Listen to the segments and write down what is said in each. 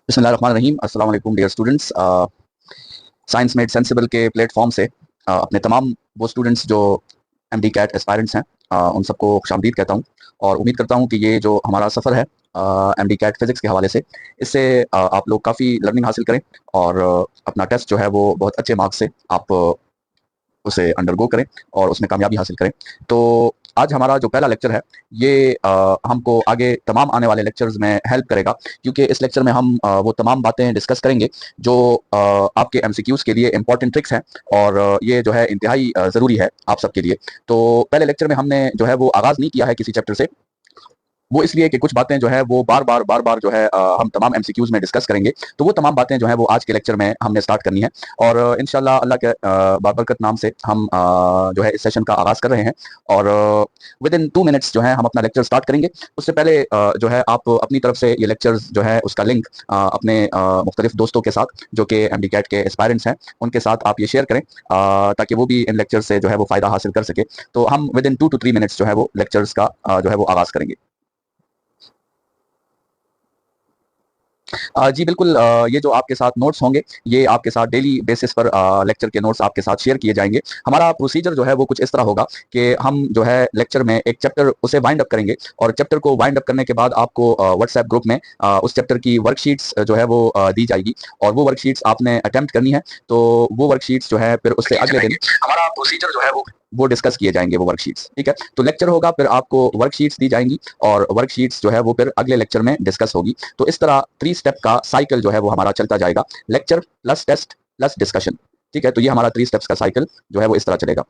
बिस्मिल्लाहिर्रहमानिर्रहीम। अस्सलाम वालेकुम dear students. Science made sensible के प्लेटफॉर्म से अपने तमाम वो स्टूडेंट्स जो एमडी कैट एस्पायरेंट्स हैं, उन सबको खुशामदीद कहता हूँ और उम्मीद करता हूँ कि ये जो हमारा सफ़र है एमडी कैट फिज़िक्स के हवाले से, इससे आप लोग काफ़ी लर्निंग हासिल करें और अपना टेस्ट जो है वो बहुत अच्छे मार्क्स से आप उसे अंडरगो करें और उसमें कामयाबी हासिल करें। तो आज हमारा जो पहला लेक्चर है ये हमको आगे तमाम आने वाले लेक्चर्स में हेल्प करेगा, क्योंकि इस लेक्चर में हम वो तमाम बातें डिस्कस करेंगे जो आपके एमसीक्यूज के लिए इंपॉर्टेंट ट्रिक्स हैं और ये जो है इंतहाई ज़रूरी है आप सबके लिए। तो पहले लेक्चर में हमने जो है वो आगाज़ नहीं किया है किसी चैप्टर से, वो इसलिए कि कुछ बातें जो है वो बार-बार जो है हम तमाम एमसीक्यूज़ में डिस्कस करेंगे। तो वो तमाम बातें जो हैं वो आज के लेक्चर में हमने स्टार्ट करनी है और इंशाल्लाह अल्लाह के बाबरकत नाम से हम जो है इस सेशन का आगाज़ कर रहे हैं और विदिन 2 मिनट्स जो है हम अपना लेक्चर स्टार्ट करेंगे। उससे पहले जो है आप अपनी तरफ से ये लेक्चर्स जो है उसका लिंक अपने मुख्तलिफ दोस्तों के साथ जो कि एमडी कैट के एस्पायरेंट्स हैं, उनके साथ आप ये शेयर करें ताकि वो भी इन लेक्चर से जो है वो फ़ायदा हासिल कर सके। तो हम विदिन 2 टू 3 मिनट्स जो है वो लेक्चर्स का जो है वो आगाज़ करेंगे। जी बिल्कुल, ये जो आपके साथ नोट्स होंगे ये आपके साथ डेली बेसिस पर लेक्चर के नोट्स आपके साथ शेयर किए जाएंगे। हमारा प्रोसीजर जो है वो कुछ इस तरह होगा कि हम जो है लेक्चर में एक चैप्टर उसे वाइंड अप करेंगे और चैप्टर को वाइंड अप करने के बाद आपको व्हाट्सएप ग्रुप में उस चैप्टर की वर्कशीट्स जो है वो दी जाएगी और वो वर्कशीट्स आपने अटेम्प्ट करनी है। तो वो वर्कशीट्स जो है फिर उससे अगले दिन हमारा प्रोसीजर जो है वो डिस्कस किए जाएंगे वो वर्कशीट्स, ठीक है। तो लेक्चर होगा, फिर आपको वर्कशीट्स दी जाएंगी और वर्कशीट्स जो है वो फिर अगले लेक्चर में डिस्कस होगी। तो इस तरह 3 स्टेप का साइकिल जो है वो हमारा चलता जाएगा, lecture plus test plus discussion, ठीक है। तो ये हमारा 3 स्टेप्स का साइकिल जो है वो इस तरह चलेगा।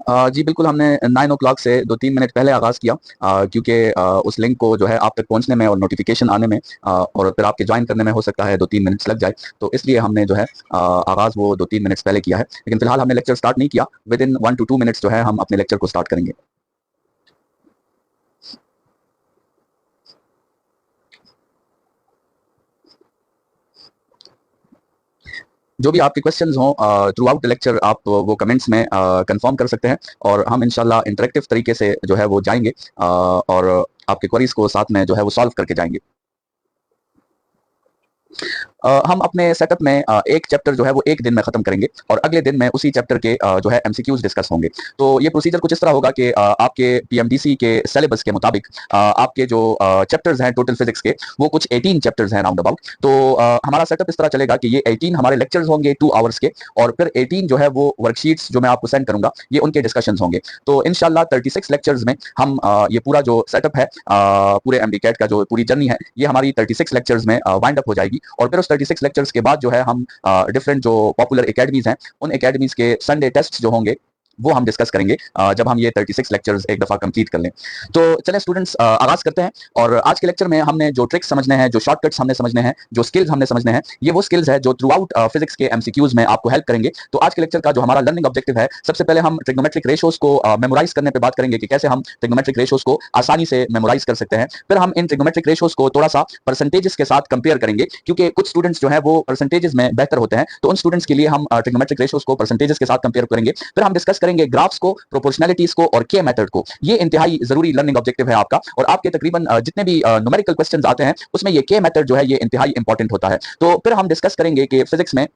जी बिल्कुल, हमने 9 ओ क्लॉक से 2-3 मिनट पहले आगाज़ किया, क्योंकि उस लिंक को जो है आप तक पहुंचने में और नोटिफिकेशन आने में और फिर आपके ज्वाइन करने में हो सकता है 2-3 मिनट्स लग जाए। तो इसलिए हमने जो है आगाज़ वो 2-3 मिनट्स पहले किया है, लेकिन फिलहाल हमने लेक्चर स्टार्ट नहीं किया। विद इन 1 टू 2 मिनट्स जो है हम अपने लेक्चर को स्टार्ट करेंगे। जो भी आपके क्वेश्चंस हों थ्रू आउट द लेक्चर आप वो कमेंट्स में कंफर्म कर सकते हैं और हम इंशाल्लाह इंटरेक्टिव तरीके से जो है वो जाएंगे और आपके क्वेरीज को साथ में जो है वो सॉल्व करके जाएंगे। हम अपने सेटअप में एक चैप्टर जो है वो एक दिन में खत्म करेंगे और अगले दिन में उसी चैप्टर के जो है एमसीक्यूज डिस्कस होंगे। तो ये प्रोसीजर कुछ इस तरह होगा कि आपके पीएमडीसी के सिलेबस के मुताबिक आपके जो चैप्टर्स हैं टोटल फिजिक्स के वो कुछ 18 चैप्टर्स हैं राउंड अबाउट। तो हमारा सेटअप इस तरह चलेगा कि ये 18 हमारे लेक्चर्स होंगे 2 आवर्स के और फिर 18 जो है वो वर्कशीट्स जो मैं आपको सेंड करूंगा ये उनके डिस्कशंस होंगे। तो इंशाल्लाह 36 लेक्चर्स में हम ये पूरा जो सेटअप है पूरे एमडी कैट का जो पूरी जर्नी है ये हमारी 36 लेक्चर्स में वाइंड अप हो जाएगी और फिर उस 36 लेक्चर्स के बाद जो है हम डिफरेंट जो पॉपुलर एकेडमीज हैं उन एकेडमीज के संडे टेस्ट जो होंगे वो हम डिस्कस करेंगे जब हम ये 36 लेक्चर्स एक दफा कंप्लीट कर लें। तो चलें स्टूडेंट्स, आगाज करते हैं और आज के लेक्चर में हमने जो ट्रिक्स समझने हैं, जो शॉर्टकट्स हमने समझने हैं, जो स्किल्स हमने समझने हैं, ये वो स्किल्स है जो थ्रू आउट फिजिक्स के एमसीक्यूज में आपको हेल्प करेंगे। तो आज के लेक्चर का जो हमारा लर्निंग ऑब्जेक्टिव है, सबसे पहले हम ट्रिग्नोमेट्रिक रेशियोज को मेमोराइज करने पर बात करेंगे कि कैसे हम ट्रिग्नोमेट्रिक रेशियोज को आसानी से मेमोराइज कर सकते हैं। फिर हम इन ट्रिग्नोमेट्रिक रेशियोज को थोड़ा सा परसेंटेजेस के साथ कंपेयर करेंगे, क्योंकि कुछ स्टूडेंट्स जो है वो परसेंटेजेस में बेहतर होते हैं, तो उन स्टूडेंट्स के लिए हम ट्रिग्नोमेट्रिक रेशियोज को परसेंटेजेस के साथ कंपेयर करेंगे। फिर हम डिस्कस करेंगे ग्राफ्स को, प्रोपोर्शनैलिटीज को और के मेथड को। ये इंतहाई जरूरी लर्निंग ऑब्जेक्टिव है आपका और आपके तकरीबन जितने भी न्यूमेरिकल क्वेश्चंस आते हैं उसमें ये के मेथड जो है ये इंतहाई इंपॉर्टेंट होता है। तो फिर हम डिस्कस करेंगे कि फिजिक्स में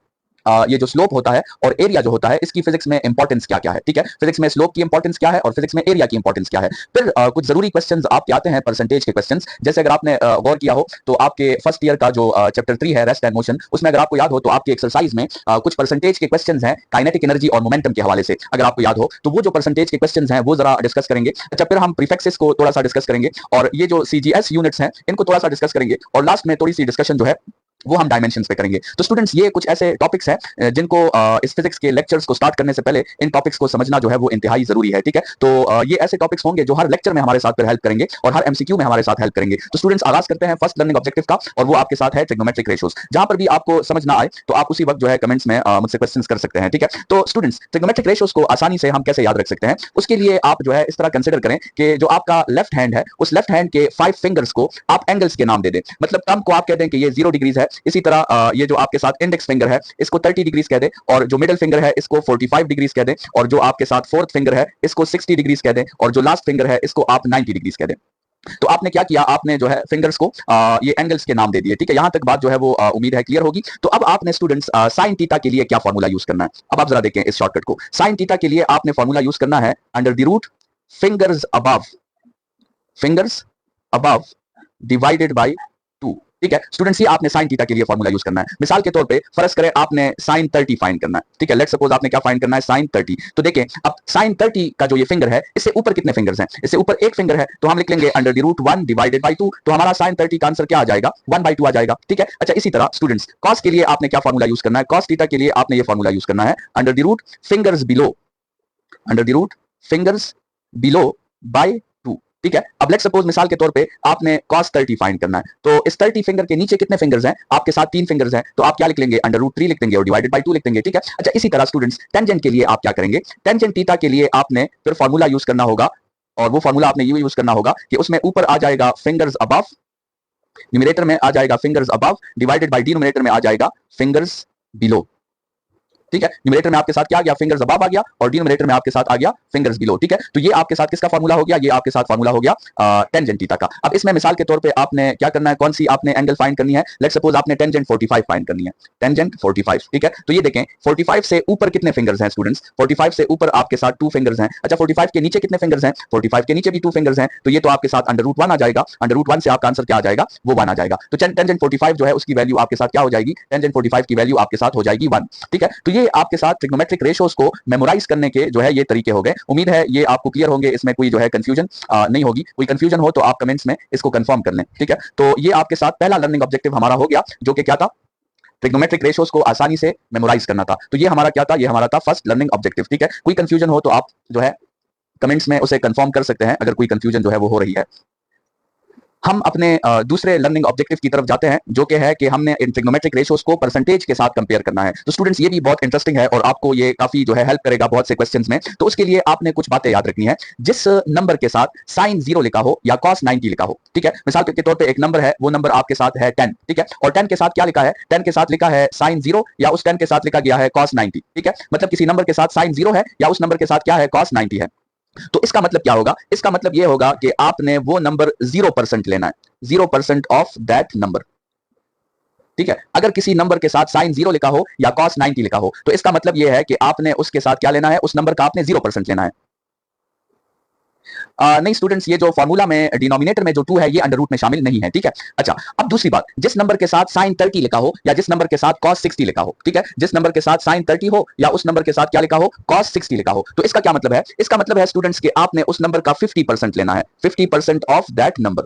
ये जो स्लोप होता है और एरिया जो होता है इसकी फिजिक्स में इंपॉर्टेंस क्या क्या है, ठीक है। फिजिक्स में स्लोप की इंपॉर्टेंस क्या है और फिजिक्स में एरिया की इंपॉर्टेंस क्या है। फिर कुछ जरूरी क्वेश्चंस आपके आते हैं परसेंटेज के क्वेश्चंस, जैसे अगर आपने गौर किया हो तो आपके फर्स्ट ईयर का जो चैप्टर 3 है रेस्ट एंड मोशन, उसमें अगर आपको याद हो तो आपकी एक्सरसाइज में कुछ परसेंटेज के क्वेश्चंस हैं काइनेटिक एनर्जी और मोमेंटम के हवाले से, अगर आपको याद हो तो वो जो परसेंटेज के क्वेश्चंस हैं वो जरा डिस्कस करेंगे। अच्छा, फिर हम प्रीफिक्सेस को थोड़ा सा डिस्कस करेंगे और ये जो सीजीएस यूनिट्स हैं इनको थोड़ा सा डिस्कस करेंगे और लास्ट में थोड़ी सी डिस्कशन जो है वो हम डायमेंशंस पे करेंगे। तो स्टूडेंट्स, ये कुछ ऐसे टॉपिक्स हैं जिनको इस फिजिक्स के लेक्चर्स को स्टार्ट करने से पहले इन टॉपिक्स को समझना जो है वो इंतहाई जरूरी है, ठीक है। तो ये ऐसे टॉपिक्स होंगे जो हर लेक्चर में हमारे साथ फिर हेल्प करेंगे और हर एमसीक्यू में हमारे साथ हेल्प करेंगे। तो स्टूडेंट्स, आगाज करते हैं फर्स्ट लर्निंग ऑब्जेक्टिव का और वो आपके साथ है ट्रिग्नोमेट्रिक रेशियोज। जहां पर भी आपको समझ ना आए तो आप उसी वक्त जो है कमेंट्स में मुझसे क्वेश्चंस कर सकते हैं, ठीक है। तो स्टूडेंट्स, ट्रिग्नोमेट्रिक रेशियोज को आसानी से हम कैसे याद रख सकते हैं, उसके लिए आप जो है इस तरह कंसिडर करें कि जो आपका लेफ्ट हैंड है उस लेफ्ट हैंड के 5 फिंगर्स को आप एंगल्स के नाम दे दें। मतलब थंब को आप कहते हैं कि ये 0 डिग्रीज है, इसी तरह ये जो आपके साथ इंडेक्स फिंगर है इसको 30 डिग्रीज कह दें और जो मिडिल फिंगर है इसको 45 डिग्रीज कह दें और जो आपके साथ फोर्थ फिंगर है इसको 60 डिग्रीज कह दें और जो लास्ट फिंगर है इसको आप 90 डिग्रीज कह दें। तो आपने क्या किया, आपने जो है फिंगर्स को ये एंगल्स के नाम दे दिए, ठीक है। यहां तक बात जो है वो उम्मीद है क्लियर होगी। तो अब आपने स्टूडेंट्स साइन थीटा के लिए क्या फॉर्मूला यूज करना है, अब आप जरा देखें इस शॉर्टकट को। साइन थीटा के लिए आपने फॉर्मूला यूज करना है under the root fingers above, fingers above divided by 2, ठीक है स्टूडेंट्स। ये आपने साइन थीटा के लिए फॉर्मूला यूज करना है। मिसाल के तौर पे फर्ज करें आपने साइन 30 फाइंड करना है, ठीक है। लेट्स सपोज आपने क्या फाइंड करना है, साइन 30। तो देखें अब साइन 30 का जो ये फिंगर है, इससे ऊपर कितने फिंगर्स हैं, इससे ऊपर एक फिंगर है, तो हम लिख लेंगे under the root 1 divided by 2। तो हमारा साइन 30 का आंसर क्या आ जाएगा, 1/2 आ जाएगा, ठीक है। अच्छा इसी तरह स्टूडेंट्स कॉस के लिए आपने क्या फॉर्मूला यूज करना है, कॉस थीटा के लिए आपने ये फॉर्मूला यूज करना है under the root fingers below, under the root fingers below by 2, ठीक है। अब लेट्स सपोज मिसाल के तौर पे आपने cos 30 फाइंड करना है, तो इस 30 फिंगर के नीचे कितने फिंगर्स हैं, आपके साथ 3 फिंगर्स हैं, तो आप क्या लिख लेंगे, अंडर रूट 3 लिख देंगे और डिवाइडेड बाय 2 लिख देंगे, ठीक है। अच्छा इसी तरह स्टूडेंट्स टेंजेंट के लिए आप क्या करेंगे, टेंजेंट थीटा के लिए आपने फिर फॉर्मूला यूज करना होगा, और वो फॉर्मूला आपने ये यूज करना होगा कि उसमें ऊपर आ जाएगा फिंगर्स अबव, न्यूमरेटर में आ जाएगा fingers above divided by denominator में आ जाएगा फिंगर्स बिलो, ठीक है। न्यूमरेटर में आपके साथ क्या आ गया, फिंगर्स अबव आ गया, और डिनोमिनेटर में आपके साथ आ गया फिंगर्स बिलो, ठीक है। तो ये आपके साथ किसका फार्मूला हो गया, ये आपके साथ फार्मूला हो गया टेंजेंट थीटा का। अब इसमें मिसाल के तौर पे आपने क्या करना है, कौन सी आपने एंगल फाइंड करनी है, लेट्स सपोज आपने टेंजेंट 45 फाइंड करनी है, टेंजेंट 45, ठीक है। तो ये देखें 45 से ऊपर कितने फिंगर्स हैं स्टूडेंट्स, 45 से ऊपर आपके साथ 2 फिंगर्स हैं। अच्छा 45 के नीचे कितने फिंगर्स हैं, 45 के नीचे भी 2 फिंगर्स हैं, तो ये तो आपके साथ अंडर रूट 1 आ जाएगा, अंडर रूट 1 से आपका आंसर क्या आ जाएगा, वो 1 आ जाएगा। तो टेंजेंट 45 जो है उसकी वैल्यू आपके साथ क्या हो जाएगी, टेंजेंट 45 की वैल्यू आपके साथ हो जाएगी 1, ठीक है। तो ये आपके साथ ट्रिग्नोमेट्रिक रेशियोज को मेमोराइज करने के जो है ये तरीके हो गए। उम्मीद है ये आपको क्लियर होंगे, इसमें कोई जो है कंफ्यूजन नहीं होगी। कोई कंफ्यूजन हो तो आप कमेंट्स में इसको कंफर्म कर लें, ठीक है। तो ये आपके साथ पहला लर्निंग ऑब्जेक्टिव हमारा हो गया, जो कि क्या था, ट्रिग्नोमेट्रिक रेशियोज को आसानी से मेमोराइज करना था। तो ये हमारा क्या था, ये हमारा था फर्स्ट लर्निंग ऑब्जेक्टिव, ठीक है। कोई कंफ्यूजन हो तो आप जो है कमेंट्स में उसे कंफर्म कर सकते हैं, अगर कोई कंफ्यूजन जो है वो हो रही है। हम अपने दूसरे लर्निंग ऑब्जेक्टिव की तरफ जाते हैं, जो कि है कि हमने इन ट्रिग्नोमेट्रिक रेशियोज को परसेंटेज के साथ कंपेयर करना है। तो स्टूडेंट्स ये भी बहुत इंटरेस्टिंग है और आपको ये काफी जो है हेल्प करेगा बहुत से क्वेश्चंस में। तो उसके लिए आपने कुछ बातें याद रखनी है। जिस नंबर के साथ साइन 0 लिखा हो या cos 90 लिखा हो, ठीक है, मिसाल के तौर पे एक नंबर है, वो नंबर आपके साथ है 10, ठीक है, और 10 के साथ क्या लिखा है, 10 के साथ लिखा है साइन 0 या उस 10 के साथ लिखा गया है cos 90, ठीक है। मतलब किसी नंबर के साथ साइन 0 है या उस नंबर के साथ क्या है, cos 90 है। तो इसका मतलब क्या होगा, इसका मतलब यह होगा कि आपने वो नंबर 0% लेना है, 0% ऑफ दैट नंबर, ठीक है। अगर किसी नंबर के साथ साइन 0 लिखा हो या cos 90 लिखा हो, तो इसका मतलब यह है कि आपने उसके साथ क्या लेना है, उस नंबर का आपने 0% लेना है। नहीं स्टूडेंट्स, ये जो फॉर्मूला में डिनोमिनेटर में जो 2 है ये अंडर रूट में शामिल नहीं है, ठीक है। अच्छा अब दूसरी बात, जिस नंबर के साथ साइन 30 लिखा हो या जिस नंबर के साथ cos 60 लिखा हो, ठीक है, जिस नंबर के साथ साइन 30 हो या उस नंबर के साथ क्या लिखा हो, cos 60 लिखा हो, तो इसका क्या मतलब है, इसका मतलब है स्टूडेंट्स कि आपने उस नंबर का 50% लेना है, 50% ऑफ दैट नंबर,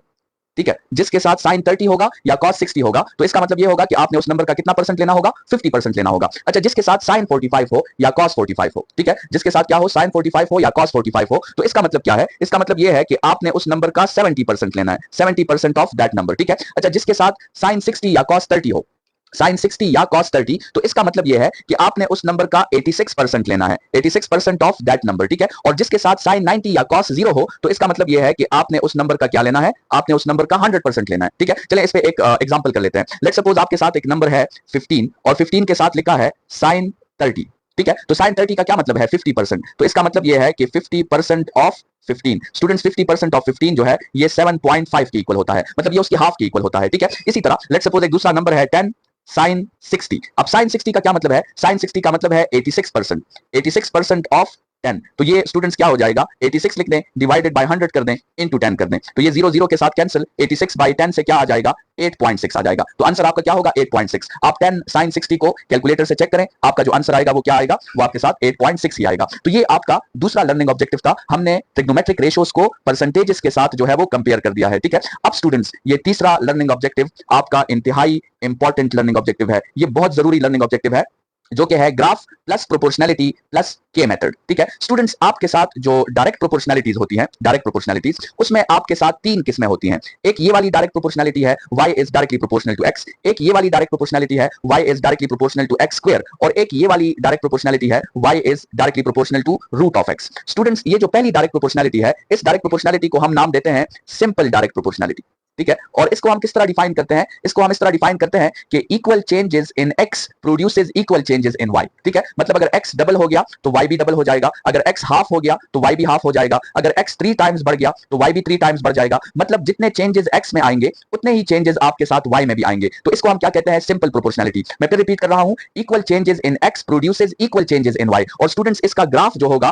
ठीक है। जिसके साथ साइन 30 होगा या cos 60 होगा, तो इसका मतलब यह होगा कि आपने उस नंबर का कितना परसेंट लेना होगा, 50% लेना होगा। अच्छा जिसके साथ साइन 45 हो या cos 45 हो, ठीक है, जिसके साथ क्या हो, साइन 45 हो या cos 45 हो, तो इसका मतलब क्या है, इसका मतलब यह है कि आपने उस नंबर का 70% लेना है, 70% ऑफ दैट नंबर, ठीक है। अच्छा जिसके साथ साइन 60 या cos 30 हो, साइन 60 या cos 30, तो इसका मतलब यह है कि आपने उस नंबर का 86% लेना है, 86% ऑफ दैट नंबर, ठीक है। और जिसके साथ साइन 90 या cos 0 हो, तो इसका मतलब यह है कि आपने उस नंबर का क्या लेना है, आपने उस नंबर का 100% लेना है, ठीक है। चलें इस पे एक एग्जांपल कर लेते हैं। लेट्स सपोज आपके साथ एक नंबर है 15 और 15 के साथ लिखा है साइन 30, ठीक है। तो साइन 30 का क्या मतलब है, 50%, तो इसका मतलब यह है कि 50% ऑफ 15, स्टूडेंट्स 50% ऑफ 15 जो है ये 7.5 के इक्वल होता है, मतलब ये उसकी हाफ के इक्वल होता है, ठीक है। इसी तरह लेट्स सपोज एक दूसरा नंबर है 10 साइन 60। अब साइन 60 का क्या मतलब है, साइन 60 का मतलब है 86%, 86% ऑफ 10, तो ये स्टूडेंट्स क्या हो जाएगा, 86 लिख दें डिवाइडेड बाय 100 कर दें इनटू 10 कर दें, तो ये 0 0 के साथ कैंसिल, 86 बाय 10 से क्या आ जाएगा, 8.6 आ जाएगा। तो आंसर आपका क्या होगा, 8.6। आप 10 साइन 60 को कैलकुलेटर से चेक करें, आपका जो आंसर आएगा वो क्या आएगा, वो आपके साथ 8.6 ही आएगा। तो ये आपका दूसरा लर्निंग ऑब्जेक्टिव था, हमने ट्रिग्नोमेट्रिक रेशियोज को परसेंटेजेस के साथ जो है वो कंपेयर कर दिया है, ठीक है। अब स्टूडेंट्स ये तीसरा लर्निंग ऑब्जेक्टिव आपका इंतहाई इंपॉर्टेंट लर्निंग ऑब्जेक्टिव है, ये बहुत जरूरी लर्निंग ऑब्जेक्टिव है, जो कि है ग्राफ प्लस प्रोपोर्शनैलिटी प्लस के मेथड, ठीक है। स्टूडेंट्स आपके साथ जो डायरेक्ट प्रोपोर्शनैलिटीज होती हैं, डायरेक्ट प्रोपोर्शनैलिटीज, उसमें आपके साथ 3 किस्में होती हैं। एक ये वाली डायरेक्ट प्रोपोर्शनैलिटी है y is directly proportional to x, एक ये वाली डायरेक्ट प्रोपोर्शनैलिटी है y is directly proportional to x square, और एक ये वाली डायरेक्ट प्रोपोर्शनैलिटी है y is directly proportional to root of x। Students ये जो पहली डायरेक्ट प्रोपोर्शनैलिटी है, इस डायरेक्ट प्रोपोर्शनैलिटी को हम नाम देते हैं सिंपल डायरेक्ट प्रोपोर्शनैलिटी, ठीक है। और इसको हम किस तरह डिफाइन करते हैं, इसको हम इस तरह डिफाइन करते हैं कि equal changes in x produces equal changes in y, ठीक है। मतलब अगर x डबल हो गया तो y भी डबल हो जाएगा, अगर x हाफ हो गया तो y भी हाफ हो जाएगा, अगर x 3 टाइम्स बढ़ गया तो y भी 3 टाइम्स बढ़ जाएगा। मतलब जितने चेंजेस x में आएंगे उतने ही चेंजेस आपके साथ y में भी आएंगे। तो इसको हम क्या कहते हैं, सिंपल प्रोपोर्शनैलिटी। मैं फिर रिपीट कर रहा हूं, equal changes in x produces equal changes in y। और स्टूडेंट्स इसका ग्राफ जो होगा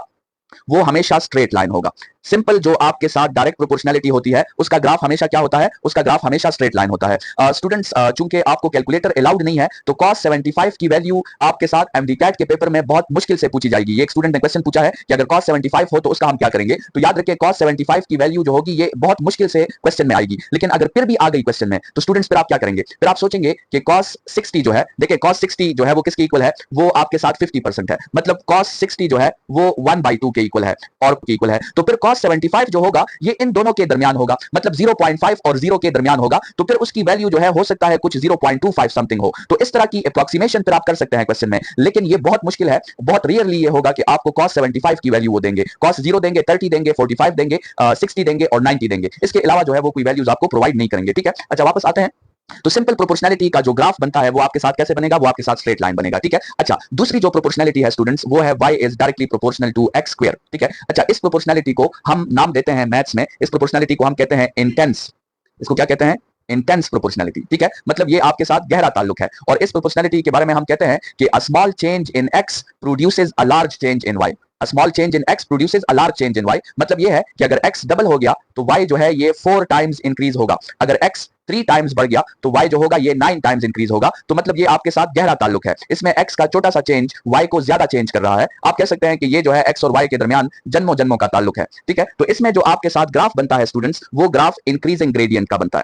वो हमेशा स्ट्रेट लाइन होगा। सिंपल जो आपके साथ डायरेक्ट प्रोपोर्शनैलिटी होती है उसका ग्राफ हमेशा क्या होता है, उसका ग्राफ हमेशा स्ट्रेट लाइन होता है। स्टूडेंट्स चूंकि आपको कैलकुलेटर अलाउड नहीं है तो cos 75 की वैल्यू आपके साथ एमडीकैट के पेपर में बहुत मुश्किल से पूछी जाएगी। ये एक स्टूडेंट ने क्वेश्चन पूछा है कि अगर cos 75 हो तो उसका हम क्या करेंगे। तो याद रखिए cos 75 की वैल्यू जो होगी ये बहुत मुश्किल से क्वेश्चन में आएगी, लेकिन अगर फिर भी आ गई क्वेश्चन में तो स्टूडेंट्स फिर आप क्या करेंगे, फिर आप सोचेंगे कि cos 60 जो है, देखिए cos 60 जो है वो किसके इक्वल है, वो आपके साथ 50% है। मतलब cos 60 जो है वो 1/2 के इक्वल है और इक्वल है। तो फिर cos 75 जो होगा ये इन दोनों के दरमियान होगा, मतलब 0.5 और 0 के दरमियान होगा। तो फिर उसकी वैल्यू जो है हो सकता है कुछ 0.25 समथिंग हो। तो इस तरह की अप्रोक्सीमेशन फिर आप कर सकते हैं क्वेश्चन में, लेकिन ये बहुत मुश्किल है। बहुत रेयरली ये होगा कि आपको cos 75 की वैल्यू वो देंगे, cos 0 देंगे, 30 देंगे, 45 देंगे, 60 देंगे और 90 देंगे। इसके अलावा जो है वो कोई वैल्यूज आपको प्रोवाइड नहीं करेंगे, ठीक है। अच्छा वापस आते हैं। तो सिंपल प्रोपोर्शनैलिटी का जो ग्राफ बनता है वो आपके साथ कैसे बनेगा, वो आपके साथ स्ट्रेट लाइन बनेगा, ठीक है। अच्छा दूसरी जो प्रोपोर्शनैलिटी है स्टूडेंट्स वो है y is directly proportional to x square, ठीक है। अच्छा इस प्रोपोर्शनैलिटी को हम नाम देते हैं मैथ्स में, इस प्रोपोर्शनैलिटी को हम कहते हैं इंटेंस। इसको क्या कहते हैं, इंटेंस प्रोपोर्शनैलिटी, ठीक है। मतलब ये आपके साथ गहरा ताल्लुक है। और इस प्रोपोर्शनैलिटी के बारे में हम कहते हैं कि a small change in x produces a large change in y। A small change in x produces a large change in y। मतलब ये है कि अगर x डबल हो गया तो y जो है ये 4 टाइम्स इंक्रीज होगा, अगर x 3 टाइम्स बढ़ गया तो y जो होगा ये 9 टाइम्स इंक्रीज होगा। तो मतलब ये आपके साथ गहरा ताल्लुक है, इसमें x का छोटा सा चेंज y को ज्यादा चेंज कर रहा है। आप कह सकते हैं कि ये जो है x और y के दरमियान जन्मों जन्मों का ताल्लुक है, ठीक है। तो इसमें जो आपके साथ ग्राफ बनता है स्टूडेंट्स वो ग्राफ इंक्रीजिंग ग्रेडियंट का बनता है,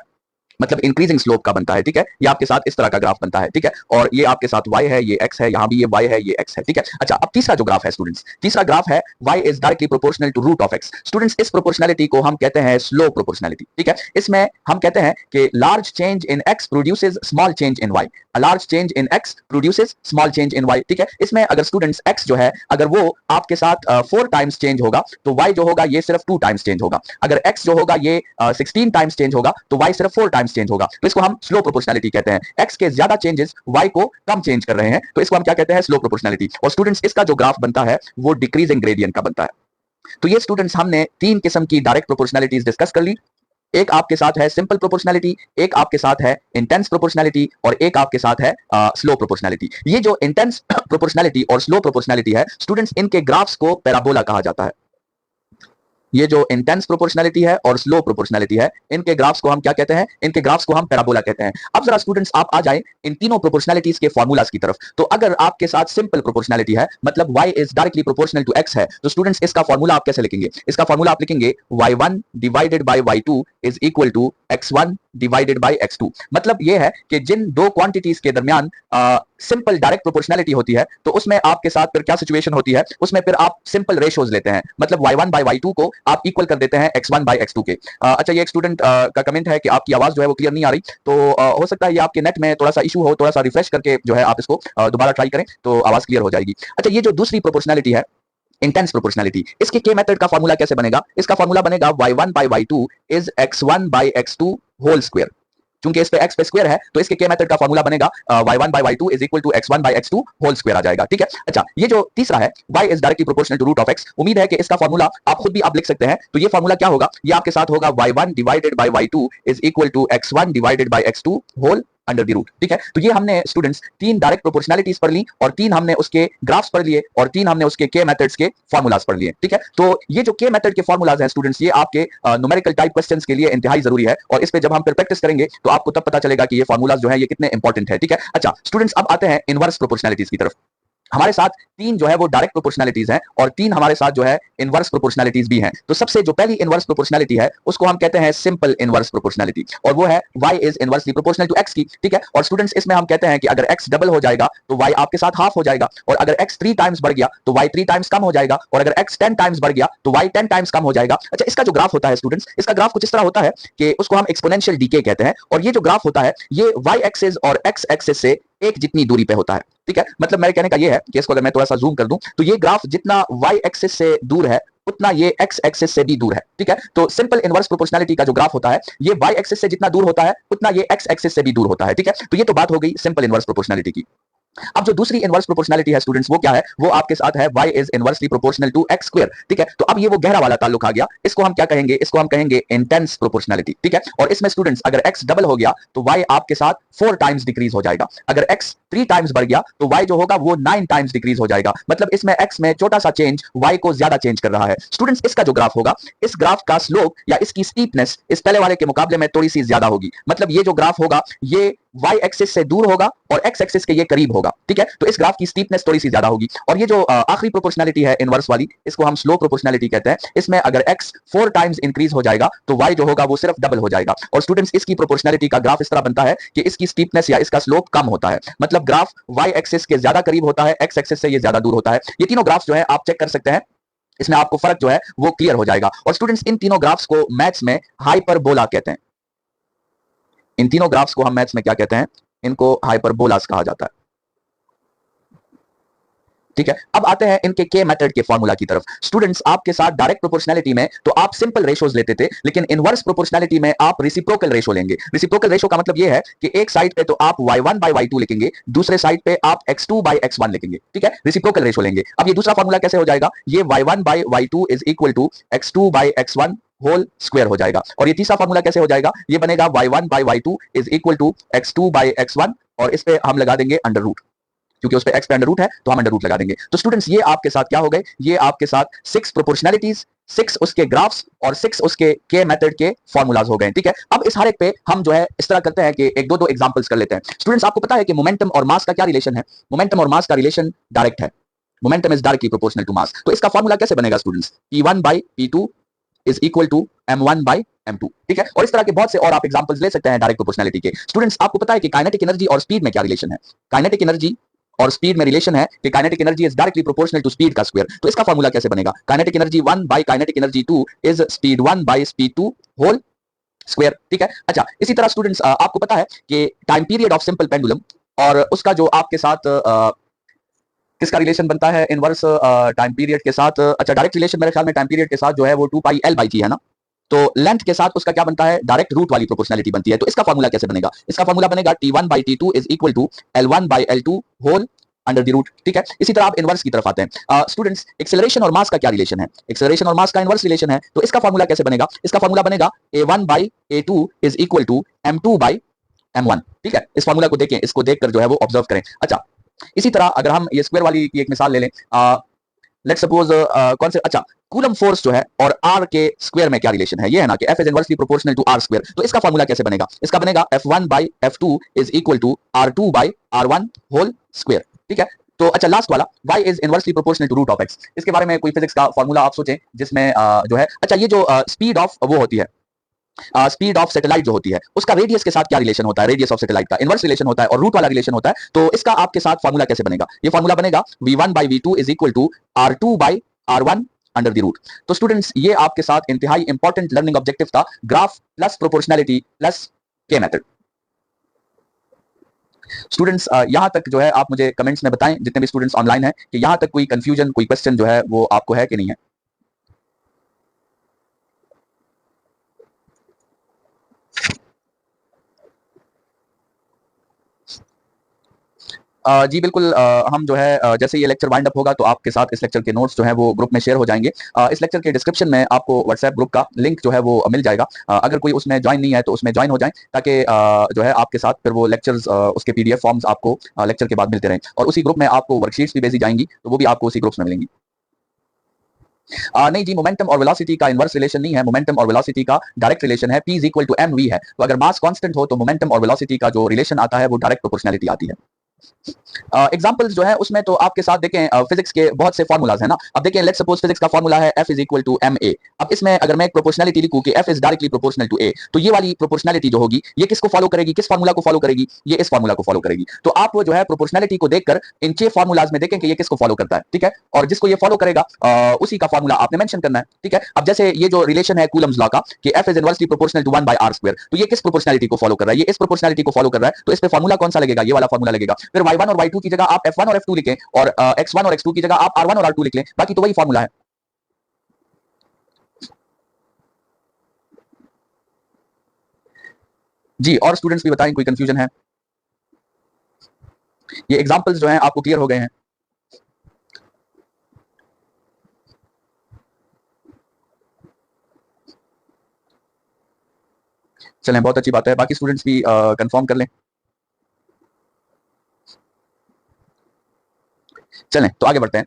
मतलब इंक्रीजिंग स्लोप का बनता है, ठीक है। ये आपके साथ इस तरह का ग्राफ बनता है, ठीक है। और ये आपके साथ y है, ये x है, यहां भी ये y है, ये x है, ठीक है। अच्छा अब तीसरा जो ग्राफ है स्टूडेंट्स, तीसरा ग्राफ है y is directly proportional to root of x। Students इस प्रोपोर्शनैलिटी को हम कहते हैं स्लो प्रोपोर्शनैलिटी, ठीक है। इसमें हम कहते हैं कि large change in x produces small change in y, a large change in x produces small change in y, ठीक है। इसमें अगर स्टूडेंट्स x जो है अगर वो आपके साथ 4 टाइम्स चेंज होगा तो y जो होगा ये सिर्फ 2 टाइम्स चेंज होगा, अगर x जो होगा ये 16 टाइम्स चेंज होगा तो y सिर्फ 4 टाइम्स चेंज होगा। तो इसको हम स्लो प्रोपोर्शनैलिटी कहते हैं। x के ज्यादा चेंजेस y को कम चेंज कर रहे हैं, तो इसको हम क्या कहते हैं, स्लो प्रोपोर्शनैलिटी। और स्टूडेंट्स इसका जो ग्राफ बनता है वो डिक्रीजिंग ग्रेडियंट का बनता है। तो ये स्टूडेंट्स हमने 3 किस्म की डायरेक्ट प्रोपोर्शनैलिटीज डिस्कस कर ली। एक आपके साथ है सिंपल प्रोपोर्शनैलिटी, एक आपके साथ है इंटेंस प्रोपोर्शनैलिटी और एक आपके साथ है स्लो प्रोपोर्शनैलिटी। ये जो इंटेंस प्रोपोर्शनैलिटी और स्लो प्रोपोर्शनैलिटी है स्टूडेंट्स इनके ग्राफ्स को पैराबोला कहा जाता है। ये जो इंटेंस प्रोपोर्शनैलिटी है और स्लो प्रोपोर्शनैलिटी है इनके ग्राफ्स को हम क्या कहते हैं, इनके ग्राफ्स को हम पैराबोला कहते हैं। अब जरा स्टूडेंट्स आप आ जाएं इन तीनों प्रोपोर्शनैलिटीज के फार्मूलाज की तरफ। तो अगर आपके साथ सिंपल प्रोपोर्शनैलिटी है मतलब y is directly proportional to x है, तो स्टूडेंट्स इसका फार्मूला आप कैसे लिखेंगे, इसका फार्मूला आप लिखेंगे y1 divided by y2 is equal to x1 divided by x2। मतलब ये है कि जिन दो क्वांटिटीज के दरमियान सिंपल डायरेक्ट प्रोपोर्शनैलिटी होती है तो उसमें आपके साथ फिर क्या सिचुएशन होती है, उसमें फिर आप सिंपल रेशियोज लेते हैं, मतलब y1 बाय y2 को आप इक्वल कर देते हैं x1 बाय x2 के। अच्छा ये एक स्टूडेंट का कमेंट है कि आपकी आवाज जो है वो क्लियर नहीं आ रही, तो हो सकता है ये आपके नेट में थोड़ा सा इशू हो, थोड़ा सा रिफ्रेश करके जो है आप इसको दोबारा ट्राई करें तो आवाज क्लियर हो जाएगी। अच्छा ये जो दूसरी प्रोपोर्शनैलिटी है इंटेंस प्रोपोर्शनैलिटी, इसके के मेथड का फार्मूला कैसे बनेगा, इसका फार्मूला बनेगा y1 by y2 is x1 by x2 whole square. चूंकि इस पे x पे स्क्वायर है तो इसके के मेथड का फार्मूला बनेगा y1 by y2 is equal to x1 by x2 whole square आ जाएगा, ठीक है। अच्छा ये जो तीसरा है y is directly proportional to root of x, उम्मीद है कि इसका फार्मूला आप खुद भी आप लिख सकते हैं। तो ये फार्मूला क्या होगा, ये आपके साथ होगा y1 divided by y2 is equal to x1 divided by x2 whole under the root, ठीक है। तो ये हमने स्टूडेंट्स 3 डायरेक्ट प्रोपोर्शनैलिटीज पढ़ ली और 3 हमने उसके ग्राफ्स पढ़ लिए और 3 हमने उसके के मेथड्स के फार्मूलाज पढ़ लिए, ठीक है। तो ये जो के मेथड के फार्मूलाज हैं स्टूडेंट्स ये आपके न्यूमेरिकल टाइप क्वेश्चंस के लिए इंतहाई जरूरी है और इस पे जब हम फिर प्रैक्टिस करेंगे तो आपको तब पता चलेगा कि ये फार्मूलाज जो है ये कितने इंपॉर्टेंट है, ठीक है। अच्छा स्टूडेंट्स अब आते हैं इनवर्स प्रोपोर्शनैलिटीज की तरफ। हमारे साथ 3 जो है वो डायरेक्ट प्रोपोर्शनैलिटीज हैं और 3 हमारे साथ जो है इनवर्स प्रोपोर्शनैलिटीज भी हैं। तो सबसे जो पहली इनवर्स प्रोपोर्शनैलिटी है उसको हम कहते हैं सिंपल इनवर्स प्रोपोर्शनैलिटी और वो है y is inversely proportional to x की, ठीक है। और स्टूडेंट्स इसमें हम कहते हैं कि अगर x डबल हो जाएगा तो y आपके साथ हाफ हो जाएगा और अगर x 3 टाइम्स बढ़ गया तो y 3 टाइम्स कम हो जाएगा और अगर x 10 टाइम्स बढ़ गया तो y 10 टाइम्स कम हो जाएगा। अच्छा इसका जो ग्राफ होता है स्टूडेंट्स, इसका ग्राफ कुछ इस तरह होता है कि उसको हम एक्सपोनेंशियल डीके कहते हैं और ये जो ग्राफ होता है ये y एक्सिस और x एक्सिस से एक जितनी दूरी पे होता है। ठीक है, मतलब मेरे कहने का ये है कि इसको अगर मैं थोड़ा सा जूम कर दूं तो ये ग्राफ जितना वाई एक्सिस से दूर है उतना ये एक्स एक्सिस से भी दूर है। ठीक है, तो सिंपल इनवर्स प्रोपोर्शनलिटी का जो ग्राफ होता है ये वाई एक्सिस से जितना दूर होता है उतना ये एक्स एक्सिस से भी दूर होता है। ठीक है, तो ये तो बात हो गई सिंपल इनवर्स प्रोपोर्शनलिटी की। अब जो दूसरी इनवर्स प्रोपोर्शनलिटी है स्टूडेंट्स, वो क्या है? वो आपके साथ है y is inversely proportional to x square. ठीक है, तो अब ये वो गहरा वाला ताल्लुक आ गया। इसको हम क्या कहेंगे? इसको हम कहेंगे इंटेंस प्रोपोर्शनलिटी। ठीक है, और इसमें स्टूडेंट्स अगर x डबल हो गया तो y आपके साथ 4 टाइम्स डिक्रीज हो जाएगा। अगर x 3 टाइम्स बढ़ गया तो y जो होगा वो 9 टाइम्स डिक्रीज हो जाएगा। मतलब इसमें x में छोटा सा चेंज y को ज्यादा चेंज कर रहा है। स्टूडेंट्स इसका जो ग्राफ होगा, इस ग्राफ का स्लोप या इसकी स्टीपनेस इस पहले वाले के मुकाबले में थोड़ी सी ज्यादा होगी। मतलब ये जो ग्राफ होगा ये y एक्सिस से दूर होगा और x एक्सिस के ये करीब होगा। ठीक है, तो इस ग्राफ की स्टीपनेस थोड़ी सी ज्यादा होगी। और ये जो आखिरी प्रोपोर्शनलिटी है इनवर्स वाली, इसको हम स्लो प्रोपोर्शनलिटी कहते हैं। इसमें अगर x 4 टाइम्स इंक्रीज हो जाएगा तो y जो होगा वो सिर्फ डबल हो जाएगा। और स्टूडेंट्स इसकी प्रोपोर्शनलिटी का ग्राफ इस तरह बनता है कि इसकी स्टीपनेस या इसका स्लोप कम होता है। मतलब ग्राफ y एक्सिस के ज्यादा करीब होता है, x एक्सिस से ये ज्यादा दूर होता है। ये तीनों ग्राफ्स जो है आप चेक कर सकते हैं, इसमें आपको फर्क जो है वो क्लियर हो जाएगा। और स्टूडेंट्स इन तीनों ग्राफ्स को मैथ्स में हाइपरबोला कहते हैं। इन तीनों ग्राफ्स को हम मैथ्स में क्या कहते हैं? इनको हाइपरबोलास कहा जाता है। ठीक है, अब आते हैं इनके के मेथड के फॉर्मूला की तरफ। स्टूडेंट्स आपके साथ डायरेक्ट प्रोपोर्शनलिटी में तो आप सिंपल रेशोज लेते थे, लेकिन इनवर्स प्रोपोर्शनलिटी में आप रेसिप्रोकल रेशो लेंगे। रेसिप्रोकल रेशो का मतलब यह है कि एक साइड पे तो आप y1 by y2 लिखेंगे, दूसरे साइड पे आप x2 by x1 लिखेंगे। ठीक है, रेसिप्रोकल रेशो लेंगे। अब ये दूसरा फॉर्मूला कैसे हो जाएगा? ये y1 by y2 is equal to x2 by x1 whole square हो जाएगा। और ये तीसरा फॉर्मूला कैसे हो जाएगा? ये बनेगा y1 by y2 is equal to x2 by x1 और इस पे हम लगा देंगे अंडर रूट, क्योंकि उस पे x पे अंडर रूट है तो हम अंडर रूट लगा देंगे। तो स्टूडेंट्स ये आपके साथ क्या हो गए? ये आपके साथ 6 प्रोपोर्शनलिटीज, 6 उसके ग्राफ्स और 6 उसके के मेथड के फॉर्मूलाज हो गए। ठीक है, अब इस हर एक पे हम जो है इस तरह करते हैं कि एक दो एग्जांपल्स कर लेते हैं। स्टूडेंट्स आपको पता है कि मोमेंटम और मास का क्या रिलेशन है? मोमेंटम और मास का रिलेशन डायरेक्ट है। Momentum is directly proportional to mass. तो इसका फॉर्मूला कैसे बनेगा students? p1 by p2 is equal to m1 by m2। ठीक है, और इस तरह के बहुत से और आप एग्जांपल्स ले सकते हैं डायरेक्ट प्रोपोर्शनलिटी के। स्टूडेंट्स आपको पता है कि काइनेटिक एनर्जी और स्पीड में क्या रिलेशन है? काइनेटिक एनर्जी और स्पीड में रिलेशन है कि kinetic energy is directly proportional to speed का स्क्वायर। तो इसका फॉर्मूला कैसे बनेगा? Kinetic energy 1 by kinetic energy 2 is speed 1 by speed 2 whole square. ठीक है, अच्छा इसी तरह स्टूडेंट्स आपको पता है कि time period of simple pendulum और उसका जो आपके साथ किसका रिलेशन बनता है इनवर्स टाइम पीरियड के साथ? अच्छा डायरेक्ट रिलेशन मेरे ख्याल में टाइम पीरियड के साथ जो है वो 2 पाई एल बाई जी है ना। तो लेंथ के साथ उसका क्या बनता है? डायरेक्ट रूट वाली प्रोपोर्शनलिटी बनती है। तो इसका फॉर्मूला कैसे बनेगा? इसका फॉर्मूला बनेगा t1 by t2 is equal to l1 by l2 whole under the root. ठीक है, इसी तरह आप इनवर्स की तरफ आते हैं। स्टूडेंट्स एक्सेलरेशन और मास का क्या रिलेशन है? एक्सेलरेशन और मास का इनवर्स रिलेशन है। तो इसका फॉर्मूला कैसे बनेगा? इसका फॉर्मूला बनेगा a1 by a2 is equal to m2 by m1। ठीक है, इस फॉर्मूला को देखें, इसको देखकर जो है वो ऑब्जर्व करें। अच्छा इसी तरह अगर हम ये स्क्वायर वाली की एक मिसाल ले लें, लेट्स सपोज कौन से, अच्छा कूलम फोर्स जो है और r के स्क्वायर में क्या रिलेशन है? ये है ना कि f is inversely proportional to r square. तो इसका फॉर्मूला कैसे बनेगा? इसका बनेगा f1 by f2 is equal to r2 by r1 whole square. ठीक है, तो अच्छा लास्ट वाला y is inversely proportional to root of x। इसके बारे में कोई फिजिक्स का फॉर्मूला आप सोचें जिसमें जो है, अच्छा ये जो स्पीड ऑफ वो होती है, स्पीड ऑफ सैटेलाइट जो होती है उसका रेडियस के साथ क्या रिलेशन होता है? रेडियस ऑफ सैटेलाइट का इनवर्स रिलेशन होता है और रूट वाला रिलेशन होता है। तो इसका आपके साथ फॉर्मूला कैसे बनेगा? ये फॉर्मूला बनेगा v1 by v2 is equal to r2 by r1 under the root. तो स्टूडेंट्स ये आपके साथ इंतहाई इंपॉर्टेंट लर्निंग ऑब्जेक्टिव था, ग्राफ प्लस प्रोपोर्शनलिटी प्लस के मेथड। स्टूडेंट्स यहां तक जो है आप मुझे कमेंट्स में बताएं, जितने भी स्टूडेंट्स ऑनलाइन हैं, कि यहां तक कोई कंफ्यूजन, कोई क्वेश्चन जो है वो आपको है कि नहीं है। जी बिल्कुल, हम जो है जैसे ये लेक्चर वाइंड अप होगा तो आपके साथ इस लेक्चर के नोट्स जो है वो ग्रुप में शेयर हो जाएंगे। इस लेक्चर के डिस्क्रिप्शन में आपको व्हाट्सएप ग्रुप का लिंक जो है वो मिल जाएगा। अगर कोई उसमें ज्वाइन नहीं है तो उसमें ज्वाइन हो जाएं, ताकि जो है आपके साथ फिर वो लेक्चर्स उसके पीडीएफ फॉर्म्स आपको लेक्चर के बाद मिलते रहें। और उसी ग्रुप में आपको वर्कशीट्स भी भेजी जाएंगी, तो वो भी आपको उसी ग्रुप्स में मिलेंगी। नहीं जी, मोमेंटम और वेलोसिटी का इनवर्स रिलेशन नहीं है, मोमेंटम और वेलोसिटी का डायरेक्ट रिलेशन है, p is equal to mv है। तो अगर मास कांस्टेंट हो तो मोमेंटम और वेलोसिटी का जो रिलेशन आता है वो डायरेक्ट प्रोपोर्शनलिटी आती है। एग्जांपल्स जो है उसमें तो आपके साथ देखें फिजिक्स के बहुत से फार्मूलाज है ना। अब देखें लेट्स सपोज फिजिक्स का फार्मूला है f is equal to ma। अब इसमें अगर मैं एक प्रोपोर्शनलिटी लिखूं कि f is directly proportional to a, तो ये वाली प्रोपोर्शनलिटी जो होगी ये किसको फॉलो करेगी? किस फार्मूला को फॉलो करेगी? ये इस फार्मूला को फॉलो करेगी। तो आप जो है प्रोपोर्शनलिटी को देखकर इन 6 फार्मूलाज में देखें कि ये किसको फॉलो करता है। ठीक है, और जिसको ये फॉलो करेगा उसी का फार्मूला आपने मेंशन करना है। ठीक है, अब जैसे ये जो रिलेशन है कूलम्स लॉ का कि f is inversely proportional to 1 by r square, तो ये किस प्रोपोर्शनलिटी को फॉलो कर रहा है? ये इस प्रोपोर्शनलिटी को फॉलो कर रहा है। तो इस पे फार्मूला कौन सा लगेगा? ये वाला फार्मूला लगेगा। फिर y1 और y2 की जगह आप f1 और f2 लिखें और x1 और x2 की जगह आप r1 और r2 लिख लें, बाकी तो वही फॉर्मूला है। जी, और स्टूडेंट्स भी बताएं कोई कंफ्यूजन है? ये एग्जांपल्स जो हैं आपको क्लियर हो गए हैं? चलें, बहुत अच्छी बात है, बाकी स्टूडेंट्स भी कंफर्म कर लें। चलें तो आगे बढ़ते हैं।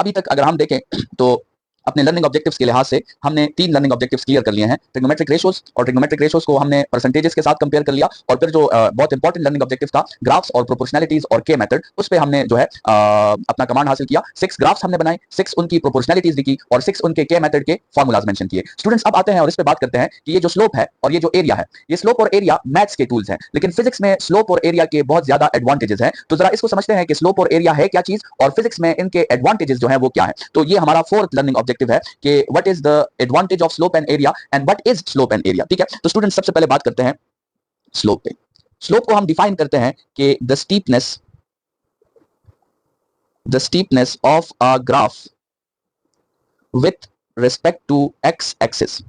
अभी तक अगर हम देखें तो अपने लर्निंग ऑब्जेक्टिव्स के लिहाज से हमने 3 लर्निंग ऑब्जेक्टिव्स क्लियर कर लिए हैं। ट्रिग्नोमेट्रिक रेशियोज, और ट्रिग्नोमेट्रिक रेशियोज को हमने परसेंटेजेस के साथ कंपेयर कर लिया, और फिर जो बहुत इंपॉर्टेंट लर्निंग ऑब्जेक्टिव था ग्राफ्स और प्रोपोर्शनैलिटीज और के मेथड, उस पे हमने जो है अपना कमांड हासिल किया। 6 ग्राफ्स हमने बनाए, 6 उनकी प्रोपोर्शनैलिटीज लिखी और 6 उनके के मेथड के फॉर्मूलाज मेंशन किए। स्टूडेंट्स अब आते हैं और इस पे बात करते हैं कि ये जो स्लोप है और ये जो एरिया है, ये स्लोप और एरिया मैथ्स के टूल्स हैं, लेकिन फिजिक्स में स्लोप और एरिया के बहुत ज्यादा एडवांटेजेस हैं। तो जरा इसको समझते हैं कि स्लोप और एरिया है क्या चीज और फिजिक्स में इनके एडवांटेजेस जो है वो क्या है। तो ये हमारा 4th लर्निंग ऑब्जेक्टिव है कि what is the advantage of slope and area and what is slope and area. ठीक है, तो स्टूडेंट सबसे पहले बात करते हैं स्लोप पे। स्लोप को हम डिफाइन करते हैं कि the steepness of a graph with respect to X axis.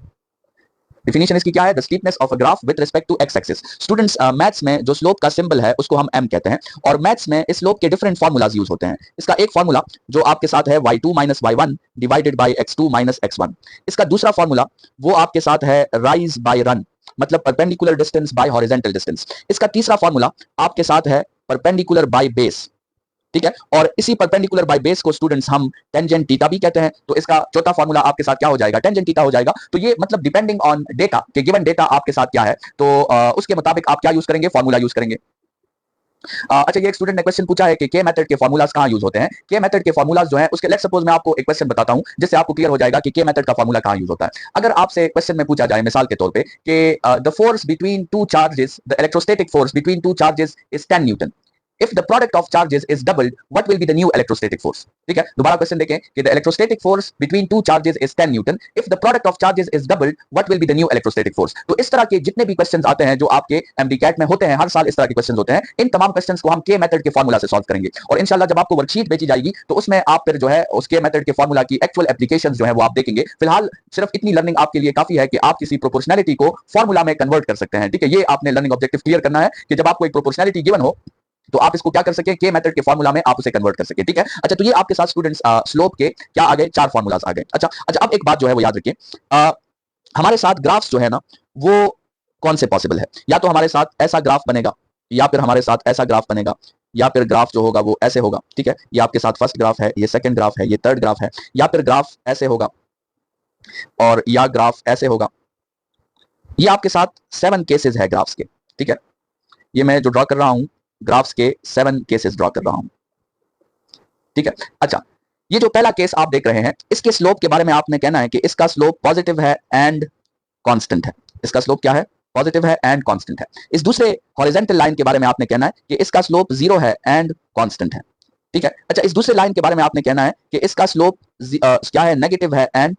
Definition इसकी क्या है? The steepness of a graph with respect to X axis. Students maths में जो स्लोप का सिंबल है उसको हम m कहते हैं, और मैथ्स में इस स्लोप के डिफरेंट फार्मूलाज यूज होते हैं। इसका एक फार्मूला जो आपके साथ है y2 minus y1 divided by x2 minus x1। इसका दूसरा फार्मूला वो आपके साथ है राइज बाय रन, मतलब perpendicular distance by horizontal distance. इसका तीसरा फार्मूला आपके साथ है परपेंडिकुलर बाय बेस। ठीक है, और इसी परपेंडिकुलर बाय बेस को स्टूडेंट्स हम टेंजेंट थीटा भी कहते हैं। तो इसका चौथा फार्मूला आपके साथ क्या हो जाएगा? टेंजेंट थीटा हो जाएगा। तो ये मतलब डिपेंडिंग ऑन डेटा के गिवन डेटा आपके साथ क्या है, तो उसके मुताबिक आप क्या यूज करेंगे? फार्मूला यूज करेंगे। अच्छा, ये एक स्टूडेंट ने क्वेश्चन पूछा है कि के मेथड के फार्मूलाज कहां यूज होते हैं। के मेथड के फार्मूलाज जो है उसके, लेट्स सपोज मैं आपको एक क्वेश्चन बताता हूं जिससे आपको क्लियर हो जाएगा कि के मेथड का फार्मूला कहां यूज होता है। अगर आपसे क्वेश्चन में पूछा जाए मिसाल के तौर पे कि the force between two charges, the electrostatic force between two charges is 10 Newton, if the product of charges is doubled, what will be the new electrostatic force? ठीक है, दोबारा क्वेश्चन देखें कि the electrostatic force between two charges is 10 Newton, if the product of charges is doubled, what will be the new electrostatic force? तो इस तरह के जितने भी क्वेश्चंस आते हैं जो आपके MDCAT में होते हैं, हर साल इस तरह के क्वेश्चंस होते हैं, इन तमाम क्वेश्चंस को हम के मेथड के फार्मूला से सॉल्व करेंगे। और इंशाल्लाह जब आपको वर्कशीट भेजी जाएगी तो उसमें आप फिर जो है उस के मेथड के फार्मूला की एक्चुअल एप्लीकेशंस जो है वो आप देखेंगे। फिलहाल सिर्फ इतनी लर्निंग आपके लिए काफी है कि आप किसी प्रोपोर्शनैलिटी को फार्मूला में कन्वर्ट कर सकते हैं। ठीक है, ये आपने लर्निंग ऑब्जेक्टिव क्लियर करना है कि जब आपको एक प्रोपोर्शनैलिटी गिवन हो तो आप इसको क्या कर सके? के मेथड के फार्मूला में आप उसे कन्वर्ट कर सके। ठीक है, अच्छा, तो ये आपके साथ स्टूडेंट्स स्लोप के क्या आ गए? 4 फार्मूलाज आ गए। अच्छा, अब एक बात जो है वो याद रखिए, हमारे साथ ग्राफ्स जो है ना वो कौन से पॉसिबल है? या तो हमारे साथ ऐसा ग्राफ बनेगा, या फिर हमारे साथ ऐसा ग्राफ बनेगा, या फिर ग्राफ जो होगा वो ऐसे होगा। ठीक है, ये आपके साथ फर्स्ट ग्राफ है, ये सेकंड ग्राफ है, ये थर्ड ग्राफ है, या फिर ग्राफ ऐसे होगा और या ग्राफ ऐसे होगा। ये आपके साथ 7 केसेस है ग्राफ्स के। ठीक है, ये मैं जो ड्रॉ कर रहा हूं ग्राफ्स के 7 केसेस ड्रॉ कर रहा हूं। ठीक है, अच्छा, ये जो पहला केस आप देख रहे हैं इसके स्लोप के बारे में आपने कहना है कि इसका स्लोप पॉजिटिव है एंड कांस्टेंट है। इसका स्लोप क्या है? पॉजिटिव है एंड कांस्टेंट है। इस दूसरे हॉरिजॉन्टल लाइन के बारे में आपने कहना है कि इसका स्लोप 0 है एंड कांस्टेंट है। ठीक है, अच्छा, इस दूसरे लाइन के बारे में आपने कहना है कि इसका स्लोप क्या है? नेगेटिव है एंड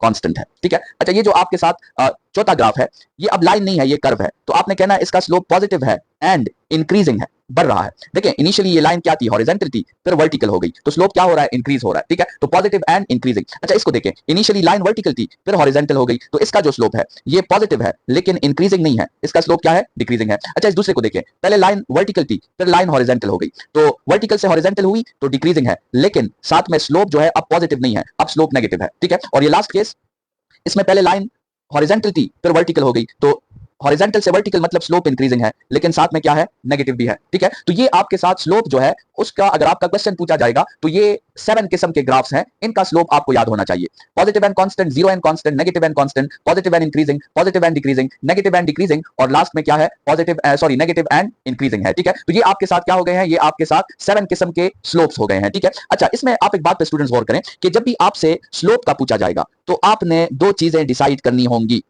कांस्टेंट है। ठीक है, अच्छा, ये जो आपके साथ चौथा ग्राफ है ये अब लाइन नहीं है, ये कर्व है, तो आपने कहना है इसका स्लोप पॉजिटिव है एंड इंक्रीजिंग है, बढ़ रहा है। देखिए, इनिशियली ये लाइन क्या थी? हॉरिजॉन्टल थी, फिर वर्टिकल हो गई, तो स्लोप क्या हो रहा है? इंक्रीज हो रहा है। ठीक है, तो पॉजिटिव एंड इंक्रीजिंग। अच्छा, इसको देखें, इनिशियली लाइन वर्टिकल थी, फिर हॉरिजॉन्टल हो गई, तो इसका जो स्लोप है ये पॉजिटिव है लेकिन इंक्रीजिंग नहीं है, इसका स्लोप क्या है? डिक्रीजिंग है। अच्छा, इस दूसरे को देखें, पहले लाइन वर्टिकल थी, फिर लाइन हॉरिजॉन्टल हो गई, तो वर्टिकल से हॉरिजॉन्टल हुई तो डिक्रीजिंग है, लेकिन साथ में स्लोप जो है अब पॉजिटिव नहीं है, अब स्लोप नेगेटिव है। ठीक है, और ये लास्ट केस, इसमें पहले लाइन हॉरिजॉन्टल थी फिर वर्टिकल हो गई, तो हॉरिजॉन्टल से वर्टिकल मतलब स्लोप इंक्रीजिंग है, लेकिन साथ में क्या है? नेगेटिव भी है। ठीक है, तो ये आपके साथ स्लोप जो है उसका अगर आपका क्वेश्चन पूछा जाएगा तो ये 7 किस्म के ग्राफ्स हैं, इनका स्लोप आपको याद होना चाहिए। Positive and constant, 0 and constant, negative and constant, positive and increasing, positive and decreasing, negative and decreasing, और लास्ट में क्या है? नेगेटिव एंड इंक्रीजिंग है। ठीक है, तो ये आपके साथ क्या हो गए हैं? ये आपके साथ 7 किस्म के स्लोप्स हो गए हैं। ठीक है, अच्छा, इसमें आप एक बात पे स्टूडेंट्स गौर करें कि जब भी आपसे स्लोप का पूछा जाएगा तो आपने 2 चीजें डिसाइड करनी होंगी।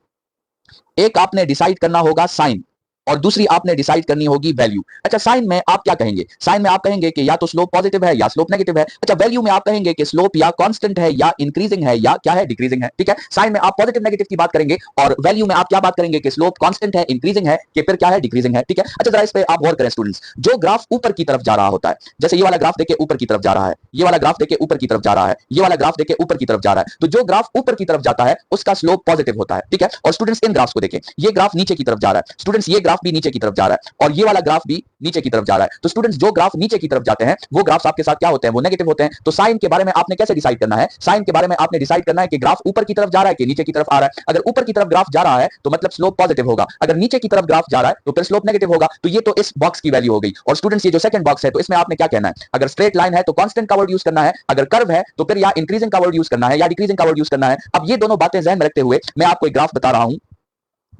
एक आपने डिसाइड करना होगा साइन, और दूसरी आपने डिसाइड करनी होगी वैल्यू। अच्छा, साइन में आप क्या कहेंगे? साइन में आप कहेंगे कि या तो स्लोप पॉजिटिव है या स्लोप नेगेटिव है। अच्छा, वैल्यू में आप कहेंगे कि स्लोप या कांस्टेंट है या इंक्रीजिंग है या क्या है, डिक्रीजिंग है। ठीक है, साइन में आप पॉजिटिव नेगेटिव की बात करेंगे और वैल्यू में आप क्या बात करेंगे कि स्लोप कांस्टेंट है, इंक्रीजिंग है कि फिर क्या है, डिक्रीजिंग है। ठीक है, अच्छा जरा इस पे आप गौर करें स्टूडेंट्स। जो ग्राफ ऊपर की तरफ जा रहा होता है, जैसे ये वाला ग्राफ देखिए ऊपर की तरफ जा रहा है, ये वाला ग्राफ देखिए ऊपर की तरफ जा रहा है, ये वाला ग्राफ देखिए ऊपर की तरफ जा रहा है, तो जो ग्राफ ऊपर की तरफ जाता है उसका स्लोप पॉजिटिव होता है। ठीक है, और स्टूडेंट्स इन ग्राफ्स को देखें, ये ग्राफ नीचे की तरफ जा रहा है, स्टूडेंट्स ये ग्राफ भी नीचे की तरफ जा रहा है और ये वाला ग्राफ भी नीचे की तरफ जा रहा है। तो स्टूडेंट्स जो ग्राफ नीचे की तरफ जाते हैं वो ग्राफ्स आपके साथ क्या होते हैं, वो नेगेटिव होते हैं। तो साइन के बारे में आपने कैसे डिसाइड करना है? साइन के बारे में आपने डिसाइड करना है कि ग्राफ ऊपर की तरफ जा रहा है कि नीचे की तरफ आ रहा है। अगर ऊपर की तरफ ग्राफ जा रहा है तो मतलब स्लोप पॉजिटिव होगा, अगर नीचे की तरफ ग्राफ जा रहा है तो फिर स्लोप नेगेटिव होगा। तो ये तो इस बॉक्स की वैल्यू हो गई। और स्टूडेंट्स ये जो सेकंड बॉक्स है तो इसमें आपने क्या कहना है? अगर स्ट्रेट लाइन है तो कांस्टेंट का वर्ड यूज करना है, अगर कर्व है तो फिर या इंक्रीजिंग का वर्ड यूज करना है या डिक्रीजिंग का वर्ड यूज करना है। अब ये दोनों बातें ध्यान में रखते हुए मैं आपको एक ग्राफ बता रहा हूं।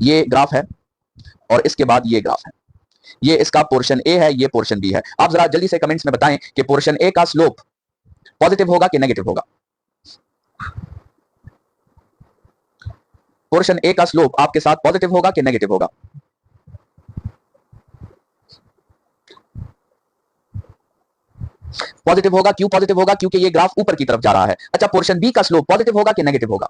ये ग्राफ है और इसके बाद ये ग्राफ है। ये इसका पोर्शन ए है, ये पोर्शन बी है। आप जरा जल्दी से कमेंट्स में बताएं कि पोर्शन ए का स्लोप पॉजिटिव होगा कि नेगेटिव होगा? पोर्शन ए का स्लोप आपके साथ पॉजिटिव होगा कि नेगेटिव होगा? पॉजिटिव होगा। क्यों पॉजिटिव होगा? क्योंकि ये ग्राफ ऊपर की तरफ जा रहा है। अच्छा, पोर्शन बी का स्लोप पॉजिटिव होगा कि नेगेटिव होगा?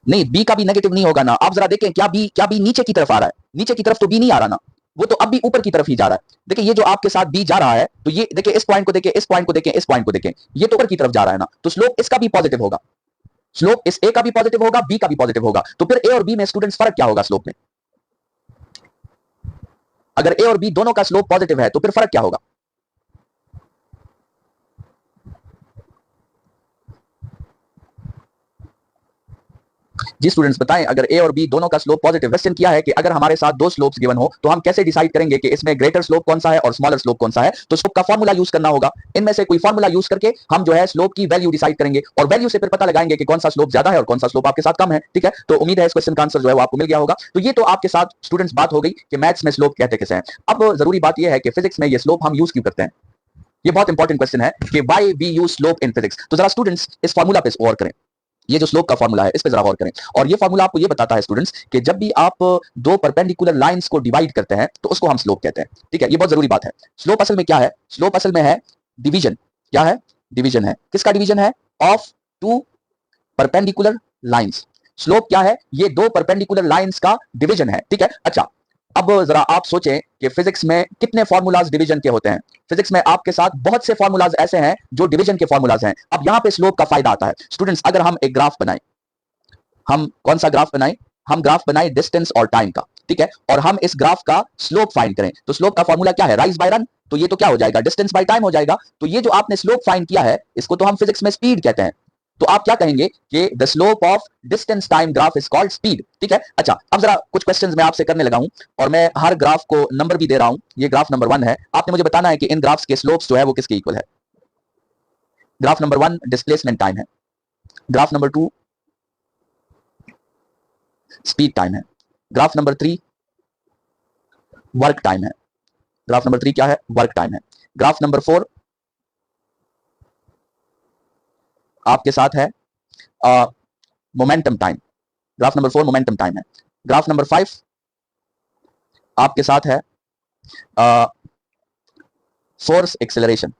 नहीं, बी का भी नेगेटिव नहीं होगा ना। आप जरा देखें, क्या बी नीचे की तरफ आ रहा है? नीचे की तरफ तो बी नहीं आ रहा ना, वो तो अब भी ऊपर की तरफ ही जा रहा है। देखिए ये जो आपके साथ बी जा रहा है, तो ये देखिए इस पॉइंट को देखें, इस पॉइंट को देखें, इस पॉइंट को देखें, ये तो ऊपर की तरफ जा रहा है ना, तो स्लोप इसका भी पॉजिटिव होगा। स्लोप इस ए का भी पॉजिटिव होगा, बी का भी पॉजिटिव होगा। तो फिर ए और बी में स्टूडेंट्स फर्क क्या होगा स्लोप में? अगर ए और बी दोनों का स्लोप पॉजिटिव है तो फिर फर्क क्या होगा? जी स्टूडेंट्स बताएं, अगर ए और बी दोनों का स्लोप पॉजिटिव, क्वेश्चन किया है कि अगर हमारे साथ दो स्लोप्स गिवन हो तो हम कैसे डिसाइड करेंगे कि इसमें ग्रेटर स्लोप कौन सा है और स्मॉलर स्लोप कौन सा है? तो स्लोप का फॉर्मूला यूज करना होगा। इनमें से कोई फॉर्मूला यूज करके हम जो है स्लोप की वैल्यू डिसाइड करेंगे और वैल्यू से फिर पता लगाएंगे कि कौन सा स्लोप ज्यादा है और कौन सा स्लोप आपके साथ कम है। ठीक है, तो उम्मीद है इस क्वेश्चन का आंसर जो है वो आपको मिल गया होगा। तो ये तो आपके साथ स्टूडेंट्स बात हो गई कि मैथ्स में स्लोप कहते किसे हैं। अब जरूरी बात यह है कि फिजिक्स में ये स्लोप हम यूज क्यों करते हैं। ये बहुत इंपॉर्टेंट क्वेश्चन है कि why we use slope in physics. तो जरा स्टूडेंट्स इस फॉर्मूला पे गौर करें, ये जो स्लोप का फॉर्मूला है इस पे जरा गौर करें। और ये फॉर्मूला आपको ये बताता है स्टूडेंट्स कि जब भी आप दो परपेंडिकुलर लाइंस को डिवाइड करते हैं तो उसको हम स्लोप कहते हैं। ठीक है, ये बहुत जरूरी बात है। स्लोप असल में क्या है? स्लोप असल में है डिवीजन। क्या है? डिवीजन है। किसका डिवीजन है? Of two perpendicular lines. Slope क्या है? ये दो परपेंडिकुलर लाइंस का डिवीजन है। ठीक है, अच्छा अब जरा आप सोचें कि फिजिक्स में कितने फॉर्मूलाज डिवीजन के होते हैं। फिजिक्स में आपके साथ बहुत से फॉर्मूलाज ऐसे हैं जो डिवीजन के फॉर्मूलाज हैं। अब यहां पे स्लोप का फायदा आता है स्टूडेंट्स। अगर हम एक ग्राफ बनाएं, हम कौन सा ग्राफ बनाएं? हम ग्राफ बनाएं डिस्टेंस और टाइम का। ठीक है, और हम इस ग्राफ का स्लोप फाइंड करें तो स्लोप का फॉर्मूला क्या है? Rise by run. तो ये तो क्या हो जाएगा? डिस्टेंस बाय टाइम हो जाएगा। तो ये जो आपने स्लोप फाइंड किया है इसको तो हम फिजिक्स में स्पीड कहते हैं। तो आप क्या कहेंगे कि the slope of distance time graph is called speed. ठीक है, अच्छा अब जरा कुछ क्वेश्चंस मैं आपसे करने लगा हूं और मैं हर ग्राफ को नंबर भी दे रहा हूं। ये ग्राफ नंबर 1 है, आपने मुझे बताना है कि इन ग्राफ्स के स्लोप्स जो है वो किसके इक्वल है। ग्राफ नंबर 1 डिस्प्लेसमेंट टाइम है, ग्राफ नंबर 2 स्पीड टाइम है, ग्राफ नंबर 3 वर्क टाइम है। ग्राफ नंबर 3 क्या है? वर्क टाइम है। ग्राफ नंबर 4 आपके साथ है momentum time. Graph number 4 momentum time है। ग्राफ नंबर 5 आपके साथ है फोर्स एक्सेलरेशन।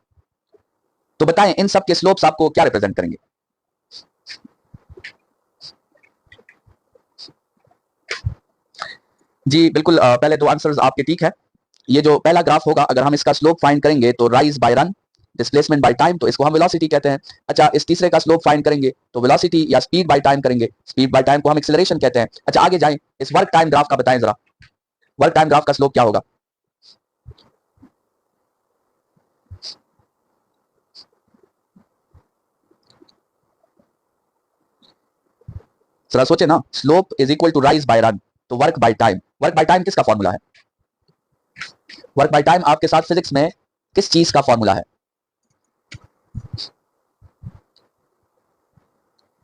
तो बताएं इन सब के स्लोप्स आपको क्या रिप्रेजेंट करेंगे? जी बिल्कुल, पहले दो आंसर्स आपके ठीक है। ये जो पहला ग्राफ होगा अगर हम इसका स्लोप फाइंड करेंगे तो rise by run, displacement by time, तो इसको हम वेलोसिटी कहते हैं। अच्छा इस तीसरे का स्लोप फाइंड करेंगे तो वेलोसिटी या स्पीड बाय टाइम करेंगे, स्पीड बाय टाइम को हम एक्सेलरेशन कहते हैं। अच्छा आगे जाएं, इस वर्क टाइम ग्राफ का बताएं जरा, वर्क टाइम ग्राफ का स्लोप क्या होगा? जरा सोचे ना, slope is equal to rise by run, तो work by time. Work by time किसका फॉर्मूला है? वर्क बाय टाइम आपके साथ फिजिक्स में किस चीज का फॉर्मूला है?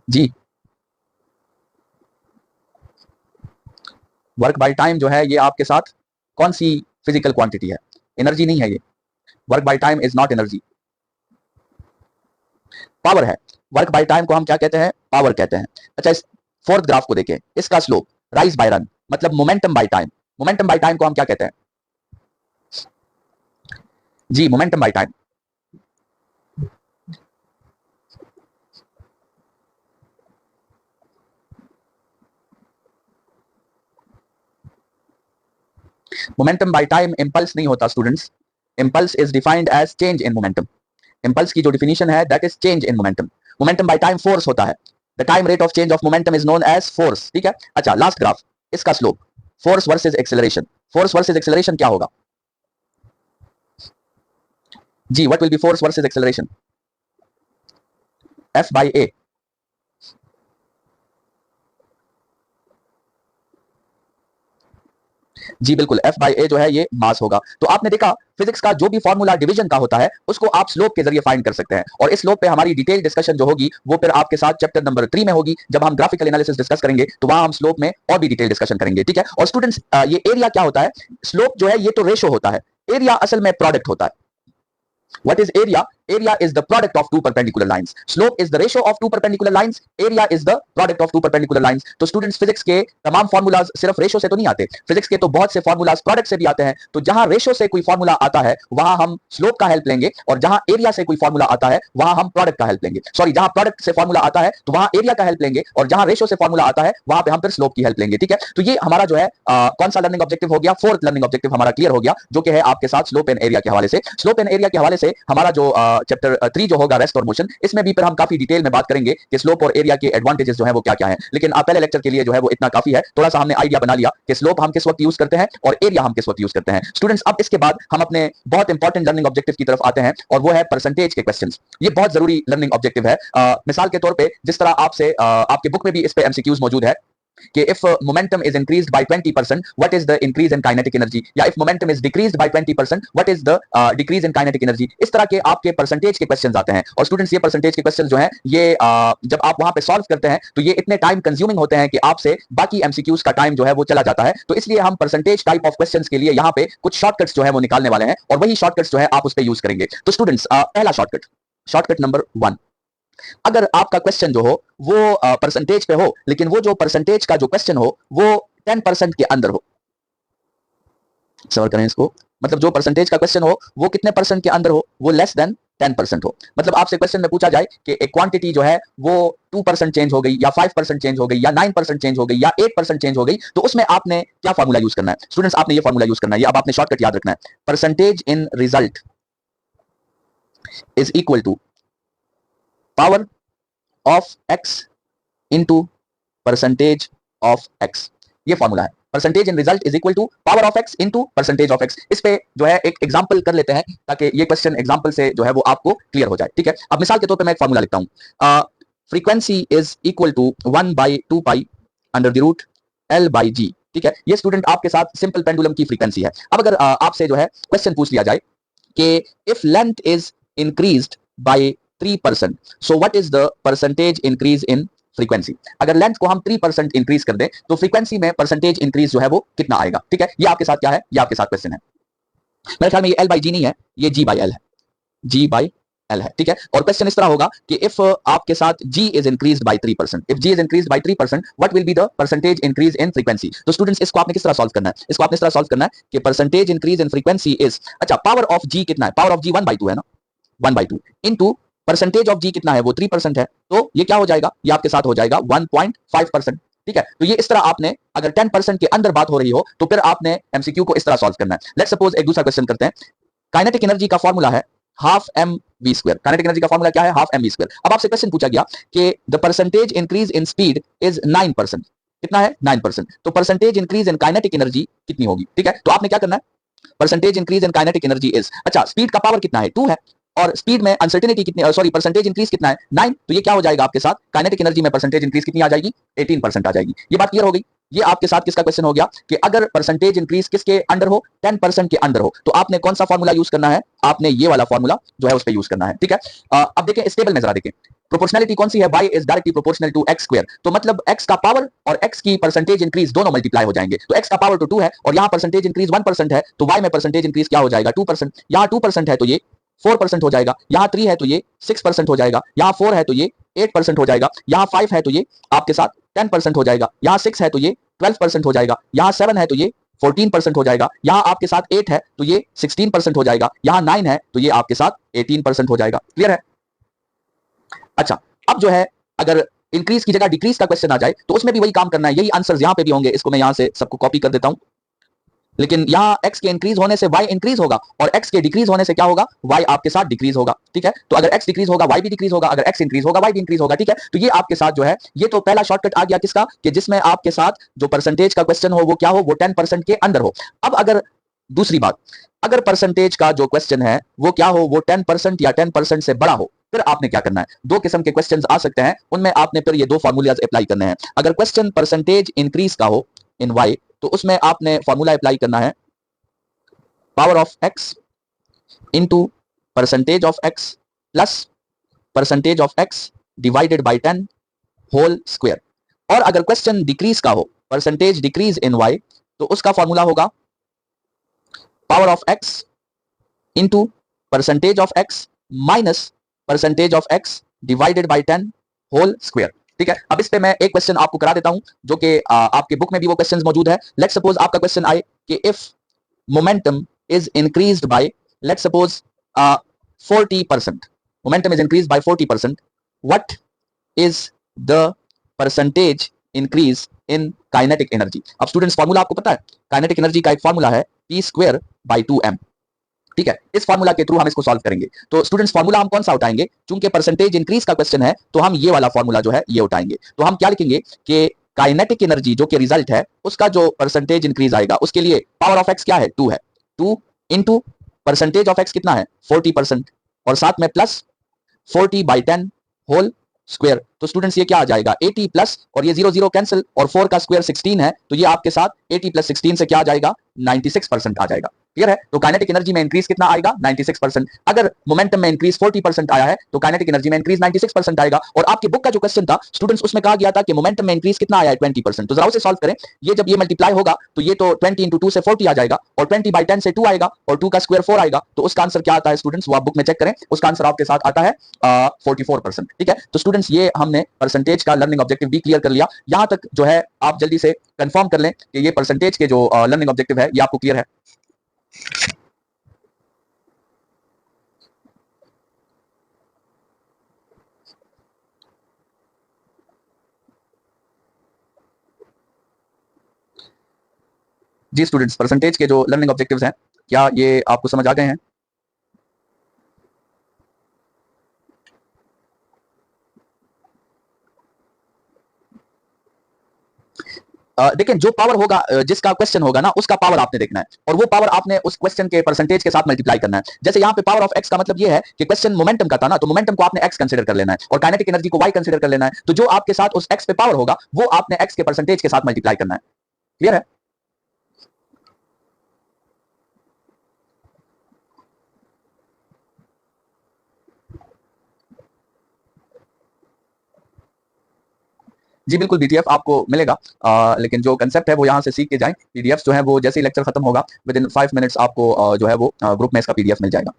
जी वर्क बाय टाइम जो है ये आपके साथ कौन सी फिजिकल क्वांटिटी है? एनर्जी नहीं है ये। Work by time is not energy, power है। वर्क बाय टाइम को हम क्या कहते हैं? पावर कहते हैं। अच्छा फोर्थ ग्राफ को देखें, इसका स्लोप राइज बाय रन मतलब momentum by time. Momentum by time को हम क्या कहते हैं जी? Momentum by time. Momentum by time impulse नहीं होता students. Impulse is defined as change in momentum. Impulse की जो डिफिनीशन है that is change in momentum. Momentum by time force होता है। The time rate of change of momentum is known as force. ठीक है, अच्छा लास्ट ग्राफ, इसका slope force versus acceleration. Force versus acceleration क्या होगा जी? What will be force versus acceleration? F by A. जी बिल्कुल, एफ बाई ए जो है ये मास होगा। तो आपने देखा फिजिक्स का जो भी फॉर्मूला डिवीजन का होता है उसको आप स्लोप के जरिए फाइंड कर सकते हैं, और इस स्लोप पे हमारी डिटेल डिस्कशन जो होगी वो फिर आपके साथ चैप्टर नंबर 3 में होगी। जब हम ग्राफिकल एनालिसिस डिस्कस करेंगे तो वहां हम स्लोप में और भी डिटेल डिस्कशन करेंगे। ठीक है, और स्टूडेंट्स ये एरिया क्या होता है? स्लोप जो है ये तो रेशो होता है, एरिया असल में प्रोडक्ट होता है। What is area? Area is the product of two perpendicular lines. Slope is the ratio of two perpendicular lines. Area is the product of two perpendicular lines. तो स्टूडेंट्स फिजिक्स के तमाम formulas सिर्फ ratio से तो नहीं आते, physics के तो बहुत से फॉर्मूलाज प्रोडक्ट से भी आते हैं। तो जहां रेशो से कोई फॉर्मूला आता है वहां हम स्लोप का हेल्प लेंगे, और जहां एरिया से कोई फॉर्मूला आता है वहां हम प्रोडक्ट का हेल्प लेंगे। सॉरी, जहां प्रोडक्ट से फॉर्मूला आता है तो वहां एरिया का हेल्प लेंगे, और जहां रेशो से फॉर्मूला आता है वहां पे हम फिर स्लोप की हेल्प लेंगे। ठीक है, तो ये हमारा जो है कौन सा लर्निंग ऑब्जेक्टिव हो गया? फोर्थ लर्निंग ऑब्जेक्टिव हमारा क्लियर हो गया, जो कि है आपके साथ स्लोप एंड एरिया के हवाले से। स्लोप एंड एरिया के हवाले से हमारा जो चैप्टर 3 जो होगा रेस्ट और मोशन, इसमें भी फिर हम काफी डिटेल में बात करेंगे कि स्लोप और एरिया के एडवांटेजेस जो है वो क्या क्या है। लेकिन पहले लेक्चर के लिए जो है वो इतना काफी है। थोड़ा सा हमने आइडिया बना लिया कि स्लोप हम किस वक्त यूज करते हैं और एरिया हम किस वक्त यूज करते हैं। स्टूडेंट्स, अब इसके बाद हम अपने बहुत इंपॉर्टेंट लर्निंग ऑब्जेक्टिव की तरफ आते हैं, और वो है परसेंटेज के क्वेश्चंस। ये बहुत जरूरी लर्निंग ऑब्जेक्टिव है। मिसाल के तौर पे जिस तरह आपसे आपके बुक में भी इस पे एमसीक्यूज मौजूद है कि if momentum is increased by 20%, what is the increase in kinetic energy, या if momentum is decreased by 20%, what is the decrease in kinetic energy। इस तरह के आपके परसेंटेज के क्वेश्चंस आते हैं, और स्टूडेंट्स ये परसेंटेज के क्वेश्चंस जो हैं ये जब आप वहां पे सॉल्व करते हैं तो ये इतने टाइम कंज्यूमिंग होते हैं कि आपसे बाकी एमसीक्यूज का टाइम जो है वो चला जाता है। तो इसलिए हम परसेंटेज टाइप ऑफ क्वेश्चंस के लिए यहाँ पे कुछ शॉर्टकट्स जो है वो निकालने वाले हैं, और वही शॉर्टकट्स जो है आप उस पर यूज करेंगे। तो स्टूडेंट्स पहला शॉर्टकट, शॉर्टकट नंबर 1, अगर आपका क्वेश्चन जो हो वो परसेंटेज पे हो, लेकिन वो जो परसेंटेज का जो क्वेश्चन हो वो 10% के अंदर हो। सवाल करें इसको, मतलब जो परसेंटेज का क्वेश्चन हो वो कितने परसेंट के अंदर हो? वो लेस देन 10% हो। मतलब आपसे क्वेश्चन में पूछा जाए कि एक क्वांटिटी जो है वो 2% चेंज हो गई, या 5% चेंज हो गई, या 9% चेंज हो गई, या 8% चेंज हो गई, तो उसमें आपने क्या फॉर्मूला यूज करना है? स्टूडेंट्स, आपने ये फॉर्मूला यूज करना है, ये अब आपने शॉर्टकट याद रखना है। Percentage in result is equal to power of x into percentage of x। ये फॉर्मूला है, percentage in result is equal to power of x into percentage of x। इस पे जो है एक एग्जांपल कर लेते हैं ताकि ये क्वेश्चन एग्जांपल से जो है वो आपको क्लियर हो जाए। ठीक है, अब मिसाल के तौर पे मैं एक फॉर्मूला लिखता हूं, frequency is equal to 1/2 pi under the root L by G। ठीक है, ये स्टूडेंट आपके साथ सिंपल पेंडुलम की फ्रीक्वेंसी है। अब अगर आपसे जो है क्वेश्चन पूछ लिया जाए कि if length is increased by 3%, so what is the percentage increase in frequency। अगर लेंथ को हम 3% इंक्रीज कर दें तो फ्रीक्वेंसी में परसेंटेज इंक्रीज जो है वो कितना आएगा। ठीक है, ये आपके साथ क्या है? ये आपके साथ क्वेश्चन है। मेरे ख्याल में ये L बाई G नहीं है, ये G बाई L है, G बाई L है। ठीक है, और क्वेश्चन इस तरह होगा कि इफ आपके साथ G is increased by 3%, if G is increased by 3%, what will be the percentage increase in frequency। तो स्टूडेंट्स इसको आपने किस तरह सॉल्व करना है? इसको आपने इस तरह सॉल्व करना है कि percentage increase in frequency is, अच्छा पावर ऑफ G कितना है? पावर ऑफ G 1/2 है ना, 1/2 इंटू परसेंटेज ऑफ G कितना है? वो 3% है, तो ये क्या हो जाएगा? ये आपके साथ हो जाएगा 1.5%। ठीक है, तो ये इस तरह आपने अगर 10% के अंदर बात हो रही हो तो फिर आपने एमसीक्यू को इस तरह सॉल्व करना है। लेट्स सपोज एक दूसरा क्वेश्चन करते हैं। काइनेटिक एनर्जी का फॉर्मूला है half M V square. Kinetic energy का फॉर्मूला क्या है? Half M V square. अब आपसे क्वेश्चन पूछा गया कि the percentage increase in speed is 9%। कितना है? 9%। तो percentage increase in kinetic energy कितनी होगी? ठीक है, तो आपने क्या करना है? Percentage increase in kinetic energy is, अच्छा स्पीड का पावर कितना है? 2 है, और स्पीड में अनसर्टेनिटी कितनी, सॉरी परसेंटेज इंक्रीज कितना है? 9। तो ये क्या हो जाएगा आपके साथ? काइनेटिक एनर्जी में परसेंटेज इंक्रीज कितनी आ जाएगी? 18% आ जाएगी। ये बात क्लियर हो गई? ये आपके साथ किसका क्वेश्चन हो गया कि अगर परसेंटेज इंक्रीज किसके अंडर हो? 10% के अंडर हो, तो आपने कौन सा फॉर्मूला यूज करना है? आपने ये वाला फॉर्मूला जो है उस पर यूज करना है। ठीक है, अब देखें इस टेबल में जरा देखें, प्रोपोर्शनलिटी कौन सी है? y is directly proportional to x square. तो मतलब x का पावर और x की परसेंटेज इंक्रीज दोनों मल्टीप्लाई हो जाएंगे। तो x का पावर तो 2 है, और यहाँ परसेंटेज इंक्रीज 1% है, तो y में परसेंटेज इंक्रीज क्या हो जाएगा? 2%। यहाँ 2% है तो ये 4% हो जाएगा, यहाँ 3 है तो ये 6% हो जाएगा, यहाँ 4 है तो ये 8% हो जाएगा, यहाँ 5 है तो ये आपके साथ 10% हो जाएगा, यहाँ 6 है तो ये 12% हो जाएगा, यहाँ 7 है तो ये 14% हो जाएगा, यहाँ आपके साथ 8 है तो ये 16% हो जाएगा, यहाँ 9 है तो ये आपके साथ 18% हो जाएगा। क्लियर है? अच्छा, अब जो है अगर इंक्रीज की जगह डिक्रीज का क्वेश्चन आ जाए तो उसमें भी वही काम करना है, यही आंसर्स यहां पे भी होंगे। इसको मैं यहां से सबको कॉपी कर देता हूं, लेकिन यहां x के इंक्रीज होने से y इंक्रीज होगा और x के डिक्रीज होने से क्या होगा, y आपके साथ डिक्रीज होगा। ठीक है, तो अगर x डिक्रीज होगा y भी डिक्रीज होगा, अगर x इंक्रीज होगा y भी इंक्रीज होगा। ठीक है, तो ये आपके साथ जो है, ये तो पहला शॉर्टकट आ गया किसका, कि जिसमें आपके साथ जो परसेंटेज का क्वेश्चन हो वो क्या हो, वो 10% के अंदर हो। अब अगर दूसरी बात, अगर परसेंटेज का जो क्वेश्चन है वो क्या हो, वो 10% या 10% से बड़ा हो, फिर आपने क्या करना है, दो किस्म के क्वेश्चंस आ सकते हैं, उनमें आपने फिर ये दो फार्मूलाज अप्लाई करने हैं। अगर क्वेश्चन परसेंटेज इंक्रीज का हो इन y, तो उसमें आपने फार्मूला अप्लाई करना है power of x into percentage of x plus percentage of x divided by 10 whole square. और अगर क्वेश्चन डिक्रीज का हो, परसेंटेज डिक्रीज इन y, तो उसका फार्मूला होगा power of x into percentage of x minus percentage of x divided by 10 whole square. ठीक है, अब इस पे मैं एक क्वेश्चन आपको करा देता हूं जो कि आपके बुक में भी वो क्वेश्चंस मौजूद है। लेट्स सपोज आपका क्वेश्चन आए कि if momentum is increased by, let's suppose 40%, momentum is increased by 40%, what is the percentage increase in kinetic energy? अब स्टूडेंट्स फार्मूला आपको पता है, काइनेटिक एनर्जी का एक फार्मूला है p स्क्वायर बाई 2m। ठीक है, इस फार्मूला के थ्रू हम इसको सॉल्व करेंगे। तो स्टूडेंट्स फार्मूला हम कौन सा उठाएंगे, चूंकि परसेंटेज इंक्रीज का क्वेश्चन है तो हम ये वाला फार्मूला जो है ये उठाएंगे। तो हम क्या लिखेंगे कि काइनेटिक एनर्जी जो कि रिजल्ट है उसका जो परसेंटेज इंक्रीज आएगा उसके लिए पावर ऑफ x क्या है, 2 है, 2 इंटू परसेंटेज ऑफ x कितना है 40%, और साथ में प्लस 40 बाई 10 होल स्क्वायर। तो स्टूडेंट्स ये क्या आ जाएगा 80 प्लस, और ये 0 0 कैंसिल, और 4 का स्क्वायर 16 है, तो ये आपके साथ 80 प्लस 16 से क्या आ जाएगा 96% आ जाएगा। क्लियर है? तो काइनेटिक एनर्जी में इंक्रीज कितना आएगा 96%। अगर मोमेंटम में इंक्रीज 40% आया है तो काइनेटिक एनर्जी में इंक्रीज 96% आएगा। और आपके बुक का जो क्वेश्चन था स्टूडेंट्स, उसमें कहा गया था कि मोमेंटम में इंक्रीज कितना आया है 20%। तो जरा उसे सॉल्व करें। ये जब ये मल्टीप्लाई होगा तो ये तो 20 इंटू 2 से 40 आ जाएगा, और 20 बाई 10 से 2 आएगा, और 2 का स्क्वायर 4 आएगा। तो उसका आंसर क्या आता है स्टूडेंट्स, वो आप बुक में चेक करें, उसका आंसर आपके साथ आता है 44%। ठीक है, तो स्टूडेंट्स ये हमने परसेंटेज का लर्निंग ऑब्जेक्टिव भी क्लियर कर लिया। यहां तक जो है आप जल्दी से कंफर्म कर लें कि ये परसेंटेज के जो लर्निंग ऑब्जेक्टिव है ये आपको क्लियर है। जी स्टूडेंट्स, परसेंटेज के जो लर्निंग ऑब्जेक्टिव्स हैं क्या ये आपको समझ आ गए हैं? देखिए, जो पावर होगा, जिसका क्वेश्चन होगा ना उसका पावर आपने देखना है, और वो पावर आपने उस क्वेश्चन के परसेंटेज के साथ मल्टीप्लाई करना है। जैसे यहाँ पे पावर ऑफ x का मतलब ये है कि क्वेश्चन मोमेंटम का था ना, तो मोमेंटम को आपने x कंसीडर कर लेना है और काइनेटिक एनर्जी को y कंसीडर कर लेना है। तो जो आपके साथ उस x पे पावर होगा वो आपने x के परसेंटेज के साथ मल्टीप्लाई करना है। क्लियर है? जी बिल्कुल, बीटीएफ आपको मिलेगा, लेकिन जो कंसेप्ट है वो यहाँ से सीख के जाएं। पीडीएफ जो है वो जैसे ही लेक्चर खत्म होगा विद इन 5 मिनट्स आपको जो है वो ग्रुप में इसका पीडीएफ मिल जाएगा।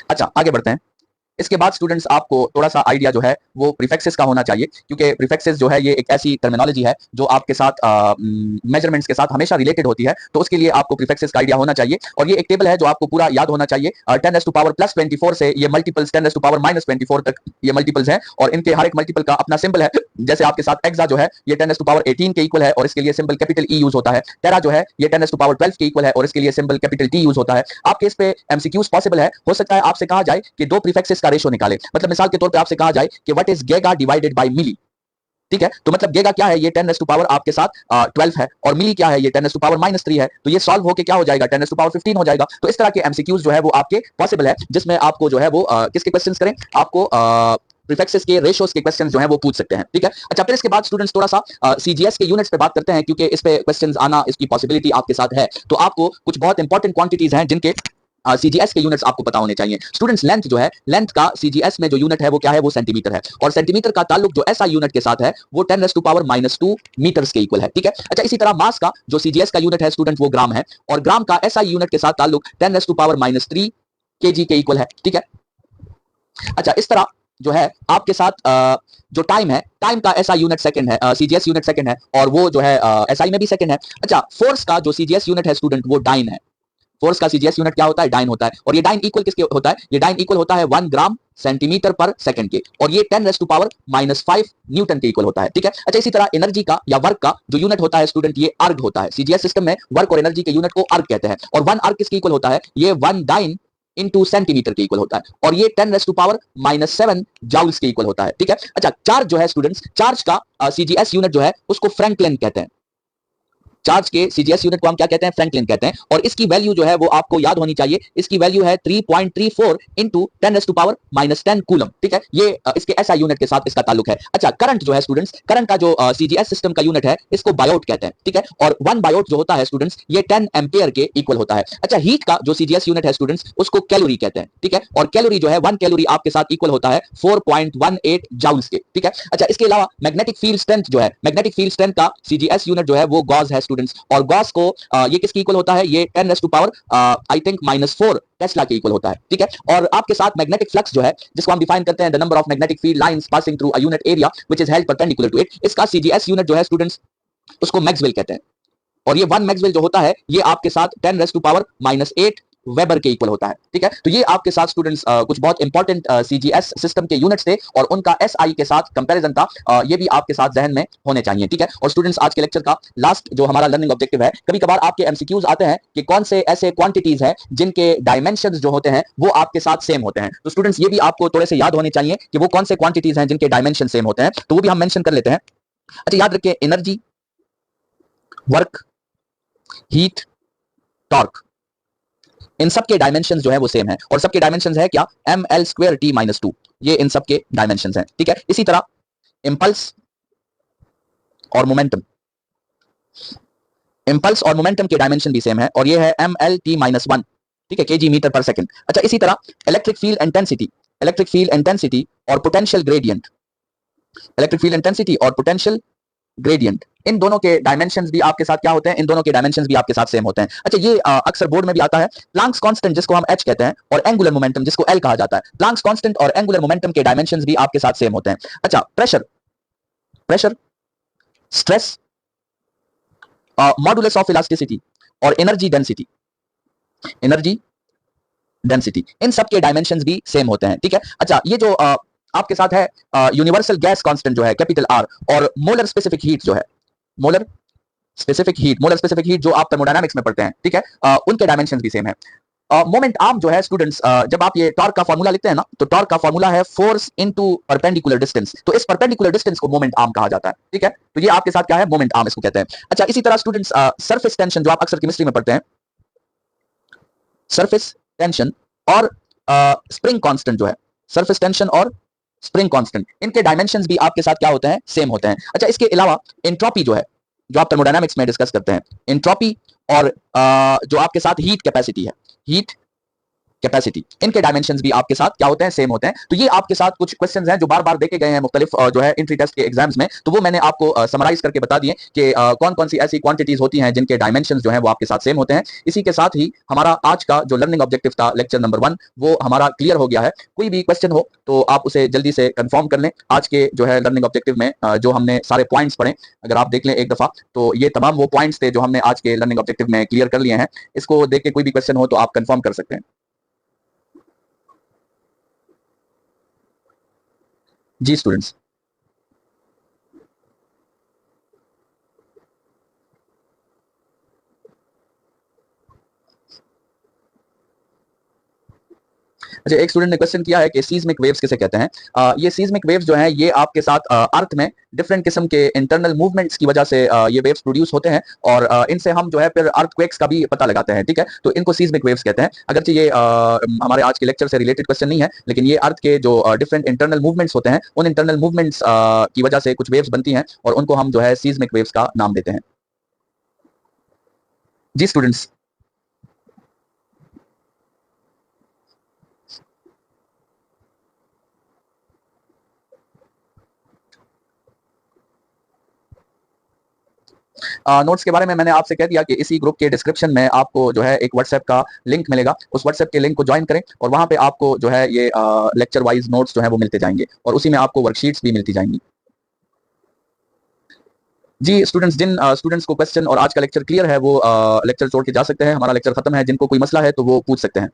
अच्छा, आगे बढ़ते हैं। इसके बाद स्टूडेंट्स आपको थोड़ा सा आइडिया जो है वो प्रीफिक्सेस का होना चाहिए, क्योंकि प्रीफिक्सेस जो है ये एक ऐसी टर्मिनोलॉजी है जो आपके साथ मेजरमेंट्स के साथ हमेशा रिलेटेड होती है। तो उसके लिए आपको प्रीफिक्सेस का आइडिया होना चाहिए, और ये एक टेबल है जो आपको पूरा याद होना चाहिए। 10 टू पावर प्लस 24 से ये मल्टीपल्स 10 टू पावर माइनस 24 तक ये मल्टीपल्स हैं, और इनके हर एक मल्टीपल का अपना सिंबल है। जैसे आपके साथ एक्सा जो है ये 10 टू पावर 18 के इक्वल है और इसके लिए सिंबल कैपिटल ई यूज होता है। टेरा जो है ये 10 टू पावर 12 के इक्वल है और इसके लिए सिंबल कैपिटल टी यूज होता है। आपके इस पे एमसीक्यूज पॉसिबल है, हो सकता है आपसे कहा जाए कि दो प्रीफिक्सेस का रेशो निकाले। मतलब मिसाल के तौर पे आपसे कहा जाए कि what is giga divided by milli. ठीक है, तो मतलब गीगा क्या है, ये 10 टू पावर आपके साथ 12 है, और मिली क्या है, ये 10 टू पावर -3 है। तो ये सॉल्व होके क्या हो जाएगा 10 टू पावर 15 हो जाएगा। तो इस तरह के एमसीक्यूज जो है वो आपके पॉसिबल है, जिसमें आपको जो है वो किसके क्वेश्चंस करें, आपको प्रीफिक्सेस के रेशियोज के क्वेश्चंस जो है वो पूछ सकते हैं। ठीक है, अच्छा फिर इसके बाद स्टूडेंट्स थोड़ा सा सीजीएस के यूनिट्स पे बात करते हैं, क्योंकि इस पे क्वेश्चंस आना इसकी पॉसिबिलिटी आपके साथ है। तो आपको कुछ बहुत इंपॉर्टेंट क्वांटिटीज हैं जिनके सीजीएस के यूनिट्स आपको पता होने चाहिए। स्टूडेंट्स लेंथ जो है, लेंथ का सीजीएस में जो यूनिट है वो क्या है, वो सेंटीमीटर है, और सेंटीमीटर का ताल्लुक जो एसआई यूनिट के साथ है वो 10 टू पावर -2 मीटर्स के इक्वल है। ठीक है, अच्छा इसी तरह मास का जो सीजीएस का यूनिट है स्टूडेंट वो ग्राम है, और ग्राम का एसआई यूनिट के साथ ताल्लुक 10 टू पावर -3 केजी के इक्वल है। ठीक है, अच्छा इस तरह जो है आपके साथ जो टाइम है, टाइम का एसआई यूनिट सेकंड है, सीजीएस यूनिट सेकंड है, और वो जो है एसआई में भी सेकंड है। अच्छा, फोर्स का जो सीजीएस यूनिट है स्टूडेंट, वो डाइन है। फोर्स का सीजीएस यूनिट क्या होता है? डाइन होता है। और ये डाइन इक्वल किसके होता है? ये डाइन इक्वल होता है 1 ग्राम सेंटीमीटर पर सेकंड के, और ये 10 रेज़ टू पावर -5 न्यूटन के इक्वल होता है। ठीक है। अच्छा, इसी तरह एनर्जी का या वर्क का जो यूनिट होता है स्टूडेंट, ये अर्ग होता है। सीजीएस सिस्टम में वर्क और एनर्जी के यूनिट को अर्ग कहते हैं, और 1 अर्ग किसके इक्वल होता है? ये 1 डाइन इंटू सेंटीमीटर के इक्वल होता है, और ये 10 रेज़ टू पावर -7 जाउल्स के इक्वल होता है। ठीक है। अच्छा, चार्ज जो है स्टूडेंट्स, चार्ज का सीजीएस यूनिट जो है उसको फ्रैंकलिन कहते हैं। चार्ज के सीजीएस यूनिट को हम क्या कहते हैं? फ्रैंकलिन कहते हैं। और इसकी वैल्यू जो है वो आपको याद होनी चाहिए। इसकी वैल्यू है 3.34 into 10 raise to power -10 coulomb. ठीक है। ये इसके एसआई यूनिट के साथ इसका ताल्लुक है। अच्छा, करंट जो है स्टूडेंट्स, करंट का जो सीजीएस सिस्टम का यूनिट है इसको बायोट कहते हैं। ठीक है। और 1 बायोट जो होता है स्टूडेंट्स, ये 10 एम्पियर के इक्वल होता है। अच्छा, हीट का जो सीजीएस यूनिट है स्टूडेंट्स, उसको कैलोरी कहते हैं। ठीक है। और कैलोरी जो है 1 कैलोरी आपके साथ इक्वल होता है 4.18 जाउल्स के। ठीक है। अच्छा, इसके अलावा मैग्नेटिक फील्ड स्ट्रेंथ जो है, मैग्नेटिक फील्ड स्ट्रेंथ का सीजीएस यूनिट जो है वो गॉस है स्टूडेंट्स, और गॉस को ये किसकी इक्वल होता है? ये 10 raise to power I think -4 tesla के इक्वल होता है। ठीक है। और आपके साथ मैग्नेटिक फ्लक्स जो है, जिसको हम डिफाइन करते हैं the number of magnetic field lines passing through a unit area which is held perpendicular to it, इसका सीजीएस यूनिट जो है स्टूडेंट्स, उसको मैक्सवेल कहते हैं। और ये 1 मैक्सवेल जो होता है ये आपके साथ 10 रेज़ टू पावर -8 वेबर के इक्वल होता है। ठीक है। तो ये आपके साथ स्टूडेंट्स कुछ बहुत इंपॉर्टेंट सीजीएस सिस्टम के यूनिट्स थे, और उनका एसआई के साथ कंपैरिजन था। ये भी आपके साथ जहन में होने चाहिए। ठीक है। और स्टूडेंट्स, आज के लेक्चर का लास्ट जो हमारा लर्निंग ऑब्जेक्टिव है, कभी कभार आपके एमसीक्यूज आते हैं कि कौन से ऐसे क्वांटिटीज हैं जिनके डायमेंशंस जो होते हैं वो आपके साथ सेम होते हैं। तो स्टूडेंट्स, ये भी आपको थोड़े से याद होने चाहिए कि वो कौन से क्वांटिटीज हैं जिनके डायमेंशन सेम होते हैं, तो वो भी हम मेंशन कर लेते हैं। अच्छा, याद रखिए, एनर्जी, वर्क, हीट, टॉर्क, इन सब के डायमेंशंस जो है वो सेम है, और सबके डायमेंशंस है क्या? ml²t-2। ये इन सब के डायमेंशंस हैं। ठीक है। इसी तरह इंपल्स और मोमेंटम, इंपल्स और मोमेंटम के डायमेंशन भी सेम है, और ये है mlt-1। ठीक है, केजी मीटर पर सेकंड। अच्छा, इसी तरह electric field intensity, electric field intensity और potential gradient, electric field intensity और पोटेंशियल ग्रेडियंट, इन दोनों के डायमेंशंस भी आपके साथ क्या होते हैं? इन दोनों के डायमेंशंस भी आपके साथ सेम होते हैं। अच्छा, ये अक्सर बोर्ड में भी आता है। प्लैंक्स कांस्टेंट जिसको हम h कहते हैं, और एंगुलर मोमेंटम जिसको l कहा जाता है, प्लैंक्स कांस्टेंट और एंगुलर मोमेंटम के डायमेंशंस भी आपके साथ सेम होते हैं। अच्छा, pressure, pressure, stress, modulus of elasticity और एनर्जी डेंसिटी, एनर्जी डेंसिटी, इन सब के डायमेंशंस भी सेम होते हैं। ठीक है। अच्छा, ये जो आपके साथ है यूनिवर्सल गैस कांस्टेंट जो है कैपिटल R, और मोलर स्पेसिफिक हीट जो है, molar specific heat, molar specific heat जो आप थर्मोडायनामिक्स में पढ़ते हैं। ठीक है। उनके डायमेंशंस भी सेम है। मोमेंट आर्म जो है स्टूडेंट्स, जब आप ये टॉर्क का फार्मूला लिखते हैं ना, तो टॉर्क का फार्मूला है फोर्स इनटू परपेंडिकुलर डिस्टेंस, तो इस परपेंडिकुलर डिस्टेंस को मोमेंट आर्म कहा जाता है। ठीक है। तो ये आपके साथ क्या है? मोमेंट आर्म इसको कहते हैं। अच्छा, इसी तरह स्टूडेंट्स सरफेस टेंशन जो आप अक्सर केमिस्ट्री में पढ़ते हैं, सरफेस टेंशन और स्प्रिंग कांस्टेंट जो है, सरफेस टेंशन और स्प्रिंग कांस्टेंट, इनके डायमेंशंस भी आपके साथ क्या होते हैं? सेम होते हैं। अच्छा, इसके अलावा एंट्रोपी जो है, जो आप थर्मोडायनामिक्स में डिस्कस करते हैं, एंट्रोपी और जो आपके साथ हीट कैपेसिटी है, हीट कैपेसिटी, इनके डायमेंशंस भी आपके साथ क्या होते हैं? सेम होते हैं। तो ये आपके साथ कुछ क्वेश्चंस हैं जो बार बार देखे गए हैं मुख्तलिफ जो है एंट्री टेस्ट के एग्जाम्स में, तो वो मैंने आपको समराइज करके बता दिए कि कौन कौन सी ऐसी क्वांटिटीज होती हैं जिनके डायमेंशंस जो है वो आपके साथ सेम होते हैं। इसी के साथ ही हमारा आज का जो लर्निंग ऑब्जेक्टिव था, लेक्चर नंबर 1, वो हमारा क्लियर हो गया है। कोई भी क्वेश्चन हो तो आप उसे जल्दी से कंफर्म कर लें। आज के जो है लर्निंग ऑब्जेक्टिव में जो हमने सारे पॉइंट्स पढ़े, अगर आप देख लें एक दफा, तो ये तमाम वो पॉइंट्स थे जो हमने आज के लर्निंग ऑब्जेक्टिव में क्लियर कर लिए हैं। इसको देख के कोई भी क्वेश्चन हो तो आप कंफर्म कर सकते हैं। जी स्टूडेंट्स। अच्छा, एक स्टूडेंट ने क्वेश्चन किया है कि सीस्मिक वेव्स किसे कहते हैं? ये सीस्मिक वेव्स जो हैं ये आपके साथ अर्थ में डिफरेंट किस्म के इंटरनल मूवमेंट्स की वजह से ये वेव्स प्रोड्यूस होते हैं, और इनसे हम जो है फिर अर्थक्वेक्स का भी पता लगाते हैं। ठीक है। तो इनको सीस्मिक वेव्स कहते हैं। अगरचे ये हमारे आज के लेक्चर से रिलेटेड क्वेश्चन नहीं है, लेकिन ये अर्थ के जो डिफरेंट इंटरनल मूवमेंट्स होते हैं, उन इंटरनल मूवमेंट्स की वजह से कुछ वेव्स बनती हैं, और उनको हम जो है सीस्मिक वेव्स का नाम देते हैं। जी स्टूडेंट्स। नोट्स के बारे में मैंने आपसे कह दिया कि इसी ग्रुप के डिस्क्रिप्शन में आपको जो है एक व्हाट्सएप का लिंक मिलेगा, उस व्हाट्सएप के लिंक को ज्वाइन करें और वहां पे आपको जो है ये लेक्चर वाइज नोट्स जो है वो मिलते जाएंगे और उसी में आपको वर्कशीट्स भी मिलती जाएंगी। जी स्टूडेंट्स, जिन स्टूडेंट्स को क्वेश्चन और आज का लेक्चर क्लियर है वो लेक्चर छोड़ के जा सकते हैं, हमारा लेक्चर खत्म है। जिनको कोई मसला है तो वो पूछ सकते हैं।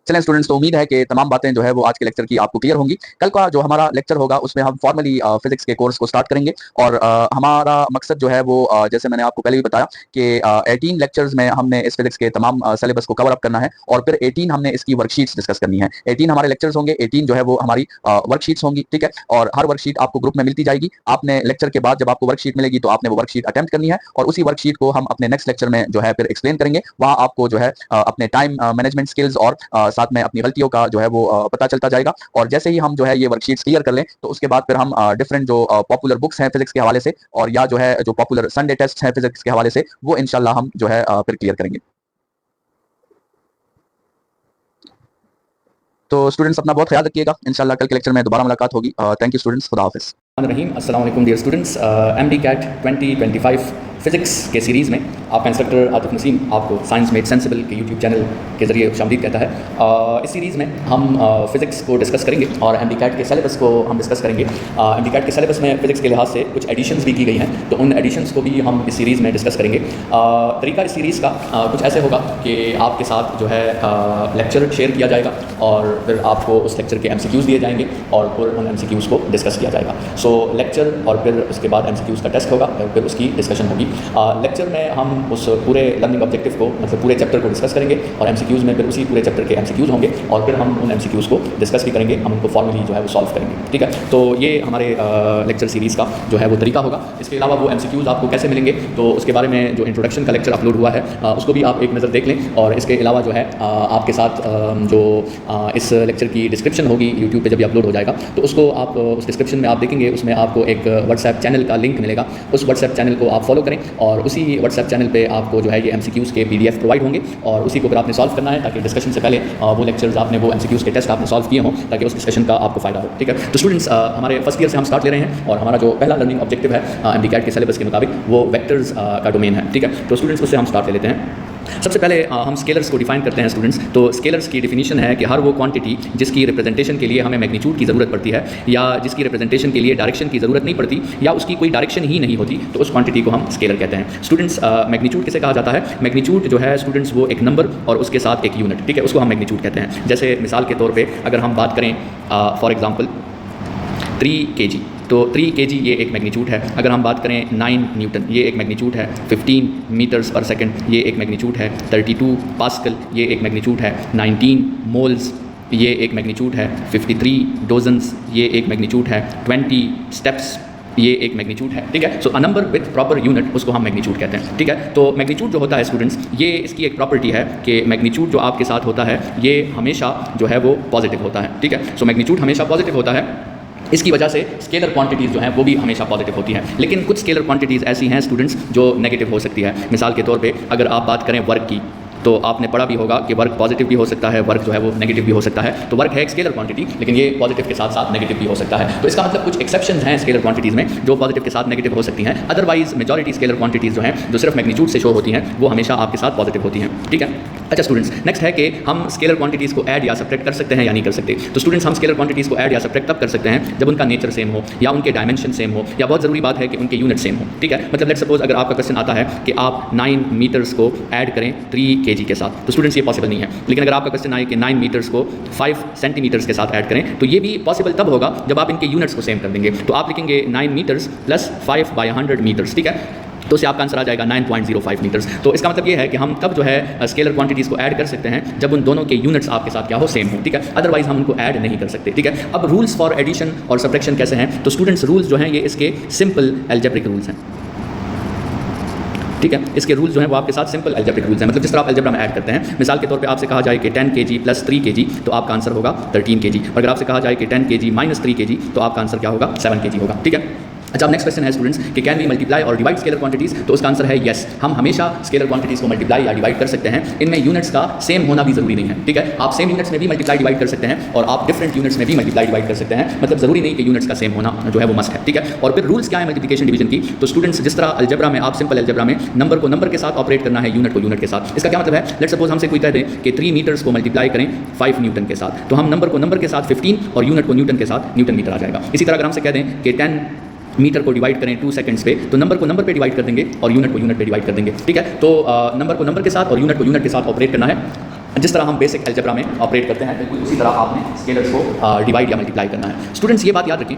चलें स्टूडेंट्स, तो उम्मीद है कि तमाम बातें जो है वो आज के लेक्चर की आपको क्लियर होंगी। कल का जो हमारा लेक्चर होगा उसमें हम फॉर्मली फिजिक्स के कोर्स को स्टार्ट करेंगे और हमारा मकसद जो है वो जैसे मैंने आपको पहले भी बताया कि 18 लेक्चर्स में हमने इस फिजिक्स के तमाम सिलेबस को कवर अप करना है और फिर 18 हमने इसकी वर्कशीट्स डिस्कस करनी है। 18 हमारे लेक्चर्स होंगे, 18 जो है वो हमारी वर्कशीट्स होंगी, ठीक है। और हर वर्कशीट आपको ग्रुप में मिलती जाएगी। आपने लेक्चर के बाद जब आपको वर्कशीट मिलेगी तो आपने वो वर्कशीट अटेम्प्ट करनी है और उसी वर्कशीट को हम अपने नेक्स्ट लेक्चर में जो है फिर एक्सप्लेन करेंगे। वहां आपको जो है अपने टाइम मैनेजमेंट स्किल्स और साथ में अपनी गलतियों का जो है वो पता चलता जाएगा। और जैसे ही हम जो है ये वर्कशीट्स क्लियर कर लें तो उसके बाद फिर हम डिफरेंट जो पॉपुलर बुक्स हैं फिजिक्स के हवाले से और या जो है जो पॉपुलर संडे टेस्ट हैं फिजिक्स के हवाले से वो इंशाल्लाह हम जो है फिर क्लियर करेंगे। तो स्टूडेंट्स अपना बहुत ख्याल रखिएगा, इंशाल्लाह कल के लेक्चर में दोबारा मुलाकात होगी। थैंक यू स्टूडेंट्स, खुदा हाफिज़। रहीम अस्सलाम वालेकुम डियर स्टूडेंट्स, MD-CAT 2025 फिजिक्स के सीरीज़ में आपका इंस्ट्रक्टर आतिफ नसीम आपको साइंस मेड सेंसिबल के यूट्यूब चैनल के ज़रिए खुशामदीद कहता है। इस सीरीज़ में हम फिजिक्स को डिस्कस करेंगे और MD-CAT के सिलेबस को हम डिस्कस करेंगे। MD-CAT के सिलेबस में फिजिक्स के लिहाज से कुछ एडिशंस भी की गई हैं, तो उन एडिशंस को भी हम इस सीरीज़ में डिस्कस करेंगे। तरीका इस सीरीज़ का कुछ ऐसे होगा कि आपके साथ जो है लेक्चर शेयर किया जाएगा और फिर आपको उस लेक्चर के MCQs दिए जाएंगे और फिर उन MCQs को डिस्कस किया जाएगा। सो लेक्चर और फिर उसके बाद MCQs का टेस्ट होगा और फिर उसकी डिस्कशन होगी। लेक्चर में हम उस पूरे लर्निंग ऑब्जेक्टिव को मतलब पूरे चैप्टर को डिस्कस करेंगे और MCQs में फिर उसी पूरे चैप्टर के MCQs होंगे और फिर हम उन MCQs को डिस्कस भी करेंगे, हम उनको फॉर्मली जो है वो सॉल्व करेंगे, ठीक है। तो ये हमारे लेक्चर सीरीज़ का जो है वो तरीका होगा। इसके अलावा वो MCQs आपको कैसे मिलेंगे तो उसके बारे में जो इंट्रोडक्शन का लेक्चर अपलोड हुआ है उसको भी आप एक नज़र देख लें। और इसके अलावा जो है आपके साथ जो इस लेक्चर की डिस्क्रिप्शन होगी यूट्यूब पे जब भी अपलोड हो जाएगा तो उसको आप उस डिस्क्रिप्शन में आप देखेंगे, उसमें आपको एक व्हाट्सएप चैनल का लिंक मिलेगा। उस व्हाट्सएप चैनल को आप फॉलो करें और उसी व्हाट्सएप चैनल पे आपको जो है ये MCQs के PDF प्रोवाइड होंगे और उसी को फिर आपने सॉल्व करना है ताकि डिस्कशन से पहले वो लेक्चर्स आपने वो MCQs के टेस्ट आपने सॉल्व किए हों ताकि उस डिस्कशन का आपको फायदा हो, ठीक है। तो स्टूडेंट्स हमारे फर्स्ट ईयर से हम स्टार्ट ले रहे हैं और हमारा जो पहला लर्निंग ऑब्जेक्टिव है MD-CAT के सिलेबस के मुताबिक वो वेक्टर्स का डोमेन है, ठीक है। तो स्टूडेंट्स उससे हम स्टार्ट ले लेते हैं। सबसे पहले हम स्केलर्स को डिफाइन करते हैं स्टूडेंट्स। तो स्केलर्स की डिफिनीशन है कि हर वो क्वांटिटी जिसकी रिप्रेजेंटेशन के लिए हमें मैग्नीट्यूड की ज़रूरत पड़ती है या जिसकी रिप्रेजेंटेशन के लिए डायरेक्शन की ज़रूरत नहीं पड़ती या उसकी कोई डायरेक्शन ही नहीं होती तो उस क्वांटिटी को हम स्केलर कहते हैं। स्टूडेंट्स मैग्नीट्यूड किसे कहा जाता है? मैग्नीट्यूड जो है स्टूडेंट्स वो एक नंबर और उसके साथ एक यूनिट, ठीक है, उसको हम मैग्नीट्यूड कहते हैं। जैसे मिसाल के तौर पर अगर हम बात करें फॉर एग्जाम्पल 3 kg, तो 3 kg ये एक मैग्नीट्यूड है। अगर हम बात करें 9 न्यूटन ये एक मैग्नीट्यूड है। 15 मीटर्स पर सेकंड ये एक मैग्नीट्यूड है। 32 पास्कल ये एक मैग्नीट्यूड है। 19 मोल्स ये एक मैग्नीट्यूड है। 53 डोजन्स ये एक मैग्नीट्यूड है। 20 स्टेप्स ये एक मैग्नीट्यूड है, ठीक है। So a number with proper unit उसको हम मैग्नीट्यूड कहते हैं, ठीक है। तो मैग्नीट्यूड जो होता है स्टूडेंट्स ये इसकी एक प्रॉपर्टी है कि मैग्नीट्यूड जो आपके साथ होता है ये हमेशा जो है वो पॉजिटिव होता है, ठीक है। सो मैग्नीट्यूड हमेशा पॉजिटिव होता है। इसकी वजह से स्केलर क्वांटिटीज़ जो हैं वो भी हमेशा पॉजिटिव होती हैं। लेकिन कुछ स्केलर क्वांटिटीज़ ऐसी हैं स्टूडेंट्स जो नेगेटिव हो सकती है। मिसाल के तौर पे अगर आप बात करें वर्क की तो आपने पढ़ा भी होगा कि वर्क पॉजिटिव भी हो सकता है, वर्क जो है वो नेगेटिव भी हो सकता है। तो वर्क है एक स्केलर क्वांटिटी लेकिन ये पॉजिटिव के साथ साथ नेगेटिव भी हो सकता है। तो इसका मतलब कुछ एक्सेप्शंस हैं स्केलर क्वांटिटीज़ में जो पॉजिटिव के साथ नेगेटिव हो सकती हैं। अदरवाइज मेजॉरिटी स्केलर क्वांटिटीज़ जो हैं जो सिर्फ मैग्नीट्यूड से शो होती हैं वो हमेशा आपके साथ पॉजिटिव होती हैं, ठीक है। अच्छा स्टूडेंट्स, नेक्स्ट है कि हम स्केलर क्वांटिटीज़ को ऐड या सब्ट्रैक्ट कर सकते हैं या नहीं कर सकते। तो स्टूडेंट्स हम स्केलर क्वांटिटीज़ को ऐड या सब्ट्रैक्ट तब कर सकते हैं जब उनका नेचर सेम हो या उनके डायमेंशन सेम हो या बहुत ज़रूरी बात है कि उनके यूनिट सेम हो, ठीक है। मतलब लेट्स सपोज अगर आपका क्वेश्चन आता है कि आप 9 मीटर्स को ऐड करें 3 kg के साथ, तो स्टूडेंट्स ये पॉसिबल नहीं है। लेकिन अगर आपका क्वेश्चन आए कि 9 मीटर्स को 5 सेंटीमीटर्स के साथ ऐड करें तो ये भी पॉसिबल तब होगा जब आप इनके यूनिट्स को सेम कर देंगे। तो आप लिखेंगे 9 मीटर्स प्लस 5/100 मीटर्स, ठीक है। तो इससे आपका आंसर आ जाएगा 9.05 मीटर्स। तो इसका मतलब ये है कि हम तब जो है स्केलर क्वांटिटीज़ को ऐड कर सकते हैं जब उन दोनों के यूनिट्स आपके साथ क्या हो, सेम हो, ठीक है। अदरवाइज हम उनको ऐड नहीं कर सकते, ठीक है। अब रूल्स फॉर एडिशन और सब्ट्रैक्शन कैसे हैं? तो स्टूडेंट्स रूल्स जो हैं ये इसके सिंपल एल्जेब्रिक रूल्स हैं, ठीक है। इसके रूल्स जो हैं वो आपके साथ सिंपल एल्जेब्रिक रूल्स हैं। मतलब जिस तरह आप एल्जेब्रा में ऐड करते हैं, मिसाल के तौर पे आपसे कहा जाए कि 10 kg प्लस 3 kg तो आपका आंसर होगा 13 kg। और अगर आपसे कहा जाए कि 10 kg माइनस 3 kg तो आपका आंसर क्या होगा, 7 kg होगा, ठीक है। अच्छा, अब नेक्स्ट क्वेश्चन है स्टूडेंट्स कि कैन वी मल्टीप्लाई और डिवाइड स्केलर क्वांटिटीज। तो उसका आंसर है यस, हम हमेशा स्केलर क्वांटिटीज को मल्टीप्लाई या डिवाइड कर सकते हैं। इनमें यूनिट्स का सेम होना भी जरूरी नहीं है, ठीक है। आप सेम यूनिट्स में भी मल्टीप्लाई डिवाइड कर सकते हैं और आप डिफरेंट यूनिट्स में भी मल्टीप्लाई डिवाइड कर सकते हैं, मतलब जरूरी नहीं कि यूनिट्स का सेम होना जो है वो मस्ट है, ठीक है। और फिर रूल्स क्या है मल्टीप्लिकेशन डिवीजन की। तो स्टूडेंट्स जिस तरह अलजेब्रा में आप सिंपल अलजेब्रा में नंबर को नंबर के साथ ऑपरेट करना है, यूनिट को यूनिट के साथ। इसका क्या मतलब है, लेट्स सपोज हमसे कोई कह दे कि 3 मीटर्स को मल्टीप्लाई करें 5 न्यूटन के साथ, तो हम नंबर को नंबर के साथ 15 और यूनिट को न्यूटन के साथ न्यूटन मीटर आ जाएगा। इसी तरह अगर हमसे कह दें कि 10 मीटर को डिवाइड करें 2 सेकंड्स पे, तो नंबर को नंबर पे डिवाइड कर देंगे और यूनिट को यूनिट पे डिवाइड कर देंगे, ठीक है। तो नंबर को नंबर के साथ और यूनिट को यूनिट के साथ ऑपरेट करना है, जिस तरह हम बेसिक अलजेब्रा में ऑपरेट करते हैं, बिल्कुल उसी तरह आपने स्केलर्स को डिवाइड या मल्टीप्लाई करना है। स्टूडेंट्स ये बात याद रखें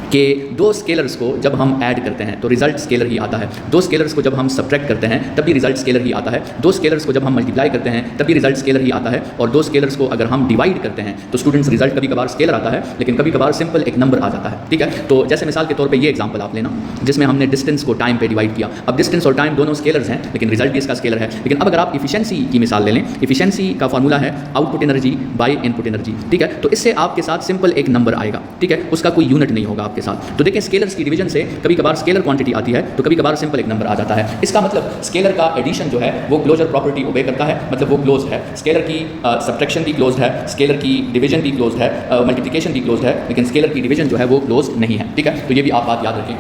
कि दो स्केलर्स को जब हम ऐड करते हैं तो रिजल्ट स्केलर ही आता है, दो स्केलर्स को जब हम सब्ट्रैक्ट करते हैं तब भी रिजल्ट स्केलर ही आता है, दो स्केलर्स को जब हम मल्टीप्लाई करते हैं तब भी रिजल्ट स्केलर ही आता है, और दो स्केलर्स को अगर हम डिवाइड करते हैं तो स्टूडेंट्स रिजल्ट कभी कभार स्केलर आता है, लेकिन कभी कभार सिंपल एक नंबर आ जाता है, ठीक है। तो जैसे मिसाल के तौर पर ये एग्जाम्पल आप लेना जिसमें हमने डिस्टेंस को टाइम पे डिवाइड किया। अब डिस्टेंस और टाइम दोनों स्केलर्स हैं, लेकिन रिजल्ट भी इसका स्केलर है। लेकिन अब अगर आप इफिशिएंसी की मिसाल ले लें, इफिशिएंसी का फॉर्मूला है output energy by input energy, ठीक है। तो इससे आपके साथ सिंपल एक नंबर आएगा, ठीक है, उसका कोई यूनिट नहीं होगा आपके साथ। तो देखिए स्केलर्स की डिवीजन से कभी कभार स्केलर क्वांटिटी आती है तो कभी कभार सिंपल एक नंबर आ जाता है। इसका मतलब स्केलर का एडिशन जो है वो क्लोजर प्रॉपर्टी ओबे करता है, मतलब वो क्लोज है। स्केलर की सब्ट्रैक्शन भी क्लोज है, स्केलर की डिवीजन भी क्लोज है, मल्टीप्लिकेशन भी क्लोज है, लेकिन स्केलर की डिवीजन जो है वो क्लोज नहीं है, ठीक है। तो ये भी आप बात याद रखें।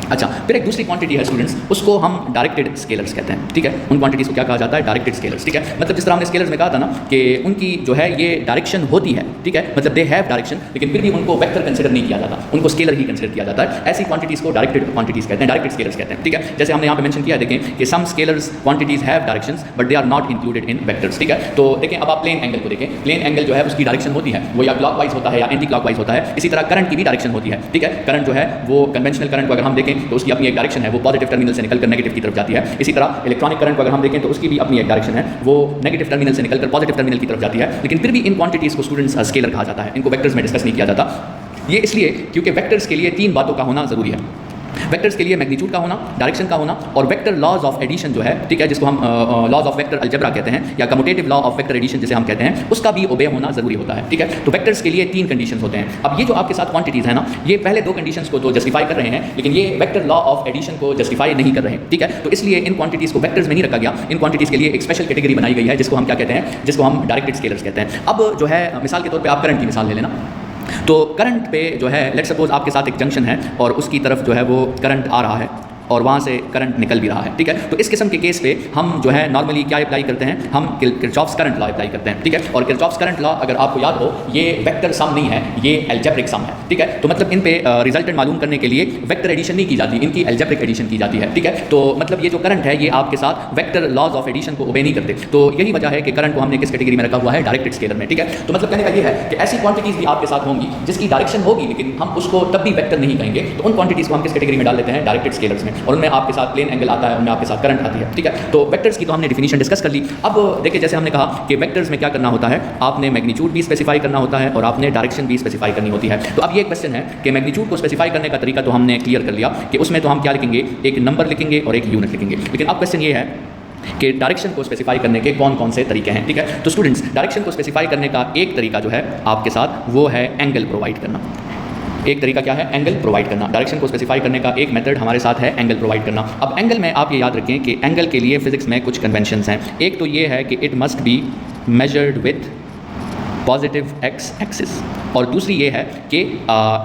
अच्छा, फिर एक दूसरी क्वांटिटी है स्टूडेंट्स, उसको हम डायरेक्टेड स्केलर्स कहते हैं, ठीक है। उन क्वांटिटीज को क्या कहा जाता है, डायरेक्टेड स्केलर्स, ठीक है। मतलब जिस तरह हमने स्केलर्स में कहा था ना कि उनकी जो है ये डायरेक्शन होती है, ठीक है, मतलब दे हैव डायरेक्शन, लेकिन फिर भी उनको वेक्टर कंसिडर नहीं किया जाता, उनको स्केलर ही कंसिडर किया जाता है। ऐसी क्वांटिटीज को डायरेक्टेड क्वांटिटीज कहते हैं, डायरेक्टेड स्केलर्स कहते हैं, ठीक है। जैसे हमने यहाँ पे मेंशन किया है, देखें कि some scalars quantities have directions but they are not included in vectors, ठीक है। तो देखें अब आप प्लेन एंगल को देखें, प्लेन एंगल जो है उसकी डायरेक्शन होती है वो या क्लॉकवाइज होता है या एंटी क्लॉकवाइज होता है। इसी तरह करंट की भी डायरेक्शन होती है, ठीक है। करंट जो है वो कन्वेंशनल करंट को अगर हम देखें तो उसकी अपनी एक डायरेक्शन है, वो पॉजिटिव टर्मिनल से निकलकर नेगेटिव की तरफ जाती है। इसी तरह इलेक्ट्रॉनिक करंट को अगर हम देखें तो उसकी भी अपनी एक डायरेक्शन है, वो नेगेटिव टर्मिनल से निकलकर पॉजिटिव टर्मिनल की तरफ जाती है। लेकिन फिर भी इन क्वांटिटीज को स्टूडेंट्स स्केलर कहा जाता है, इनको वेक्टर्स में डिस्कस नहीं किया जाता। ये इसलिए क्योंकि वेक्टर्स के लिए 3 बातों का होना जरूरी है। वेक्टर्स के लिए मैग्नीट्यूड का होना, डायरेक्शन का होना और वेक्टर लॉज ऑफ एडिशन जो है, ठीक है, जिसको हम लॉज ऑफ वेक्टर अलजेब्रा कहते हैं या commutative law of vector addition जिसे हम कहते हैं, उसका भी ओबे होना जरूरी होता है, ठीक है। तो वेक्टर्स के लिए 3 कंडीशंस होते हैं। अब ये जो आपके साथ क्वांटिटीज है ना, ये पहले 2 कंडीशंस को तो जस्टिफाई कर रहे हैं, लेकिन ये वेक्टर लॉ ऑफ एडिशन को जस्टिफाई नहीं कर रहे हैं, ठीक है। तो इसलिए इन क्वांटिटीज को वेक्टर्स में नहीं रखा गया, इन क्वांटिटीज के लिए एक स्पेशल कैटेगरी बनाई गई है जिसको हम क्या कहते हैं, जिसको हम डायरेक्टेड स्केलर्स कहते हैं। अब जो है मिसाल के तौर पर आप करंट की मिसाल ले लेना, तो करंट पे जो है लेट्स सपोज आपके साथ एक जंक्शन है और उसकी तरफ जो है वो करंट आ रहा है और वहाँ से करंट निकल भी रहा है, ठीक है। तो इस किस्म के केस पे हम जो है नॉर्मली क्या अप्लाई करते हैं, हम किरचॉफ्स करंट लॉ अप्लाई करते हैं, ठीक है। और किरचॉफ्स करंट लॉ अगर आपको याद हो ये वेक्टर सम नहीं है, ये एल्जेब्रिक सम है, ठीक है। तो मतलब इन पे रिजल्टेंट मालूम करने के लिए वेक्टर एडिशन नहीं की जाती, इनकी एल्जेब्रिक एडिशन की जाती है, ठीक है। तो मतलब ये जो करंट है ये आपके साथ वेक्टर लॉज ऑफ एडिशन को ओबे नहीं करते। तो यही वजह है कि करंट को हमने किस कैटेगरी में रखा हुआ है, डायरेक्टेड स्केलर में, ठीक है। तो मतलब कहने का ये है कि ऐसी क्वांटिटीज भी आपके साथ होंगी जिसकी डायरेक्शन होगी लेकिन हम उसको तब भी वेक्टर नहीं कहेंगे, तो उन क्वांटिटीज को हम किस कैटेगरी में डाल लेते हैं, डायरेक्टेड स्केलर्स में, और उनमें आपके साथ प्लेन एंगल आता है, उनमें आपके साथ करंट आती है, ठीक है। तो वेक्टर्स की तो हमने डिफिनीशन डिस्कस कर ली। अब देखिए जैसे हमने कहा कि वेक्टर्स में क्या करना होता है, आपने मैग्नीट्यूड भी स्पेसिफाई करना होता है और आपने डायरेक्शन भी स्पेसिफाई करनी होती है। तो अब ये क्वेश्चन है कि मैग्नीट्यूड को स्पेसिफाई करने का तरीका तो हमने क्लियर कर लिया कि उसमें तो हम क्या लिखेंगे, एक नंबर लिखेंगे और एक यूनिट लिखेंगे। लेकिन अब क्वेश्चन ये है कि डायरेक्शन को स्पेसिफाई करने के कौन कौन से तरीके हैं, ठीक है। तो स्टूडेंट्स डायरेक्शन को स्पेसिफाई करने का एक तरीका जो है आपके साथ वो है एंगल प्रोवाइड करना। एक तरीका क्या है, एंगल प्रोवाइड करना। डायरेक्शन को स्पेसिफाई करने का एक मेथड हमारे साथ है एंगल प्रोवाइड करना। अब एंगल में आप ये याद रखें कि एंगल के लिए फिजिक्स में कुछ कन्वेंशंस हैं। एक तो ये है कि it must be measured with positive x axis, और दूसरी ये है कि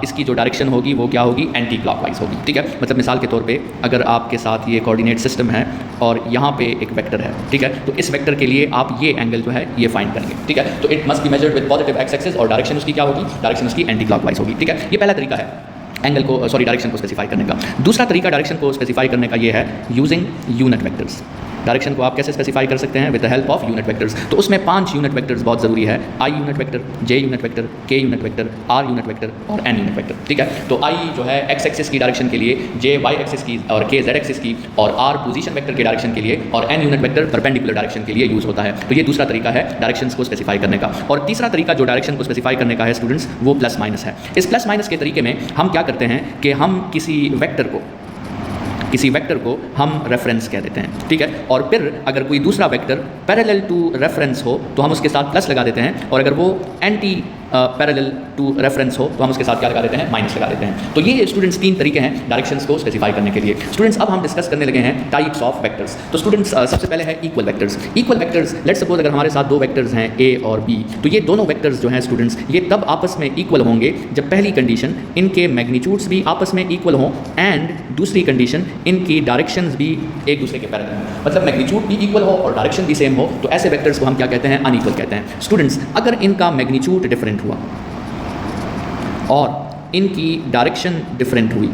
इसकी जो डायरेक्शन होगी वो क्या होगी, एंटी क्लॉकवाइज होगी, ठीक है। मतलब मिसाल के तौर पे अगर आपके साथ ये कोऑर्डिनेट सिस्टम है और यहाँ पे एक वेक्टर है, ठीक है, तो इस वेक्टर के लिए आप ये एंगल जो है ये फाइंड करेंगे, ठीक है। तो it must be measured with positive x axis और डायरेक्शन उसकी क्या होगी, डायरेक्शन उसकी एंटी क्लॉकवाइज होगी, ठीक है। ये पहला तरीका है एंगल को डायरेक्शन को स्पेसिफाई करने का। दूसरा तरीका डायरेक्शन को स्पेसिफाई करने का ये है यूजिंग यूनिट वेक्टर्स। डायरेक्शन को आप कैसे स्पेसिफाई कर सकते हैं, with the help of unit vectors. तो उसमें 5 यूनिट वेक्टर्स बहुत जरूरी है, i unit vector, j unit vector, k unit vector, r unit vector और एन यूनिट वेक्टर, ठीक है। तो आई जो है एक्स एक्सिस की डायरेक्शन के लिए, जे वाई एक्सिस की और के जेड एक्सिस की, और आर पोजीशन वेक्टर के डायरेक्शन के लिए, और N unit vector perpendicular direction के लिए यूज होता है। तो ये दूसरा तरीका है डायरेक्शंस को स्पेसिफाई करने का। और तीसरा तरीका जो डायरेक्शन को स्पेसिफाई करने का है स्टूडेंट्स, वो प्लस माइनस है। इस प्लस माइनस के तरीके में हम क्या करते हैं कि हम किसी वेक्टर को हम रेफरेंस कह देते हैं, ठीक है। और फिर अगर कोई दूसरा वेक्टर पैरेलल टू रेफरेंस हो तो हम उसके साथ प्लस लगा देते हैं, और अगर वो एंटी पैरेलल टू रेफरेंस हो तो हम उसके साथ क्या लगा देते हैं, माइनस लगा देते हैं। तो ये स्टूडेंट्स 3 तरीके हैं डायरेक्शंस को स्पेसिफाई करने के लिए। स्टूडेंट्स अब हम डिस्कस करने लगे हैं टाइप्स ऑफ वेक्टर्स। तो स्टूडेंट्स सबसे पहले है equal vectors. Equal vectors, let's suppose अगर हमारे साथ 2 वेक्टर्स हैं ए और बी, तो ये दोनों वेक्टर्स जो हैं स्टूडेंट्स ये तब आपस में इक्वल होंगे जब पहली कंडीशन इनके मैग्नीट्यूड्स भी आपस में इक्वल हों एंड दूसरी कंडीशन इनकी डायरेक्शंस भी एक दूसरे के पैरेलल हों। मतलब मैग्नीट्यूड भी इक्वल हो और डायरेक्शन भी सेम हो, तो ऐसे वेक्टर्स को हम क्या कहते हैं, अनइक्वल कहते हैं। स्टूडेंट्स अगर इनका मैग्नीट्यूड डिफरेंट हुआ और इनकी डायरेक्शन डिफरेंट हुई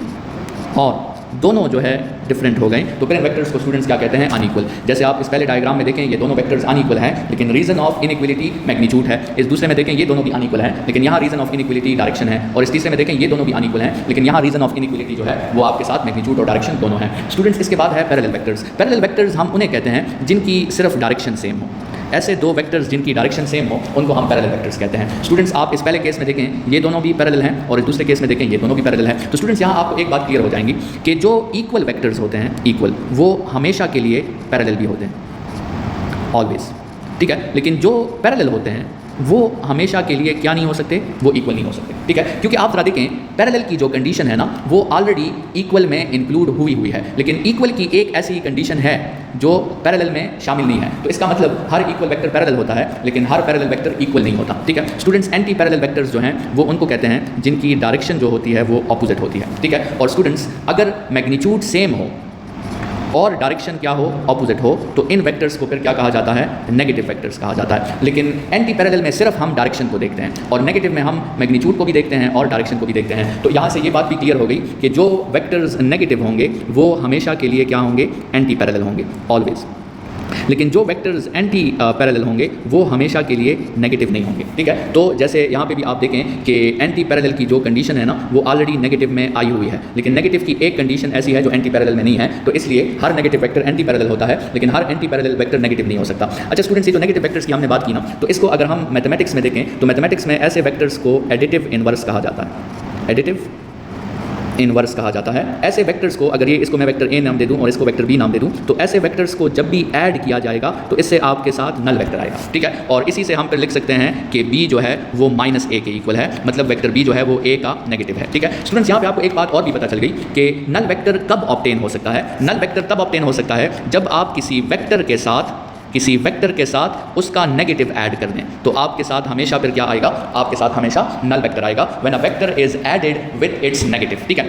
और दोनों जो है डिफरेंट हो गए, तो फिर इन वेक्टर्स को स्टूडेंट्स क्या कहते हैं, अनइक्वल। जैसे आप इस पहले डायग्राम में देखें ये दोनों वेक्टर्स अनइक्वल हैं, लेकिन रीजन ऑफ इनइक्वलिटी मैग्नीट्यूड है। इस दूसरे में देखें ये दोनों भी अनइक्वल हैं, लेकिन यहाँ रीजन ऑफ इनइक्वलिटी डायरेक्शन है। और इस तीसरे में देखें ये दोनों भी अनइक्वल हैं, लेकिन यहाँ रीजन ऑफ इनइक्वलिटी जो है वो आपके साथ मैग्नीट्यूड और डायरेक्शन दोनों है। स्टूडेंट्स इसके बाद है पैरेलल वेक्टर्स। पैरेलल वेक्टर्स हम उन्हें कहते हैं जिनकी सिर्फ डायरेक्शन सेम हो। ऐसे 2 वेक्टर्स जिनकी डायरेक्शन सेम हो उनको हम पैरेलल वेक्टर्स कहते हैं। स्टूडेंट्स आप इस पहले केस में देखें ये दोनों भी पैरेलल हैं और इस दूसरे केस में देखें ये दोनों भी पैरेलल हैं। तो स्टूडेंट्स यहाँ आपको एक बात क्लियर हो जाएंगी कि जो इक्वल वेक्टर्स होते हैं इक्वल, वो हमेशा के लिए पैरेलल भी होते हैं, ऑलवेज, ठीक है। लेकिन जो पैरेलल होते हैं वो हमेशा के लिए क्या नहीं हो सकते, वो इक्वल नहीं हो सकते, ठीक है। क्योंकि आप जरा देखें पैरेलल की जो कंडीशन है ना वो ऑलरेडी इक्वल में इंक्लूड हुई है, लेकिन इक्वल की एक ऐसी कंडीशन है जो पैरेलल में शामिल नहीं है। तो इसका मतलब हर इक्वल वेक्टर पैरेलल होता है लेकिन हर पैरेलल वेक्टर इक्वल नहीं होता, ठीक है। स्टूडेंट्स एंटी पैरेलल वेक्टर्स जो हैं वो उनको कहते हैं जिनकी डायरेक्शन जो होती है वो ऑपोजिट होती है, ठीक है। और स्टूडेंट्स अगर मैग्नीट्यूड सेम हो और डायरेक्शन क्या हो, ऑपोजिट हो, तो इन वेक्टर्स को फिर क्या कहा जाता है, नेगेटिव वेक्टर्स कहा जाता है। लेकिन एंटी पैरेलल में सिर्फ हम डायरेक्शन को देखते हैं और नेगेटिव में हम मैग्नीट्यूड को भी देखते हैं और डायरेक्शन को भी देखते हैं। तो यहाँ से ये बात भी क्लियर हो गई कि जो वेक्टर्स नेगेटिव होंगे वो हमेशा के लिए क्या होंगे, एंटी पैरेलल होंगे, ऑलवेज। लेकिन जो वेक्टर्स एंटी पैरेलल होंगे वो हमेशा के लिए नेगेटिव नहीं होंगे, ठीक है। तो जैसे यहाँ पे भी आप देखें कि एंटी पैरेलल की जो कंडीशन है ना वो ऑलरेडी नेगेटिव में आई हुई है, लेकिन नेगेटिव की एक कंडीशन ऐसी है जो एंटी पैरेलल में नहीं है, तो इसलिए हर नेगेटिव वेक्टर एंटी पैरेलल होता है लेकिन हर एंटी पैरेलल वेक्टर नेगेटिव नहीं हो सकता। अच्छा स्टूडेंट्स, ये जो नेगेटिव वेक्टर्स की हमने बात की ना, तो इसको अगर हम मैथमेटिक्स में देखें तो मैथमेटिक्स में ऐसे वेक्टर्स को एडिटिव इनवर्स कहा जाता है, एडिटिव इनवर्स कहा जाता है। ऐसे वेक्टर्स को अगर ये इसको मैं वेक्टर ए नाम दे दूं और इसको वेक्टर बी नाम दे दूं, तो ऐसे वेक्टर्स को जब भी ऐड किया जाएगा तो इससे आपके साथ नल वेक्टर आएगा, ठीक है। और इसी से हम फिर लिख सकते हैं कि बी जो है वो -a के इक्वल है, मतलब वेक्टर बी जो है वो a का नेगेटिव है, ठीक है। स्टूडेंट्स यहाँ पे आपको एक बात और भी पता चल गई कि नल वेक्टर कब ऑब्टेन हो सकता है। नल वेक्टर तब ऑब्टेन हो सकता है जब आप किसी वेक्टर के साथ उसका नेगेटिव ऐड कर दें, तो आपके साथ हमेशा फिर क्या आएगा, आपके साथ हमेशा नल वेक्टर आएगा when a vector is added with its negative, ठीक है।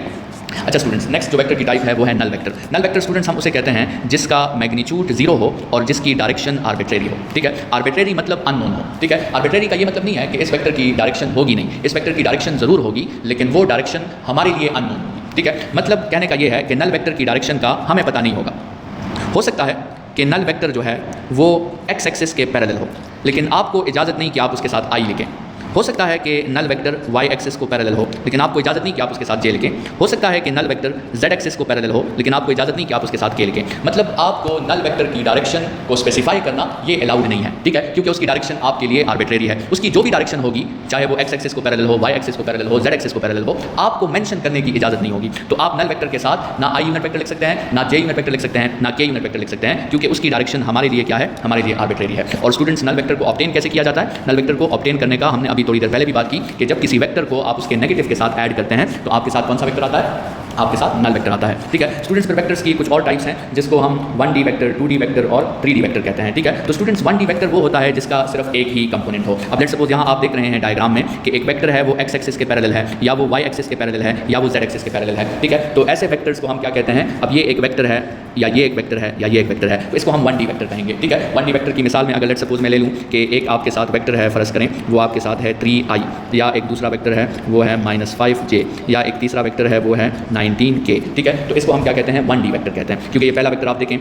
अच्छा स्टूडेंट्स, नेक्स्ट जो वेक्टर की टाइप है वो है null vector. Null vector students हम उसे कहते हैं जिसका मैग्नीट्यूड 0 हो और जिसकी डायरेक्शन आर्बिट्रेरी हो, ठीक है। आर्बिट्रेरी मतलब अननोन हो, ठीक है। आर्बिट्रेरी का ये मतलब नहीं है कि इस वेक्टर की डायरेक्शन होगी नहीं, इस वेक्टर की डायरेक्शन जरूर होगी लेकिन वो डायरेक्शन हमारे लिए अननोन होगी, ठीक है। मतलब कहने का ये है कि नल वेक्टर की डायरेक्शन का हमें पता नहीं होगा। हो सकता है कि नल वेक्टर जो है वो एक्स एक्सिस के पैरेलल हो, लेकिन आपको इजाज़त नहीं कि आप उसके साथ आई लिखें। हो सकता है कि नल वेक्टर वाई एक्सिस को पैरेलल हो, लेकिन आपको इजाज़त नहीं कि आप उसके साथ जे लिखें। हो सकता है कि नल वेक्टर जेड एक्सिस को पैरेलल हो, लेकिन आपको इजाज़त नहीं कि आप उसके साथ के लिखें। मतलब आपको नल वेक्टर की डायरेक्शन को स्पेसिफाई करना ये अलाउड नहीं है, ठीक है, क्योंकि उसकी डायरेक्शन आपके लिए आर्बिट्रेरी है। उसकी जो भी डायरेक्शन होगी, चाहे वो एक्स एक्सिस को पैरेलल हो, वाई एक्सिस को पैरेलल हो, जेड एक्सिस को पैरेलल हो, आपको मेंशन करने की इजाज़त नहीं होगी। तो आप नल वेक्टर के साथ ना आई यूनिट वेक्टर लिख सकते हैं, ना जे यूनिट वेक्टर लिख सकते हैं, ना के यूनिट वेक्टर लिख सकते हैं, क्योंकि उसकी डायरेक्शन हमारे लिए क्या है, हमारे लिए आर्बिट्रेरी है। और स्टूडेंट्स नल वेक्टर को ऑब्टेन कैसे किया जाता है। नल वेक्टर को ऑब्टेन करने का हमने अभी थोड़ी देर पहले भी बात की कि जब किसी वेक्टर को आप उसके नेगेटिव के साथ ऐड करते हैं तो आपके साथ कौन सा वेक्टर आता है, आपके साथ नल वेक्टर आता है, ठीक है। स्टूडेंट्स फिर वेक्टर्स की कुछ और टाइप्स हैं जिसको हम 1D वेक्टर, 2D वेक्टर और 3D वेक्टर कहते हैं, ठीक है। तो स्टूडेंट्स 1D वेक्टर वो होता है जिसका सिर्फ एक ही कंपोनेंट हो। अब लेट्स सपोज यहाँ आप देख रहे हैं डायग्राम में कि एक वेक्टर है वो एक्स एक्सिस के पैरेलल है, या वो वाई एक्सिस के पैरेलल है, या वो जेड एक्सिस के पैरेलल है, ठीक है। तो ऐसे वेक्टर्स को हम क्या कहते हैं, अब ये एक वेक्टर है या ये एक वेक्टर है या ये एक वेक्टर है, तो इसको हम 1D वेक्टर कहेंगे, ठीक है। 1D वेक्टर की मिसाल में अगर लेट्स सपोज मैं ले लूँ कि एक आपके साथ वेक्टर है, फर्ज करें वो आपके साथ है 3i, या एक दूसरा वेक्टर है वो है -5j, या एक तीसरा वेक्टर है वो है 19k, ठीक है। तो इसको हम क्या कहते हैं, 1D वेक्टर कहते हैं, क्योंकि ये पहला वेक्टर आप देखें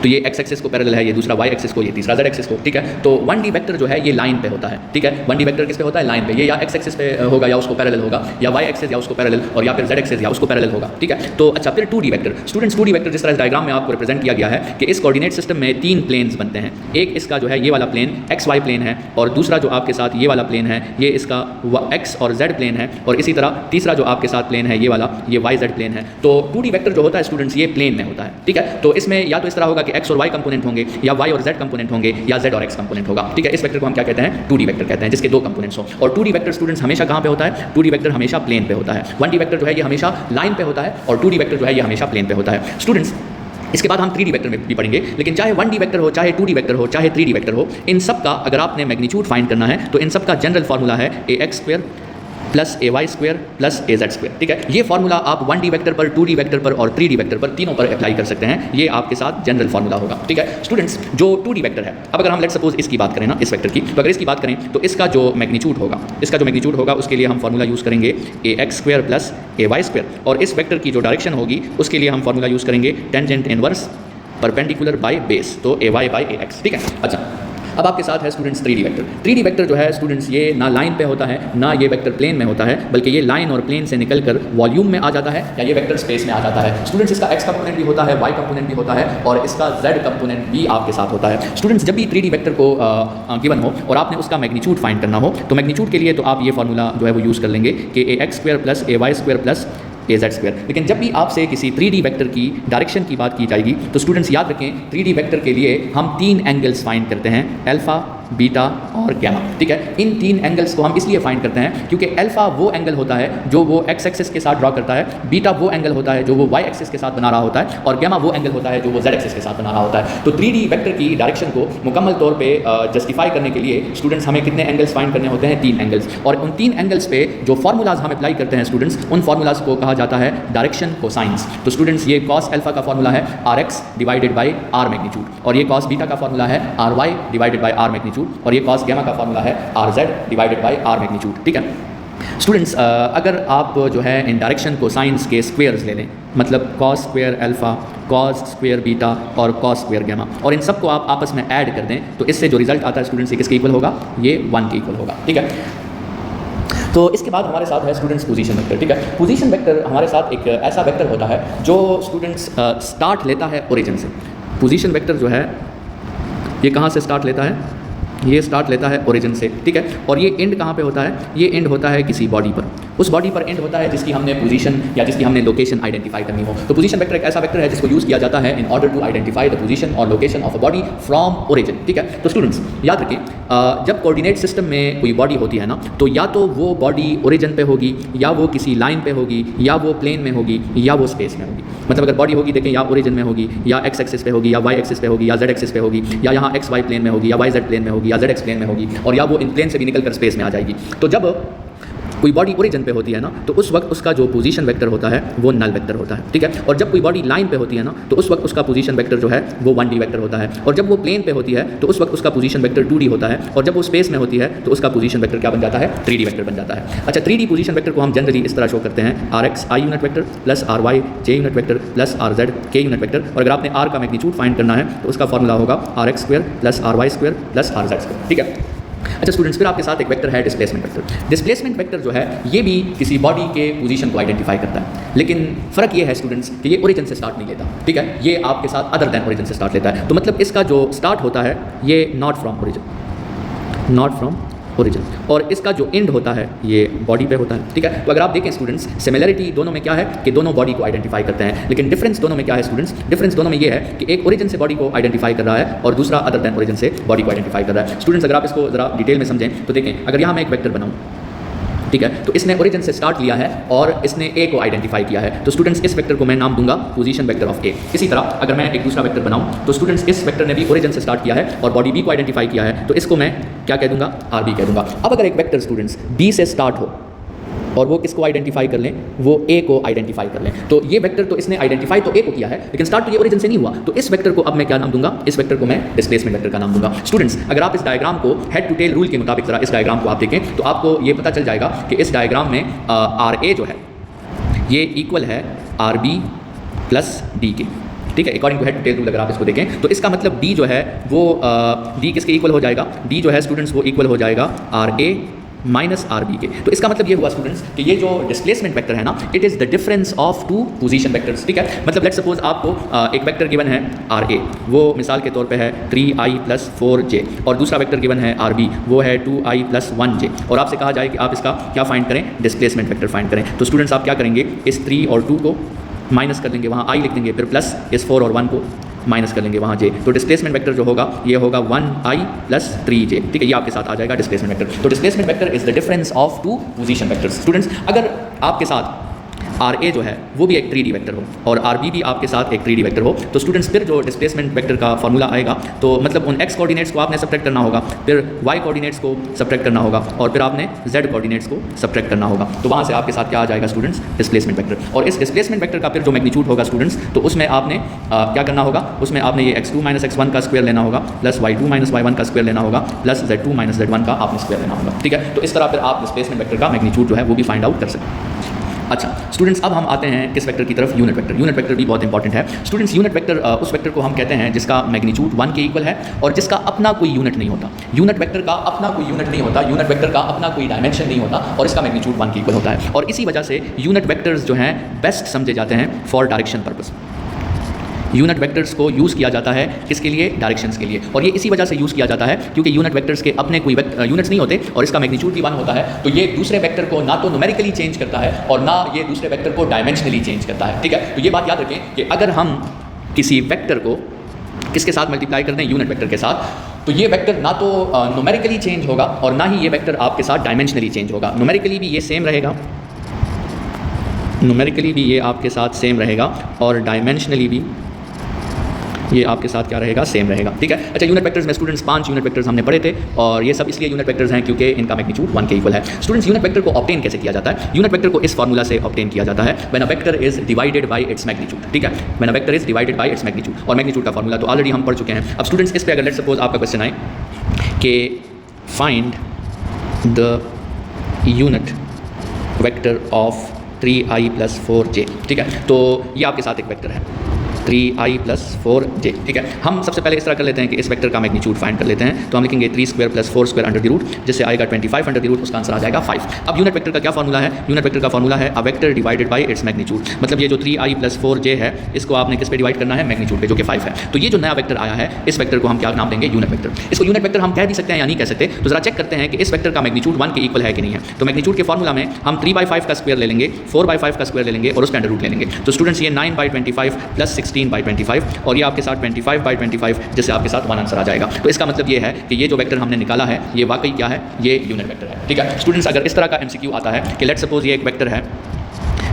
तो ये एक्स एक्सिस को पैरेलल है, ये दूसरा वाई एक्सिस को, ये तीसरा जेड एक्सिस को, ठीक है। तो 1D वेक्टर जो है ये लाइन पे होता है, ठीक है। 1D वेक्टर किस पे होता है, लाइन पे। ये या एक्स एक्सिस पे होगा या उसको पैरेलल होगा, या वाई एक्सिस या उसको पैरेलल, और या फिर जेड एक्सिस या उसको पैरेलल होगा, ठीक है। तो अच्छा फिर 2D vector. Students 2D vector जिस तरह इस डायग्राम में आपको रिप्रेजेंट किया गया है कि इस कोऑर्डिनेट सिस्टम में 3 प्लेन्स बनते हैं। एक इसका जो है ये वाला प्लेन एक्स वाई प्लेन है, और दूसरा जो आपके साथ ये वाला प्लेन है ये इसका एक्स और जेड प्लेन है, और इसी तरह तीसरा जो आपके साथ प्लेन है ये वाला, ये वाई जेड प्लेन है। तो 2D वेक्टर जो होता है स्टूडेंट्स ये प्लेन में होता है, ठीक है। तो इसमें या तो इस तरह होगा होगा कि x और y कंपोनेंट होंगे या y और z कंपोनेंट होंगे या z और x कंपोनेंट होगा, ठीक है। इस वेक्टर को हम क्या कहते हैं? 2D वेक्टर कहते हैं, जिसके दो कंपोनेंट्स हो। और 2D वेक्टर स्टूडेंट्स हमेशा कहाँ पे होता है? 2D वेक्टर हमेशा प्लेन पे होता है। 1D वेक्टर जो है ये हमेशा लाइन पे होता है और 2D वेक्टर जो है ये हमेशा प्लेन पे होता है। स्टूडेंट्स इसके बाद हम 3D वेक्टर में भी पढ़ेंगे, लेकिन चाहे 1D वेक्टर हो, चाहे 2D वेक्टर हो, चाहे 3D वेक्टर हो, इन सब का अगर आपने मैग्नीट्यूड फाइंड करना है तो इन सब का जनरल फार्मूला है ax² plus ay² plus az², ठीक है। ये फार्मूला आप 1D वेक्टर पर, 2D वेक्टर पर और 3D वेक्टर पर, तीनों पर अप्लाई कर सकते हैं। ये आपके साथ जनरल फार्मूला होगा, ठीक है। स्टूडेंट्स जो 2D वेक्टर है, अब अगर हम लेट सपोज इसकी बात करें ना, इस वेक्टर की, तो अगर इसकी बात करें तो इसका जो मैग्नीट्यूड होगा उसके लिए हम फार्मूला यूज़ करेंगे ax² प्लस ay², और इस वेक्टर की जो डायरेक्शन होगी उसके लिए हम फार्मूला यूज़ करेंगे tangent inverse perpendicular by base, तो ay बाय ax, ठीक है। अच्छा, अब आपके साथ है students 3D vector. 3D vector जो है स्टूडेंट्स ये ना लाइन पे होता है, ना ये वेक्टर प्लेन में होता है, बल्कि ये लाइन और प्लेन से निकलकर वॉल्यूम में आ जाता है या ये वेक्टर स्पेस में आ जाता है। स्टूडेंट्स इसका x कंपोनेंट भी होता है, y कंपोनेंट भी होता है और इसका z कंपोनेंट भी आपके साथ होता है। स्टूडेंट्स जब भी 3D वेक्टर को गिवन हो और आपने उसका मैग्नीट्यूड फाइंड करना हो तो मैग्नीट्यूड के लिए तो आप ये फार्मूला जो है वो यूज़ कर लेंगे कि ax² plus ay² plus az²। लेकिन जब भी आपसे किसी 3D वेक्टर की डायरेक्शन की बात की जाएगी तो स्टूडेंट्स याद रखें 3D वेक्टर के लिए हम 3 एंगल्स फाइंड करते हैं, अल्फा, बीटा और गैमा, ठीक है। इन 3 एंगल्स को हम इसलिए फाइंड करते हैं क्योंकि अल्फा वो एंगल होता है जो वो x एक्सिस के साथ ड्रॉ करता है, बीटा वो एंगल होता है जो वो y एक्सिस के साथ बना रहा होता है और गैमा वो एंगल होता है जो वो z एक्सिस के साथ बना रहा होता है। तो 3D वेक्टर की डायरेक्शन को मुकम्मल तौर पे जस्टिफाई करने के लिए स्टूडेंट्स हमें कितने एंगल्स फाइंड करने होते हैं? 3 एंगल्स, और उन 3 एंगल्स पे जो फार्मूलाज हम अप्लाई करते हैं स्टूडेंट्स, उन फार्मूलाज को कहा जाता है डायरेक्शन कोसाइंस। तो स्टूडेंट्स ये cos अल्फा का फार्मूला है rx divided by r magnitude, और ये cos बीटा का फार्मूला है ry divided by r magnitude, और ये cos गैमा का फार्मूला है rz divided by r magnitude, ठीक है। स्टूडेंट्स अगर आप जो है इन डायरेक्शन कोसाइंस के स्क्वेयर्स ले लें, मतलब cos square alpha, cos square beta और cos स्क्वेयर गैमा, और इन सबको आप आपस में ऐड कर दें तो इससे जो रिजल्ट आता है स्टूडेंट्स ये किसके इक्वल होगा? ये 1 के इक्वल होगा, ठीक है। तो इसके बाद हमारे साथ है स्टूडेंट्स पोजीशन वेक्टर, ठीक है। पोजीशन वेक्टर हमारे साथ एक ऐसा वेक्टर होता है जो स्टूडेंट्स स्टार्ट लेता है ओरिजिन से। पोजीशन वेक्टर जो है ये कहाँ से स्टार्ट लेता है? ये स्टार्ट लेता है ओरिजिन से, ठीक है। और ये एंड कहाँ पे होता है? ये एंड होता है किसी बॉडी पर, उस बॉडी पर एंड होता है जिसकी हमने पोजीशन या जिसकी हमने लोकेशन आइडेंटिफाई करनी हो। तो पोजीशन वेक्टर एक ऐसा वेक्टर है जिसको यूज़ किया जाता है in order to identify the position और location of a body from origin, ठीक है। तो स्टूडेंट्स याद रखें जब कोऑर्डिनेट सिस्टम में कोई बॉडी होती है ना, तो या तो वो बॉडी ओरिजिन पे होगी, या वो किसी लाइन पे होगी, या वो प्लेन में होगी, या वो स्पेस में होगी। मतलब अगर बॉडी होगी देखें, या ओरिजिन में होगी, या x एक्सिस पे होगी, या y एक्सिस पे होगी, या z एक्सिस पे होगी, या यहाँ x y प्लेन में होगी, या y z प्लेन में होगी, या z x प्लेन में होगी, और या वो इन प्लेन से भी निकल कर स्पेस में आ जाएगी। तो जब कोई बॉडी ओरिजिन पे होती है ना, तो उस वक्त उसका जो पोजीशन वेक्टर होता है वो नल वेक्टर होता है, ठीक है। और जब कोई बॉडी लाइन पे होती है ना, तो उस वक्त उसका पोजीशन वेक्टर जो है वो 1D वेक्टर होता है। और जब वो प्लेन पे होती है तो उस वक्त उसका पोजीशन वेक्टर 2D होता है। और जब वो स्पेस में होती है तो उसका पोजीशन वेक्टर क्या बन जाता है? 3D वेक्टर बन जाता है। अच्छा, 3D पोजीशन वेक्टर को हम जनरली इस तरह शो करते हैं rx i unit vector plus ry j unit vector plus rz k unit vector. और अगर आपने r का मैग्नीट्यूड फाइंड करना है तो उसका फॉर्मूला होगा rx² plus ry² plus rz², ठीक है। अच्छा स्टूडेंट्स, फिर आपके साथ एक वेक्टर है डिस्प्लेसमेंट वेक्टर। डिस्प्लेसमेंट वेक्टर जो है ये भी किसी बॉडी के पोजीशन को आइडेंटिफाई करता है, लेकिन फ़र्क ये है स्टूडेंट्स कि ये ओरिजिन से स्टार्ट नहीं लेता, ठीक है। ये आपके साथ अदर देन ओरिजिन से स्टार्ट लेता है। तो मतलब इसका जो स्टार्ट होता है ये नॉट फ्रॉम ओरिजिन, और इसका जो एंड होता है ये बॉडी पे होता है, ठीक है। तो अगर आप देखें स्टूडेंट्स, सिमिलरिटी दोनों में क्या है कि दोनों बॉडी को आइडेंटिफाई करते हैं, लेकिन डिफरेंस दोनों में क्या है स्टूडेंट्स? डिफरेंस दोनों में ये है कि एक ओरिजिन से बॉडी को आइडेंटिफाई कर रहा है और दूसरा अदर देन ओरिजिन से बॉडी को आइडेंटिफाई कर रहा है। स्टूडेंट्स अगर आप इसको जरा डिटेल में समझें तो देखें, अगर यहाँ मैं एक वेक्टर बनाऊँ, ठीक है, तो इसने ओरिजिन से स्टार्ट लिया है और इसने ए को आइडेंटिफाई किया है, तो स्टूडेंट्स इस वेक्टर को मैं नाम दूंगा पोजीशन वेक्टर ऑफ ए। इसी तरह अगर मैं एक दूसरा वेक्टर बनाऊं तो स्टूडेंट्स इस वेक्टर ने भी ओरिजिन से स्टार्ट किया है और बॉडी बी को आइडेंटिफाई किया है, तो इसको मैं क्या कह दूंगा? आर बी कह दूंगा। अब अगर एक वेक्टर स्टूडेंट्स बी से स्टार्ट हो और वो किसको आइडेंटिफाई कर लें? वो ए को आइडेंटिफाई कर लें, तो ये वेक्टर तो इसने आइडेंटिफाई तो ए को किया है, लेकिन स्टार्ट तो ये ओरिजिन से नहीं हुआ, तो इस वेक्टर को अब मैं क्या नाम दूंगा? इस वेक्टर को मैं डिस्प्लेसमेंट वेक्टर का नाम दूंगा। स्टूडेंट्स अगर आप इस डायग्राम को हेड टू टेल रूल के मुताबिक जरा इस डायग्राम को आप देखें तो आपको ये पता चल जाएगा कि इस डायग्राम में आर ए जो है ये इक्वल है आर बी प्लस डी के, ठीक है। According to head to tail rule अगर आप इसको देखें तो इसका मतलब डी जो है वो डी किसके इक्वल हो जाएगा? डी जो है स्टूडेंट्स वो इक्वल हो जाएगा R A minus R B के। तो इसका मतलब ये हुआ स्टूडेंट्स कि ये जो डिस्प्लेसमेंट वेक्टर है ना, it is the difference of two position vectors, ठीक है। मतलब लेट्स सपोज आपको एक वेक्टर गिवन है आर ए, वो मिसाल के तौर पे है 3i + 4j, और दूसरा वेक्टर गिवन है आर बी, वो है 2i + 1j, और आपसे कहा जाए कि आप इसका क्या फाइंड करें? डिस्प्लेसमेंट वेक्टर फाइंड करें। तो स्टूडेंट्स आप क्या करेंगे? इस 3 और 2 को माइनस कर देंगे, वहाँ i लिख देंगे, फिर प्लस इस 4 और 1 को माइनस कर लेंगे वहाँ j, तो डिस्प्लेसमेंट वेक्टर जो होगा ये होगा 1i प्लस 3j, ठीक है, ये आपके साथ आ जाएगा डिस्प्लेसमेंट वेक्टर। तो displacement vector is the difference of two position vectors. Students, अगर आपके साथ RA जो है वो भी एक 3D वेक्टर हो और RB भी आपके साथ एक 3D वेक्टर हो, तो स्टूडेंट्स फिर जो डिस्प्लेसमेंट वेक्टर का फॉर्मूला आएगा, तो मतलब उन x कोऑर्डिनेट्स को आपने सब्ट्रैक्ट करना होगा, फिर y कोऑर्डिनेट्स को सब्ट्रैक्ट करना होगा और फिर आपने z कोऑर्डिनेट्स को सब्ट्रैक्ट करना होगा। तो वहाँ से आपके साथ क्या आ जाएगा स्टूडेंट्स, डिस्प्लेसमेंट वेक्टर। और इस डिस्प्लेसमेंट वेक्टर का फिर जो मैग्नीट्यूड होगा स्टूडेंट्स, तो उसमें आपने क्या करना होगा, उसमें आपने ये x2 माइनस x1 का स्क्वायर लेना होगा, प्लस y2 माइनस y1 का स्क्वायर लेना होगा, प्लस z2 माइनस z1 का आपने स्क्वायर लेना होगा, ठीक है। तो इस तरह फिर आप डिस्प्लेसमेंट वेक्टर का मैग्नीट्यूड जो है वो भी फाइंड आउट कर सकते हैं। अच्छा स्टूडेंट्स, अब हम आते हैं किस वेक्टर की तरफ, यूनिट वेक्टर। यूनिट वेक्टर भी बहुत इंपॉर्टेंट है स्टूडेंट्स। यूनिट वेक्टर उस वेक्टर को हम कहते हैं जिसका मैग्नीट्यूड 1 के इक्वल है और जिसका अपना कोई यूनिट नहीं होता। यूनिट वेक्टर का अपना कोई यूनिट नहीं होता, यूनिट वेक्टर का अपना कोई डायमेंशन नहीं होता और इसका मैग्नीट्यूड 1 के इक्वल होता है। और इसी वजह से यूनिट वेक्टर्स जो हैं बेस्ट समझे जाते हैं for direction purpose. Unit vectors को यूज़ किया जाता है किसके लिए, डायरेक्शंस के लिए। और ये इसी वजह से यूज़ किया जाता है क्योंकि यूनिट वेक्टर्स के अपने कोई यूनिट्स नहीं होते और इसका मैग्नीट्यूड भी 1 होता है, तो ये दूसरे वेक्टर को ना तो न्यूमेरिकली चेंज करता है और ना ये दूसरे वेक्टर को डायमेंशनली चेंज करता है, ठीक है। तो ये बात याद रखें कि अगर हम किसी वेक्टर को किसके साथ मल्टीप्लाई कर दें, यूनिट वेक्टर के साथ, तो ये वेक्टर ना तो न्यूमेरिकली चेंज होगा और ना ही ये वेक्टर आपके साथ डायमेंशनली चेंज होगा। न्यूमेरिकली भी ये सेम रहेगा, न्यूमेरिकली भी ये आपके साथ सेम रहेगा और डायमेंशनली भी ये आपके साथ क्या रहेगा, सेम रहेगा, ठीक है। अच्छा, यूनिट वेक्टर्स में स्टूडेंट्स 5 यूनिट वेक्टर्स हमने पढ़े थे और ये सब इसलिए यूनिट वेक्टर्स हैं क्योंकि इनका मैग्नीट्यूड 1 के इक्वल है। स्टूडेंट्स, यूनिट वेक्टर को ऑब्टेन कैसे किया जाता है? यूनिट वेक्टर को इस फार्मूला से ऑब्टेन किया जाता है, when a vector is divided by its magnitude, ठीक है। When a vector is divided by its magnitude, और मैग्नीट्यूड का फार्मूला तो ऑलरेडी हम पढ़ चुके हैं। अब स्टूडेंट्स, इस पे अगर लेट्स सपोज आपका क्वेश्चन आए कि find the unit vector of 3i plus 4j, ठीक है, तो ये आपके साथ एक वेक्टर है 3i प्लस 4j, ठीक है। हम सबसे पहले इस तरह कर लेते हैं कि इस वेक्टर का मैग्नीट्यूड फाइंड कर लेते हैं, तो हम लिखेंगे 3 square plus 4 square under the root, जिससे आएगा 25 अंडर द रूट, उसका आंसर आ जाएगा 5। अब यूनिट वेक्टर का क्या फार्मूला है? यूनिट वेक्टर का फार्मूला है a vector divided by its magnitude, मतलब ये जो 3i प्लस 4j है इसको आपने किस पे डिवाइड करना है, मैग्नीट्यूड पे, जो कि 5 है। तो ये जो नया वेक्टर आया है इस वेक्टर को हम क्या नाम देंगे, यूनिट वेक्टर। इसको यूनिट वेक्टर हम कह भी सकते हैं या नहीं कह सकते, तो जरा चेक करते हैं कि इस वेक्टर का मैग्नीट्यूड 1 के इक्वल है कि नहीं है। तो मैग्नीट्यूड के फार्मूला में हम 3/5 का स्क्वायर ले लेंगे, 4/5 का स्क्वायर ले लेंगे और उसका अंडर रूट ले लेंगे। तो स्टूडेंट्स, ये 9/25 प्लस 16/25 और ये आपके साथ 25/25, जिससे आपके साथ 1 आंसर आ जाएगा। तो इसका मतलब ये है कि ये जो वेक्टर हमने निकाला है ये वाकई क्या है, ये यूनिट वेक्टर है, ठीक है। स्टूडेंट्स, अगर इस तरह का MCQ आता है कि लेट्स सपोज ये एक वेक्टर है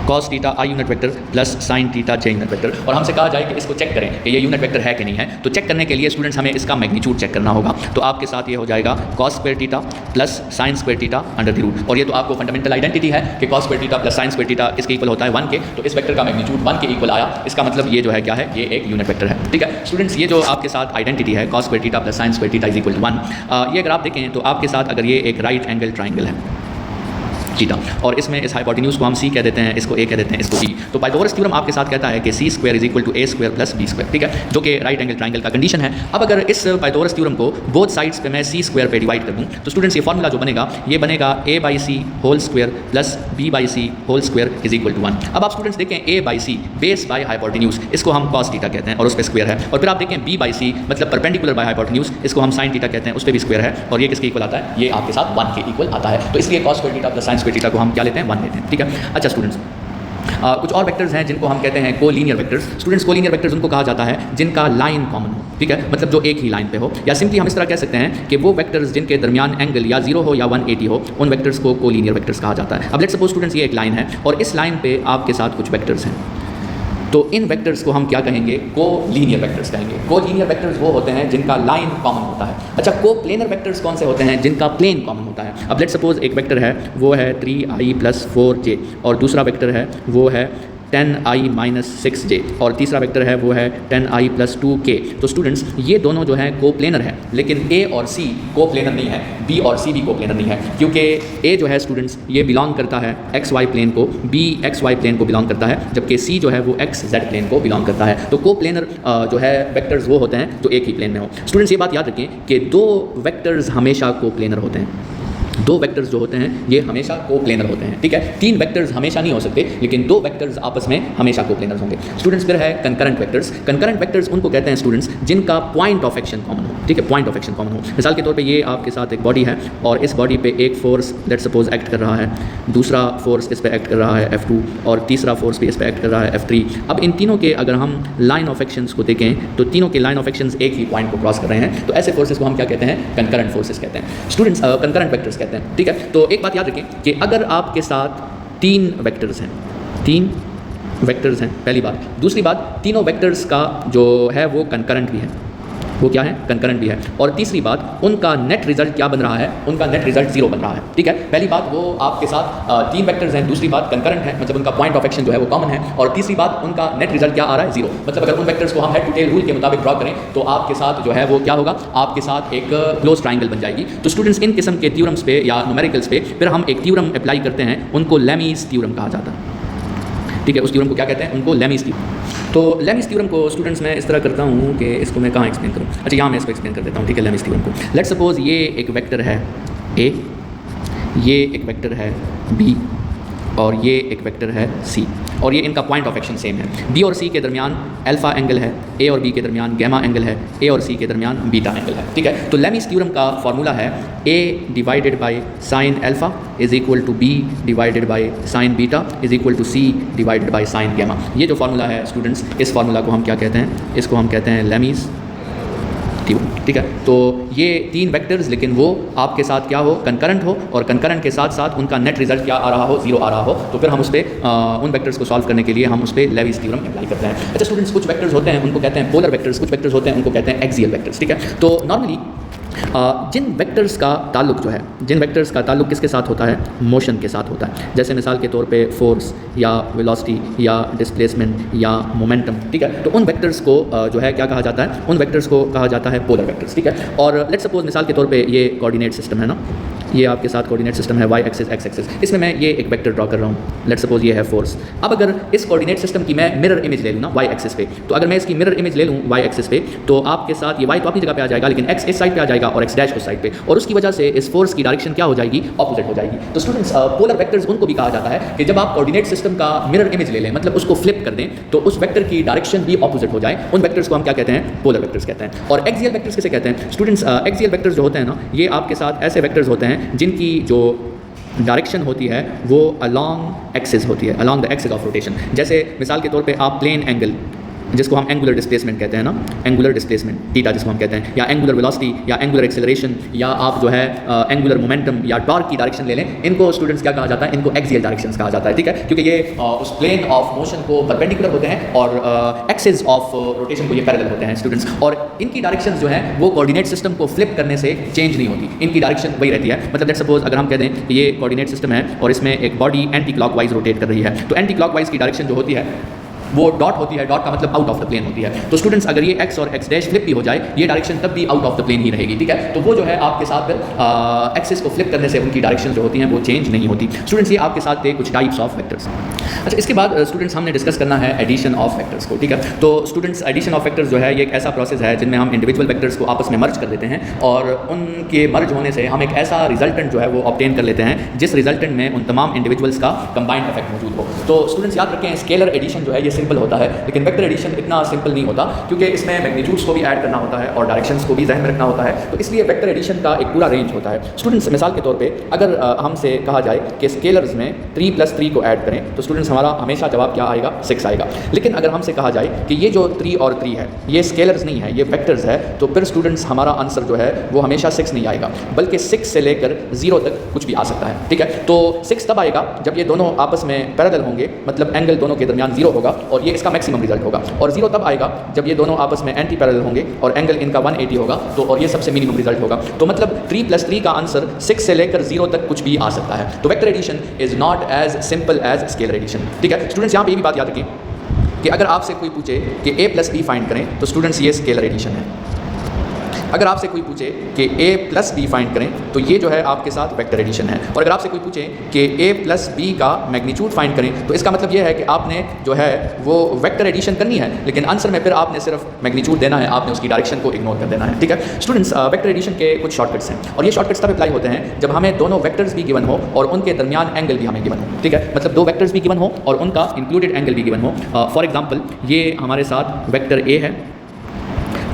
cos theta i unit vector plus sin theta j unit vector, और हमसे कहा जाए कि इसको चेक करें कि ये यूनिट वेक्टर है कि नहीं है, तो चेक करने के लिए स्टूडेंट्स हमें इसका मैग्नीट्यूड चेक करना होगा। तो आपके साथ ये हो जाएगा cos square theta plus sin square theta under the root, और ये तो आपको फंडामेंटल आइडेंटिटी है कि cos square theta plus sin square theta किसके इक्वल होता है, 1 के। तो इस वेक्टर का मैग्नीट्यूड 1 के इक्वल आया, इसका मतलब ये जो है क्या है, ये एक यूनिट वेक्टर है, ठीक है। स्टूडेंट्स, ये जो आपके साथ आइडेंटिटी है cos square theta plus sin square theta is equal to 1, ये अगर आप देखें तो आपके साथ अगर ये एक राइट एंगल ट्राइंगल है थीटा, और इसमें इस हाइपोटेन्यूज को हम c कह देते हैं, इसको a कह देते हैं, इसको b, तो पाइथागोरस थ्योरम आपके साथ कहता है कि c square is equal to a square plus b square, ठीक है, जो कि राइट एंगल ट्राइंगल का कंडीशन है। अब अगर इस पाइथागोरस थ्योरम को बोथ साइड्स पे मैं c स्क्वायर पे डिवाइड कर दूं, तो स्टूडेंट्स ये फार्मूला जो बनेगा ये बनेगा a/c whole square plus b/c whole square is equal to 1। अब आप स्टूडेंट्स देखें a/c बेस बाय हाइपोटेन्यूज, इसको हम cos थीटा कहते हैं और उस पे स्क्वायर है, और फिर आप देखें b/c मतलब परपेंडिकुलर बाय हाइपोटेन्यूज, इसको हम sin थीटा कहते हैं, उस पे भी स्क्वायर है, और ये किसके इक्वल आता है, ये आपके साथ 1 के इक्वल आता है। तो इसलिए cos square theta plus sin square theta को हम क्या लेते हैं, 1 लेते हैं, ठीक है। अच्छा स्टूडेंट्स, कुछ और वेक्टर्स हैं जिनको हम कहते हैं collinear vectors. Students, collinear vectors उनको कहा जाता है जिनका लाइन कॉमन हो, ठीक है, मतलब जो एक ही लाइन पे हो, या सिंपली हम इस तरह कह सकते हैं कि वो वेक्टर्स जिनके दरमियान एंगल या 0 हो या 180 हो, उन वेक्टर्स को कोलीनियर वेक्टर्स कहा जाता है। अब लेट्स सपोज स्टूडेंट्स ये एक लाइन है और इस लाइन पे आपके साथ कुछ वेक्टर्स हैं, तो इन वेक्टर्स को हम क्या कहेंगे, कोलीनियर वेक्टर्स कहेंगे। कोलीनियर वेक्टर्स वो होते हैं जिनका लाइन कॉमन होता है। अच्छा, कोप्लेनर वेक्टर्स कौन से होते हैं, जिनका प्लेन कॉमन होता है। अब लेट्स सपोज एक वेक्टर है वो है 3i प्लस 4j, और दूसरा वेक्टर है वो है 10i माइनस 6j, और तीसरा वेक्टर है वो है 10i प्लस 2k। तो स्टूडेंट्स, ये दोनों जो हैं कोप्लेनर है, लेकिन a और c कोप्लेनर नहीं है, b और c भी कोप्लेनर नहीं है, क्योंकि a जो है स्टूडेंट्स ये बिलोंग करता है xy प्लेन को, b xy प्लेन को बिलोंग करता है, जबकि c जो है वो xz प्लेन को बिलोंग करता है। तो कोप्लेनर जो है वेक्टर्स वो होते हैं जो एक ही प्लेन में हो। स्टूडेंट्स, ये बात याद रखें कि दो वेक्टर्स हमेशा कोप्लेनर होते हैं, दो वेक्टर्स जो होते हैं ये हमेशा कोप्लेनर होते हैं, ठीक है। तीन वेक्टर्स हमेशा नहीं हो सकते, लेकिन दो वेक्टर्स आपस में हमेशा कोप्लेनर होंगे। स्टूडेंट्स फिर है कंकरेंट वेक्टर्स। कंकरेंट वेक्टर्स उनको कहते हैं स्टूडेंट्स जिनका पॉइंट ऑफ एक्शन कॉमन हो, ठीक है, पॉइंट ऑफ एक्शन कॉमन हो। मिसाल के तौर पे ये आपके साथ एक बॉडी है और इस बॉडी पे एक फोर्स लेट सपोज एक्ट कर रहा है, दूसरा फोर्स इस पे एक्ट कर रहा है F2 और तीसरा फोर्स भी इस पे एक्ट कर रहा है F3। अब इन तीनों के अगर हम लाइन ऑफ एक्शंस को देखें तो तीनों के लाइन ऑफ एक्शंस एक ही पॉइंट को क्रॉस कर रहे हैं, तो ऐसे फोर्सेस को हम क्या कहते हैं? कंकरेंट फोर्सेस कहते हैं स्टूडेंट्स, कंकरेंट वेक्टर्स कहते हैं, ठीक है। तो एक बात याद रखें कि अगर आपके साथ तीन वेक्टर्स हैं पहली बात, दूसरी बात तीनों वेक्टर्स का जो है वो कंकरेंट भी है, वो क्या है? कंकरेंट भी है, और तीसरी बात उनका नेट रिजल्ट क्या बन रहा है? उनका नेट रिजल्ट 0 बन रहा है, ठीक है। पहली बात वो आपके साथ तीन वेक्टर्स हैं, दूसरी बात कंकरेंट है मतलब उनका पॉइंट ऑफ एक्शन जो है वो कॉमन है, और तीसरी बात उनका नेट रिजल्ट क्या आ रहा है? 0। मतलब अगर उन वेक्टर्स को हम हेड टू टेल रूल के मुताबिक ड्रॉ करें तो आपके साथ जो है वो क्या होगा? आपके साथ एक क्लोज ट्राइंगल बन जाएगी। तो स्टूडेंट्स इन किस्म के थ्योरम्स पे या न्यूमेरिकल्स पे फिर हम एक थ्योरम अप्लाई करते हैं, उनको लेमीज थ्योरम कहा जाता है, ठीक है। उस थ्योरम को क्या कहते हैं? उनको लेमीज थ्योरम। तो लेमीज थ्योरम को स्टूडेंट्स मैं इस तरह करता हूँ कि इसको मैं कहाँ एक्सप्लेन करूँ? अच्छा, यहाँ मैं इसको एक्सप्लेन कर देता हूँ, ठीक है। लेमीज थ्योरम को लेट्स सपोज ये एक वेक्टर है A, ये एक वेक्टर है B और ये एक वेक्टर है C, और ये इनका पॉइंट ऑफ एक्शन सेम है। B और C के दरमियान अल्फा एंगल है, A और B के दरमियान गैमा एंगल है, A और C के दरमियान बीटा एंगल है, ठीक है। तो लेमीज थ्योरम का फार्मूला है A divided by sine alpha is equal to B divided by sine beta is equal to C divided by sine gamma. ये जो फार्मूला है स्टूडेंट्स, इस फार्मूला को हम क्या कहते हैं? इसको हम कहते हैं लेमीज थ्योरम, ठीक है। तो ये तीन वेक्टर्स लेकिन वो आपके साथ क्या हो? कंकरेंट हो, और कंकरेंट के साथ साथ उनका नेट रिजल्ट क्या आ रहा हो? 0 आ रहा हो, तो फिर हम उस पर उन वेक्टर्स को सॉल्व करने के लिए हम उस पर लेमीज थ्योरम अप्लाई करते हैं। अच्छा स्टूडेंट्स, कुछ वेक्टर्स होते हैं उनको कहते हैं पोलर वेक्टर्स, कुछ वेक्टर्स होते हैं उनको कहते हैं एक्सियल वेक्टर्स, ठीक है। तो नॉर्मली जिन वेक्टर्स का ताल्लुक जो है, जिन वेक्टर्स का ताल्लुक किसके साथ होता है? मोशन के साथ होता है। जैसे मिसाल के तौर पे फोर्स या वेलोसिटी या डिस्प्लेसमेंट या मोमेंटम, ठीक है। तो उन वेक्टर्स को जो है क्या कहा जाता है? उन वेक्टर्स को कहा जाता है पोलर वेक्टर्स, ठीक है। और लेट्स सपोज मिसाल के तौर पे ये कोऑर्डिनेट सिस्टम है ना, ये आपके साथ कोऑर्डिनेट सिस्टम है, वाई एक्सिस एक्स एक्सिस, इसमें मैं ये एक वेक्टर ड्रॉ कर रहा हूँ, लेट्स सपोज ये है फोर्स। अब अगर इस कोऑर्डिनेट सिस्टम की मैं मिरर इमेज ले लूँ ना वाई एक्सिस पे, तो अगर मैं इसकी मिरर इमेज ले लूँ वाई एक्सिस पे, तो आपके साथ ये वाई तो अपनी जगह पे आ जाएगा, लेकिन एक्स इस साइड पे आ जाएगा और एक्स डैश उस साइड पे, और उसकी वजह से इस फोर्स की डायरेक्शन क्या हो जाएगी? ऑपोजिट हो जाएगी। तो स्टूडेंट्स पोलर वेक्टर्स उनको भी कहा जाता है कि जब आप कोऑर्डिनेट सिस्टम का मिरर इमेज ले लें, मतलब उसको फ्लिप कर दें, तो उस वेक्टर की डायरेक्शन भी ऑपोजिट हो जाए, उन वेक्टर्स को हम क्या कहते हैं? पोलर वेक्टर्स कहते हैं। और एक्सियल वेक्टर्स किसे कहते हैं? स्टूडेंट्स एक्सियल वेक्टर्स जो होते हैं ना, ये आपके साथ ऐसे वेक्टर्स होते हैं जिनकी जो डायरेक्शन होती है वो अलॉन्ग एक्सिस होती है, along the axis of rotation. जैसे मिसाल के तौर पे आप प्लेन एंगल, जिसको हम एंगुलर डिस्प्लेसमेंट कहते हैं ना, एंगुलर डिस्प्लेसमेंट थीटा जिसको हम कहते हैं, या एंगुलर वेलोसिटी या एंगुलर एक्सेलरेशन, या आप जो है एंगुलर मोमेंटम या टॉर्क की डायरेक्शन ले लें, इनको स्टूडेंट्स क्या कहा जाता है? इनको एक्सियल डायरेक्शंस कहा जाता है, ठीक है। क्योंकि ये उस प्लेन ऑफ मोशन को परपेंडिकुलर होते हैं और एक्सिस ऑफ रोटेशन को ये पैरेलल होते हैं स्टूडेंट्स, और इनकी डायरेक्शंस जो है वो कोऑर्डिनेट सिस्टम को फ्लिप करने से चेंज नहीं होती, इनकी डायरेक्शन वही रहती है। मतलब लेट्स सपोज अगर हम कह दें कि ये कोऑर्डिनेट सिस्टम है और इसमें एक बॉडी एंटी क्लॉकवाइज रोटेट कर रही है, तो एंटी क्लॉकवाइज की डायरेक्शन जो होती है वो डॉट होती है, डॉट का मतलब आउट ऑफ द प्लेन होती है। तो स्टूडेंट्स अगर ये एक्स और एक्स डैश फ्लिप भी हो जाए, ये डायरेक्शन तब भी आउट ऑफ द प्लेन ही रहेगी, ठीक है। तो वो जो है आपके साथ एक्सिस को फ्लिप करने से उनकी डायरेक्शन जो होती हैं वो चेंज नहीं होती। स्टूडेंट्स ये आपके साथ थे कुछ टाइप्स ऑफ वेक्टर्स। अच्छा, इसके बाद स्टूडेंट्स हमने डिस्कस करना है एडिशन ऑफ वेक्टर्स को, ठीक है। तो स्टूडेंट्स एडिशन ऑफ वेक्टर्स जो है ये एक ऐसा प्रोसेस है जिनमें हम इंडिविजुअल वेक्टर्स को आपस में मर्ज कर देते हैं, और उनके मर्ज होने से हम एक ऐसा रिजल्टेंट जो है वो ऑब्टेन कर लेते हैं जिस रिजल्टेंट में उन तमाम इंडिविजुअल्स का कंबाइंड इफेक्ट मौजूद हो। तो स्टूडेंट्स याद रखें, स्केलर एडिशन जो है ये सिंपल होता है, लेकिन वेक्टर एडिशन इतना सिंपल नहीं होता, क्योंकि इसमें मैग्नीट्यूड्स को भी ऐड करना होता है और डायरेक्शंस को भी ध्यान में रखना होता है। तो इसलिए वेक्टर एडिशन का एक पूरा रेंज होता है। स्टूडेंट्स मिसाल के तौर पे अगर हमसे कहा जाए कि स्केलर्स में 3 + 3 को ऐड करें, तो स्टूडेंट्स हमारा हमेशा जवाब क्या आएगा? 6 आएगा। लेकिन अगर हमसे कहा जाए कि ये जो 3 और 3 है ये स्केलर्स नहीं है, ये वेक्टर्स है, तो फिर स्टूडेंट्स हमारा आंसर जो है वो हमेशा 6 नहीं आएगा, बल्कि 6 से लेकर 0 तक कुछ भी आ सकता है, ठीक है। तो 6 तब आएगा जब ये दोनों आपस में पैरेलल होंगे, मतलब एंगल दोनों के दरमियान 0 होगा और ये इसका मैक्सिमम रिजल्ट होगा, और 0 तब आएगा जब ये दोनों आपस में एंटी पैरेलल होंगे और एंगल इनका 180 होगा, तो और ये सबसे मिनिमम रिजल्ट होगा। तो मतलब 3 + 3 का आंसर 6 से लेकर 0 तक कुछ भी आ सकता है। तो vector addition is not as simple as scalar addition, ठीक है। स्टूडेंट्स यहाँ पे ये भी बात याद रखें कि अगर आपसे कोई पूछे कि A + B फाइंड करें, तो स्टूडेंट्स ये स्केलर एडिशन है। अगर आपसे कोई पूछे कि a प्लस बी फाइंड करें तो ये जो है आपके साथ वेक्टर एडिशन है। और अगर आपसे कोई पूछे कि a प्लस बी का मैग्नीट्यूड फाइंड करें तो इसका मतलब ये है कि आपने जो है वो वेक्टर एडिशन करनी है, लेकिन आंसर में फिर आपने सिर्फ मैग्नीट्यूड देना है, आपने उसकी डायरेक्शन को इग्नोर कर देना है। ठीक है स्टूडेंट्स, वेक्टर एडिशन के कुछ शॉर्टकट्स हैं और ये शॉर्टकट्स तब अप्लाई होते हैं जब हमें दोनों वेक्टर्स भी गिवन हो और उनके दरमियान एंगल भी हमें गिवन हो। ठीक है, मतलब दो वेक्टर्स भी गिवन हो और उनका इंक्लूडेड एंगल भी गिवन हो। फॉर एग्जांपल ये हमारे साथ वेक्टर ए है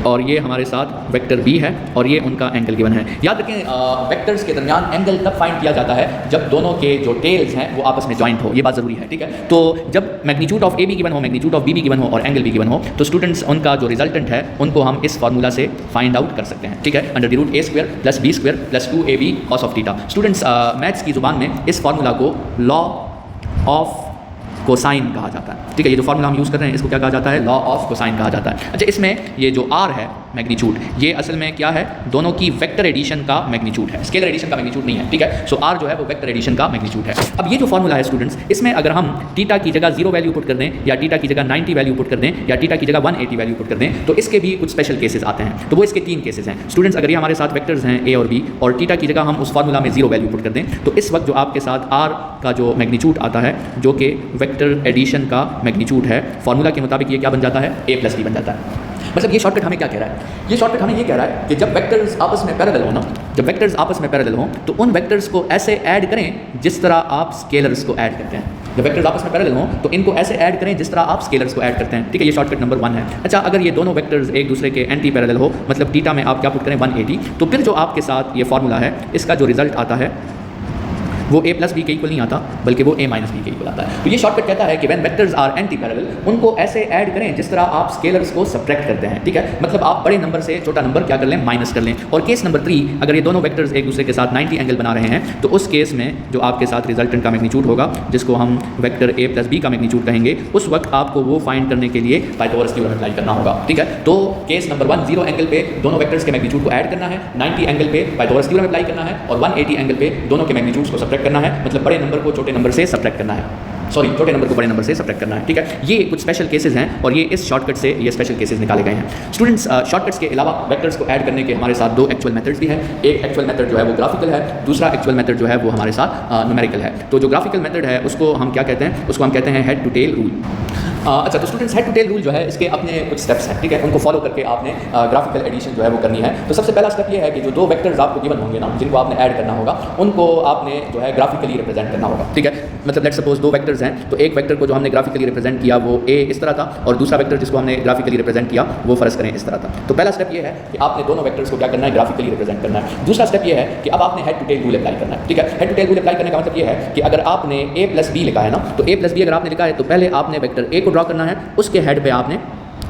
और ये हमारे साथ वेक्टर बी है और ये उनका एंगल गिवन है। याद रखें वेक्टर्स के दरमियान एंगल तब फाइंड किया जाता है जब दोनों के जो टेल्स हैं वो आपस में जॉइंट हो, ये बात ज़रूरी है। ठीक है, तो जब मैग्नीट्यूड ऑफ ए भी गिवन हो, मैग्नीट्यूड ऑफ बी भी गिवन हो और एंगल भी गिवन हो तो स्टूडेंट्स उनका जो रिजल्टेंट है उनको हम इस फार्मूला से फाइंड आउट कर सकते हैं। ठीक है, under the root A square plus B square plus 2ab cos of theta. Students maths की ज़ुबान में इस फार्मूला को लॉ ऑफ कोसाइन कहा जाता है। ठीक है, ये जो फार्मूला हम यूज़ कर रहे हैं इसको क्या कहा जाता है, लॉ ऑफ कोसाइन कहा जाता है। अच्छा, इसमें ये जो आर है मैग्नीट्यूड, ये असल में क्या है, दोनों की वेक्टर एडिशन का मैग्नीट्यूड है, स्केलर एडिशन का मैग्नीट्यूड नहीं है। ठीक है, सो आर जो है वो वेक्टर एडिशन का मैग्नीट्यूड है। अब ये जो फार्मूला है स्टूडेंट्स, इसमें अगर हम थीटा की जगह 0 वैल्यू पुट कर दें या थीटा की जगह 90 वैल्यू पुट कर दें या थीटा की जगह 180 वैल्यू पुट कर दें तो इसके भी कुछ स्पेशल केसेस आते हैं। तो वो इसके 3 केसेस हैं स्टूडेंट्स। अगर ये हमारे साथ वेक्टर्स हैं ए और बी और थीटा की जगह हम उस फार्मूला में 0 वैल्यू पुट कर दें तो इस वक्त जो आपके साथ आर का जो मैग्नीट्यूड आता है जो कि वेक्टर एडिशन का मैग्नीट्यूड है, फार्मूला के मुताबिक ये क्या बन जाता है, a प्लस बी बन जाता है। मतलब ये शॉर्टकट हमें क्या कह रहा है, ये शॉर्टकट हमें ये कह रहा है कि जब वेक्टर्स आपस में पैरेलल हो ना, जब वेक्टर्स आपस में पैरेलल हो तो उन वेक्टर्स को ऐसे ऐड करें जिस तरह आप स्केलर्स को ऐड करते हैं। जब वेक्टर्स आपस में पैरेलल हो तो इनको ऐसे ऐड करें जिस तरह आप स्केलर्स को ऐड करते हैं। ठीक है, ये शॉर्टकट नंबर 1 है। अच्छा, अगर ये दोनों वेक्टर्स एक दूसरे के एंटी पैरेलल हो, मतलब थीटा में आप क्या पुट करें 180, तो फिर जो आपके साथ ये फार्मूला है इसका जो रिजल्ट आता है वो a प्लस बी के इक्वल नहीं आता बल्कि वो a माइनस बी के इक्वल आता है। तो ये शॉर्टकट कहता है कि when vectors are anti parallel उनको ऐसे ऐड करें जिस तरह आप स्केलर्स को सब्ट्रैक्ट करते हैं। ठीक है, मतलब आप बड़े नंबर से छोटा नंबर क्या कर लें, माइनस कर लें। और केस नंबर 3, अगर ये दोनों वेक्टर्स एक दूसरे के साथ 90 एंगल बना रहे हैं तो उस केस में जो आपके साथ रिजल्टेंट का मैग्नीट्यूड होगा जिसको हम वेक्टर a प्लस बी का मैग्नीट्यूड कहेंगे, उस वक्त आपको वो फाइंड करने के लिए पाइथागोरस थ्योरम अप्लाई करना होगा। ठीक है, तो केस नंबर 1 0 एंगल पे दोनों वेक्टर्स के मैग्नीट्यूड को ऐड करना है, 90 एंगल पे पाइथागोरस थ्योरम अप्लाई करना है और 180 एंगल पे दोनों के मैग्नीट्यूड्स को सब्ट्रैक्ट करना है, मतलब बड़े नंबर को छोटे नंबर से सब्ट्रैक्ट करना है, छोटे नंबर को बड़े नंबर से सब्ट्रैक्ट करना है। ठीक है, ये कुछ स्पेशल केसेस हैं और ये इस शॉर्टकट से ये स्पेशल केसेस निकाले गए हैं। स्टूडेंट्स, शॉर्टकट्स के अलावा वेक्टर्स को ऐड करने के हमारे साथ 2 एक्चुअल मेथड्स भी हैं। एक एक्चुअल मेथड जो है वो ग्राफिकल है, दूसरा एक्चुअल मेथड जो है वो हमारे साथ न्यूमेरिकल है। तो जो ग्राफिकल मेथड है उसको हम क्या कहते हैं, उसको हम कहते हैं हेड टू टेल रूल। अच्छा, तो students head to tail rule जो है इसके अपने कुछ स्टेप्स हैं। ठीक है, उनको फॉलो करके आपने ग्राफिकल एडिशन जो है वो करनी है। तो सबसे पहला स्टेप ये है कि जो 2 वेक्टर्स आपको गिवन होंगे ना जिनको आपने ऐड करना होगा उनको आपने जो है ग्राफिकली रिप्रेजेंट करना होगा। ठीक है, मतलब लेट्स सपोज 2 वेक्टर्स हैं तो एक वेक्टर को जो हमने ग्राफिकली रिप्रेजेंट किया वो a इस तरह था और दूसरा वेक्टर जिसको हमने ग्राफिकली रिप्रेजेंट किया वो फर्ज करें इस तरह था। तो पहला स्टेप ये है कि आपने दोनों वेक्टर्स को क्या करना है, ग्राफिकली रिप्रेजेंट करना है। दूसरा स्टेप ये है कि अब आपने head to tail rule apply करना है। ठीक है, head to tail rule apply करने का मतलब ये है कि अगर आपने a प्लस बी लिखा है ना तो a प्लस बी अगर आपने लिखा है तो पहले आपने वेक्टर a को ड्रॉ करना है, उसके हेड पे आपने